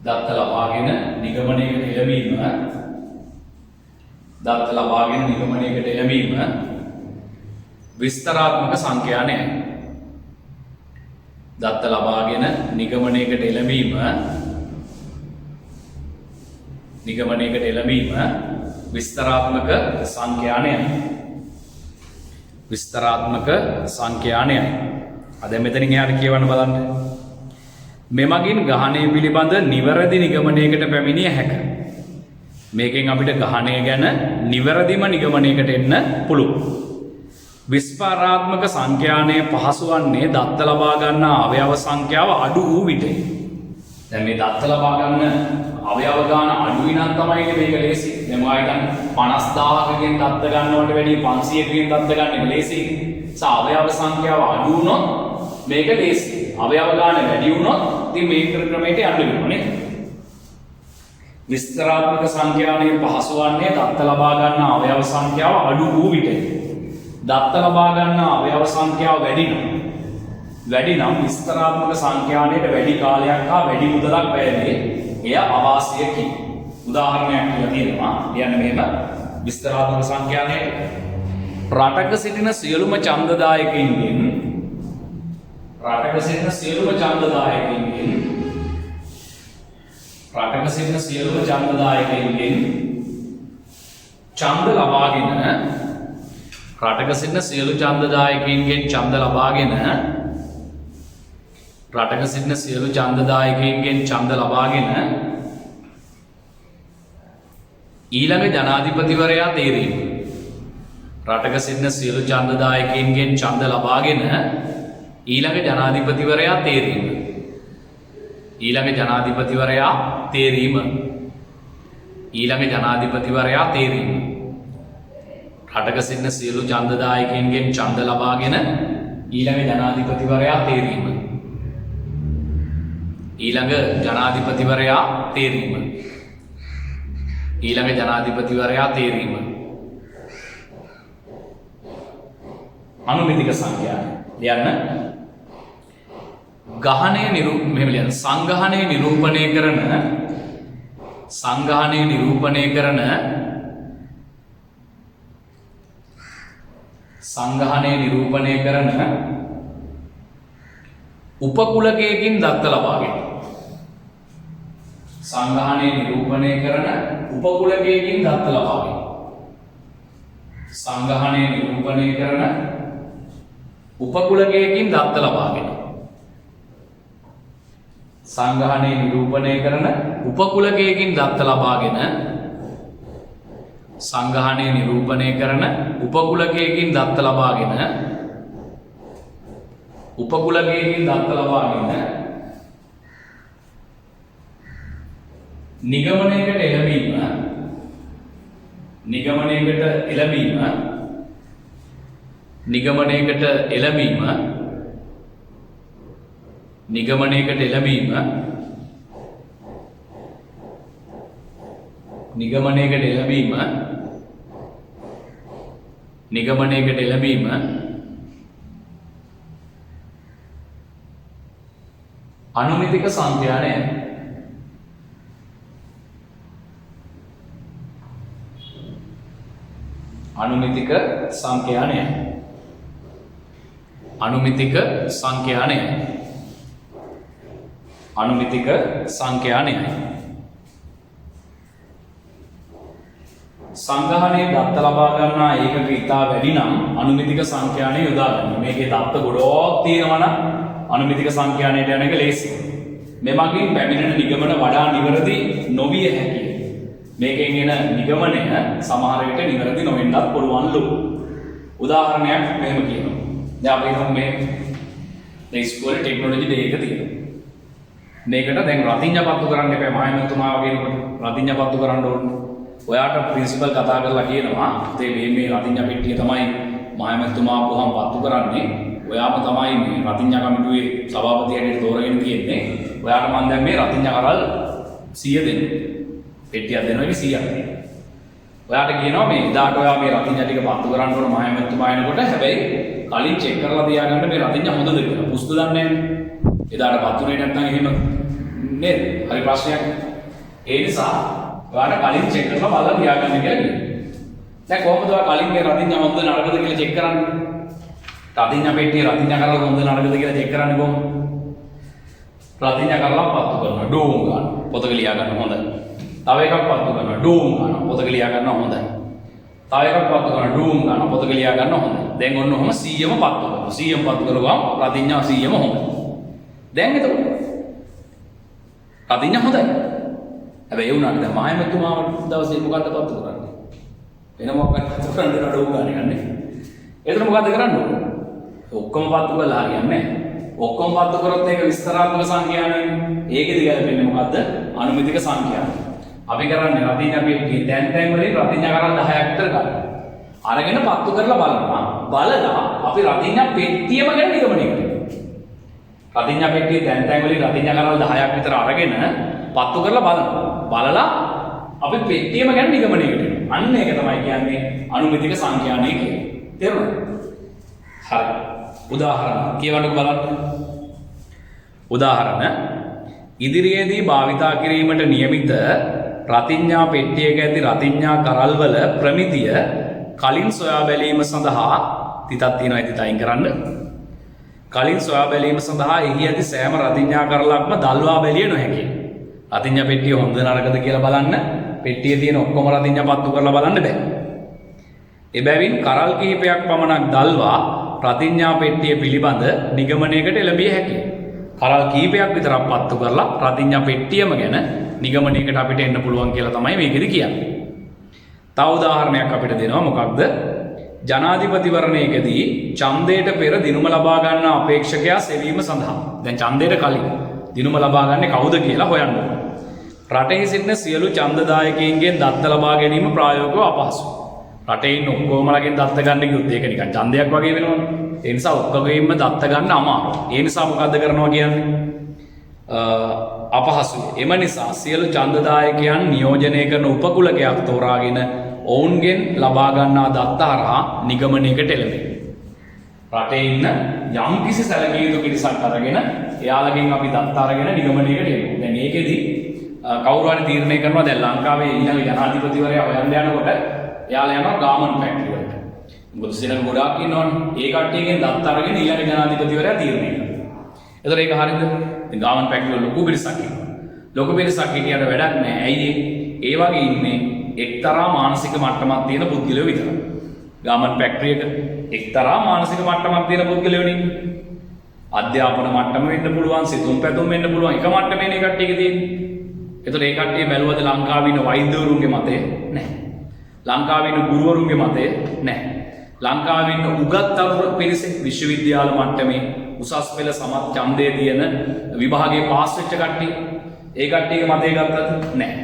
දත්ත ලබාගෙන නිගමනයකට එළඹීම දත්ත ලබාගෙන නිගමනයකට එළඹීම විස්තරාත්මක සංඛ්‍යානයයි. දත්ත ලබාගෙන නිගමනයකට එළඹීම විස්තරාත්මක සංඛ්‍යානයයි. විස්තරාත්මක සංඛ්‍යානයයි. අද මෙතනින් එහාට කියවන්න බලන්න. මෙමගින් ගහණය පිළිබඳ නිවැරදි නිගමනයකට පැමිණිය හැක. මේකෙන් අපිට ගහණය ගැන නිවැරදිම නිගමනයකට එන්න පුළුවන්. විස්තරාත්මක සංඛ්‍යානය පහසු වන්නේ දත්ත ලබා ගන්න අවයව සංඛ්‍යාව අඩු වූ විටයි. දැන් මේ දත්ත ලබා ගන්න අවයව ගාන අඩුයි නම් තමයි මේක ලේසි. දැන් මම හිතන්නේ 50000කකින් දත්ත ගන්නවට වැඩිය 500කකින් දත්ත ගන්න එක ලේසි. අවයව සංඛ්‍යාව අඩු වුණොත් මේක ලේසි. අවයව ගාන වැඩි වුණොත් ඉතින් මේ ක්‍රමයට යන්න වෙනවා නේද? විස්තරාත්මක සංඛ්‍යානයේ පහසු වන්නේ දත්ත ලබා ගන්න අවයව සංඛ්‍යාව අඩු වූ විටයි. දත්ත ලබා ගන්න අවයව සංඛ්‍යාව වැඩි නම් විස්තරාත්මක සංඛ්‍යානයට වැඩි කාලයක් හා වැඩි මුදලක් වැයදී එය අවාසියකි. උදාහරණයක් කියලා තියෙනවා. කියන්න මෙහෙම විස්තරාත්මක සංඛ්‍යානයේ රටක සිටින සියලුම ඡන්දදායකයින්ගෙන් ඡන්ද ලබාගෙන රටක සිටින සියලු ඡන්දදායකයින්ගෙන් ඡන්ද ලබාගෙන ඊළඟ ජනාධිපතිවරයා තේරීම. රටක සිටින සියලු ඡන්දදායකයින්ගෙන් ඡන්ද ලබාගෙන ඊළඟ ජනාධිපතිවරයා තේරීම. රටක සිටින සියලු ඡන්දදායකයින්ගෙන් ඡන්ද ලබාගෙන ඊළඟ ජනාධිපතිවරයා තේරීම. අනුමිතික සංඛ්‍යාන ලියන්න. සංගහනය නිරූපණය කරන උපකුලකයකින් දත්ත ලබාගෙන. සංගහනය නිරූපණය කරන උපකුලකයකින් දත්ත ලබාගෙන. සංගහනය නිරූපණය කරන උපකුලකයකින් දත්ත ලබාගෙන. සංගහනය නිරූපණය කරන උපකුලකයකින් දත්ත ලබාගෙන සංගහනය නිරූපණය කරන උපකුලකයකින් දත්ත ලබාගෙන නිගමනයකට එළඹීම අනුමිතික සංඛ්‍යානය. අනුමිතික සංඛ්‍යානය. අනුමිතික සංඛ්‍යානය. අනුමිතික සංඛ්‍යානය. සංගහනයේ දත්ත ලබා ගන්නා ඒකක ඉතා වැඩි නම් අනුමිතික සංඛ්‍යානය යොදා ගන්න. මේකේ දත්ත ගොඩක් තියෙනවා නම් අනුමිතික සංඛ්‍යානයට යන එක ලේසි. මෙමගින් පැමිණෙන නිගමන වඩා නිවැරදි නොවිය හැකියි. මේකෙන් එන නිගමනය සමහර විට නිවැරදි නොවෙන්නත් පුළුවන්ලු. උදාහරණයක් මෙහෙම කියනවා. දැන් අපි හිතමු මේ ඉස්කෝලේ ටෙක්නොලොජි ඩේ එක තියෙනවා. මේකට දැන් රතිඤ්ඤා පත්තු කරන්න එපා. මහමෙතුමා වගේනකොට රතිඤ්ඤා පත්තු කරන්න ඕනේ. ඔයාට ප්‍රින්සිපල් කතා කරලා කියනවා "තේ මේ රතිඤ්ඤා පෙට්ටිය තමයි මහමෙතුමා කොහොම පත්තු කරන්නේ. ඔයාම තමයි මේ රතිඤ්ඤා කමිටුවේ සභාපති හැටියට තෝරගෙන තියෙන්නේ. ඔයාට මම දැන් මේ රතිඤ්ඤා කරල් 100 දෙන්න. පෙට්ටියක් දෙනවා ඒක 100ක් දෙන්න. ඔයාට කියනවා මේ ඉදාට ඔයා මේ රතිඤ්ඤා ටික පත්තු කරන්න ඕන මහමෙතුමා එනකොට. හැබැයි කලින් චෙක් කරලා තියාගන්න මේ රතිඤ්ඤා හොඳද කියලා. පුස්තු දන්නේ නැහැ. එදාට පත්තුනේ නැත්නම් එහෙම නේද? හරි ප්‍රශ්නයක්. ඒ නිසා ඔයාට කලින් චෙක් කරලා බලලා තියාගන්න කියලා කියනවා. දැන් කොහොමද ඔයා කලින් මේ රතිඤ්ඤා හොඳද නරකද කියලා චෙක් කරන්නේ? රතිඤ්ඤා පෙට්ටිය රතිඤ්ඤා කරලා හොඳද නරකද කියලා චෙක් කරන්නේ කොහොමද? රතිඤ්ඤා කරලා පත්තු කරනවා. ඩෝම් ගන්න. පොතක ලියා ගන්න හොඳයි. තව එකක් පත්තු කරනවා. ඩෝම් ගන්න. පොතක ලියා ගන්න හොඳයි. තව එකක් පත්තු කරනවා. ඩෝම් ගන්න. පොතක ලියා ගන්න හොඳයි. දැන් ඔන්න ඔහම 100ම පත්තු කරනවා. 100ම පත්තු කරුවාම රතිඤ්ඤා 100ම හොඳයි. දැන් එතකොට රතිඤ්ඤා හොඳයි. හැබැයි ඒ වුණාට දැන් මහමෙතුමාව දවසේ මොකද්ද පත්තු කරන්නේ? වෙන මොකක්ද පත්තු කරන්නේ? ඩෝම් ගන්න යන්නේ. එතන මොකද්ද කරන්න ඕනේ? ඔක්කොම පත්තු කරලා හරියන්නේ නැහැ. ඔක්කොම පත්තු කරොත් ඒක විස්තරාත්මක සංඛ්‍යානයි. ඒකෙදි ගැලපෙන්නේ මොකද්ද? අනුමිතික සංඛ්‍යාන. අපි කරන්නේ රතිඤ්ඤා පෙට්ටියේ තැන් වලින් රතිඤ්ඤා කරල් 10ක් විතර ගන්න. අරගෙන පත්තු කරලා බලනවා. බලලා අපි රතිඤ්ඤා පෙට්ටියම ගැන නිගමනය කරනවා. රතිඤ්ඤා පෙට්ටියේ තැන් වලින් රතිඤ්ඤා කරල් 10ක් විතර අරගෙන පත්තු කරලා බලනවා. බලලා අපි පෙට්ටියම ගැන නිගමනය කරනවා. අන්න ඒක තමයි කියන්නේ අනුමිතික සංඛ්‍යානය කියන්නේ. තේරුණාද? හරි. උදාහරණ කියවන්නකෝ බලන්න. උදාහරණ ඉදිරියේදී භාවිතා කිරීමට නියමිත රතිඤ්ඤා පෙට්ටියක ඇති රතිඤ්ඤා කරල් වල ප්‍රමිතිය කලින් සොයා බැලීම සඳහා තිතක් තියෙනවා ඉතින් අයින් කරන්න. කලින් සොයා බැලීම සඳහා එහි ඇති සෑම රතිඤ්ඤා කරලක්ම දල්වා බැලිය නොහැකියි. රතිඤ්ඤා පෙට්ටිය හොඳ නරකද කියලා බලන්න පෙට්ටියේ තියෙන ඔක්කොම රතිඤ්ඤා පත්තු කරලා බලන්න බෑ. එබැවින් කරල් කිහිපයක් පමණක් දල්වා රතිඤ්ඤා පෙට්ටිය පිළිබඳ නිගමනයකට එළඹිය හැකියි. කරල් කිහිපයක් විතරක් පත්තු කරලා රතිඤ්ඤා පෙට්ටියම ගැන නිගමනයකට අපිට එන්න පුළුවන් කියලා තමයි මේකෙදි කියන්නේ. තව උදාහරණයක් අපිට දෙනවා මොකක්ද? ජනාධිපතිවරණයකදී ඡන්දයට පෙර දිනුම ලබා ගන්න අපේක්ෂකයා සෙවීම සඳහා. දැන් ඡන්දයට කලින් දිනුම ලබා ගන්නේ කවුද කියලා හොයන්න ඕනේ. රටෙහි සිටින සියලු ඡන්දදායකයින්ගෙන් දත්ත ලබා ගැනීම ප්‍රායෝගිකව අපහසුයි. රටේ ඉන්න ඔක්කොමලගෙන් දත්ත ගන්න කිව්වොත් ඒක නිකන් ඡන්දයක් වගේ වෙනවනේ. ඒ නිසා ඔක්කොගෙම දත්ත ගන්න අමාරුයි. ඒ නිසා මොකද්ද කරනවා කියන්නේ? අපහසුයි. එම නිසා සියලු ඡන්දදායකයන් නියෝජනය කරන උපකුලකයක් තෝරාගෙන ඔවුන්ගෙන් ලබා ගන්නා දත්ත හරහා නිගමනයකට එළඹෙයි. රටේ ඉන්න යම් කිසි සැලකිය යුතු පිරිසක් අරගෙන එයාලගෙන් අපි දත්ත අරගෙන නිගමනයකට එනවා. දැන් මේකෙදි කවුරු හරි තීරණය කරනවා දැන් ලංකාවේ ඊළඟ ජනාධිපතිවරයා හොයන්න යනකොට එයාලා යනවා ගාමන් ෆැක්ටරි වලට. මොකද සෙනඟ ගොඩාක් ඉන්නවනේ. ඒ කට්ටියගෙන් දත්ත අරගෙන ඊළඟ ජනාධිපතිවරයා තීරණය කරනවා. එතකොට ඒක හරියද? දැන් ගාමන් ෆැක්ටරි වල ලොකු පිරිසක් ඉන්නවා. ලොකු පිරිසක් හිටියට වැඩක් නැහැ. ඇයි ඒ වගේ ඉන්නේ එක්තරා මානසික මට්ටමක් තියෙන පුද්ගලයෝ විතරයි. ගාමන් ෆැක්ටරි එක එක්තරා මානසික මට්ටමක් තියෙන පුද්ගලයෝ නේ. අධ්‍යාපන මට්ටම වෙන්න පුළුවන්, සිතුම් පැතුම් වෙන්න පුළුවන්. එක මට්ටමේනේ කට්ටියක තියෙන්නේ. ඒතකොට ඒ කට්ටිය බැලුවද ලංකාවේ ඉන්න වෛද්‍යවරුන්ගේ මතය? නැහැ. ලංකාවේ ඉන්න ගුරුවරුන්ගේ මතය? නැහැ. ලංකාවේ ඉන්න උගත්තරු පිරිස විශ්වවිද්‍යාල මට්ටමේ උසස් පෙළ සමත් ඡන්දයේ තියෙන විභාගයේ පාස් වෙච්ච කට්ටිය ඒ කට්ටියගේ මතය ගත්තද? නැහැ.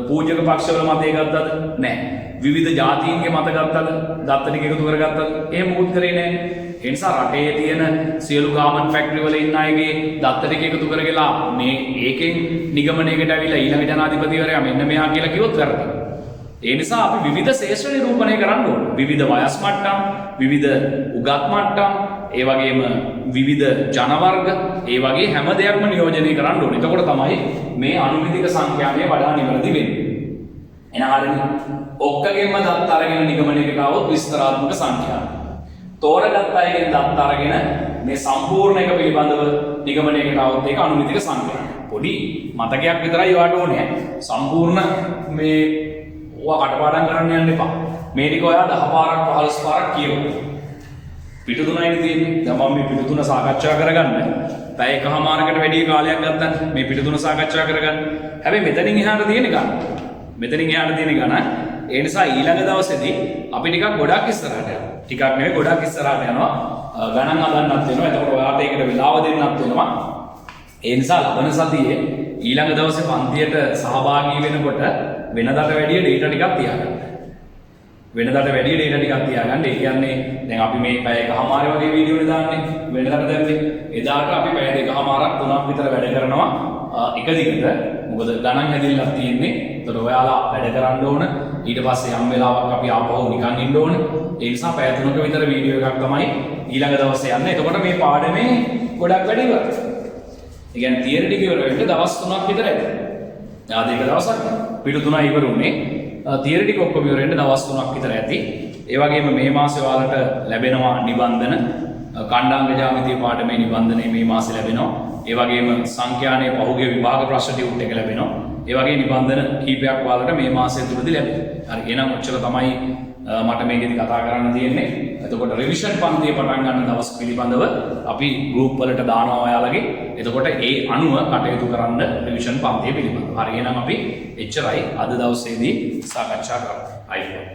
පූජක පක්ෂවල මතය ගත්තද? නැහැ. විවිධ ජාතීන්ගේ මත ගත්තද? දත්ත ටික එකතු කරගත්තද? එහෙම මොකුත් කරේ නැහැ. ඒ නිසා රටේ තියෙන සියලු ගාමන් ෆැක්ටරි වල ඉන්න අයගේ දත්ත ටික එකතු කරගලා මේ ඒකෙන් නිගමනයකට ඇවිල්ලා ඊළඟ ජනාධිපතිවරයා මෙන්න මෙහා කියලා කිව්වොත් වැරදියි. ඒ නිසා අපි විවිධ ශේෂ්ත්‍ර නිරූපණය කරන්න ඕන. විවිධ වයස් මට්ටම්, විවිධ උගත් මට්ටම්, ඒ වගේම විවිධ ජන වර්ග, ඒ වගේ හැම දෙයක්ම නියෝජනය කරන්න ඕන. එතකොට තමයි මේ අනුමිතික සංඛ්‍යානය වඩා නිවැරදි වෙන්නේ. එහෙනම් හරිනේ. ඔක්කොගෙම දත් අරගෙන නිගමනයකට આવොත් විස්තරාත්මක සංඛ්‍යානය. තෝරගත් අයගෙන් දත් අරගෙන මේ සම්පූර්ණ එක පිළිබඳව නිගමනයකට આવොත් ඒක අනුමිතික සංඛ්‍යානය. පොඩි මතකයක් විතරයි ඔයාට ඕනේ. සම්පූර්ණ මේ ඔයා කටපාඩම් කරන්න යන්න එපා. මේ ටික ඔයා 10 පාරක් 15 පාරක් කියවන්න. පිටු තුනයි තියෙන්නේ. දැන් මම මේ පිටු තුන සාකච්ඡා කරගන්න පැය එකමාරකට වැඩි කාලයක් ගත්තා මේ පිටු තුන සාකච්ඡා කරගන්න. හැබැයි මෙතනින් එහාට තියෙන ගණන්. මෙතනින් එහාට තියෙන ගණන්. ඒ නිසා ඊළඟ දවසේදී අපි ටිකක් ගොඩක් ඉස්සරහට යනවා. ටිකක් නෙවෙයි ගොඩක් ඉස්සරහට යනවා. ගණන් හදන්නත් වෙනවා. එතකොට ඔයාලට ඒකට වෙලාව දෙන්නත් වෙනවා. ඒ නිසා ලබන සතියේ ඊළඟ දවසේ පන්තියට සහභාගී වෙනකොට වෙනදාට වැඩිය ඩේටා ටිකක් තියාගන්න. වෙනදාට වැඩිය ඩේටා ටිකක් තියාගන්න. ඒ කියන්නේ දැන් අපි මේ පැය එකමාර වගේ වීඩියෝනේ දාන්නේ. වෙනදාට දැම්මේ. එදාට අපි පැය දෙකමාරක් තුනක් විතර වැඩ කරනවා එක දිගට. මොකද ගණන් හැදින්නක් තියෙන්නේ. ඒතකොට ඔයාලා වැඩ කරන්න ඕන. ඊට පස්සේ යම් වෙලාවක් අපි ආපහු නිකන් ඉන්න ඕන. ඒ නිසා පැය 3ක විතර වීඩියෝ එකක් තමයි ඊළඟ දවසේ යන්නේ. එතකොට මේ පාඩමේ ගොඩක් වැඩි ඉවරයි. ඒ කියන්නේ තියරි ටික ඉවර වෙන්න දවස් 3ක් විතරයි. ආද එක දවසක් පිටු 3යි ඉවර උනේ. තියරි ටික ඔක්කොම ඉවර වෙන්න දවස් 3ක් විතර ඇති. ඒ වගේම මේ මාසේ ඔයාලට ලැබෙනවා නිබන්ධන කණ්ඩාංග ජ්‍යාමිතිය පාඩමේ නිබන්ධනය මේ මාසේ ලැබෙනවා. ඒ වගේම සංඛ්‍යානයේ පහුගිය විභාග ප්‍රශ්න ටියුට් එක ලැබෙනවා. ඒ වගේ නිබන්ධන කීපයක් ඔයාලට මේ මාසය තුලදී ලැබෙනවා. හරි එහෙනම් ඔච්චර තමයි මට මේකෙදි කතා කරන්න තියෙන්නේ. එතකොට රිවිෂන් පන්තිය පටන් ගන්න දවස් පිළිබඳව අපි ගෲප් වලට දානවා ඔයාලගේ. එතකොට ඒ අනුව කටයුතු කරන්න රිවිෂන් පන්තිය පිළිබඳව. හරි එහෙනම් අපි එච්චරයි අද දවසේදී සාකච්ඡා කරමු. අයිබෝන්.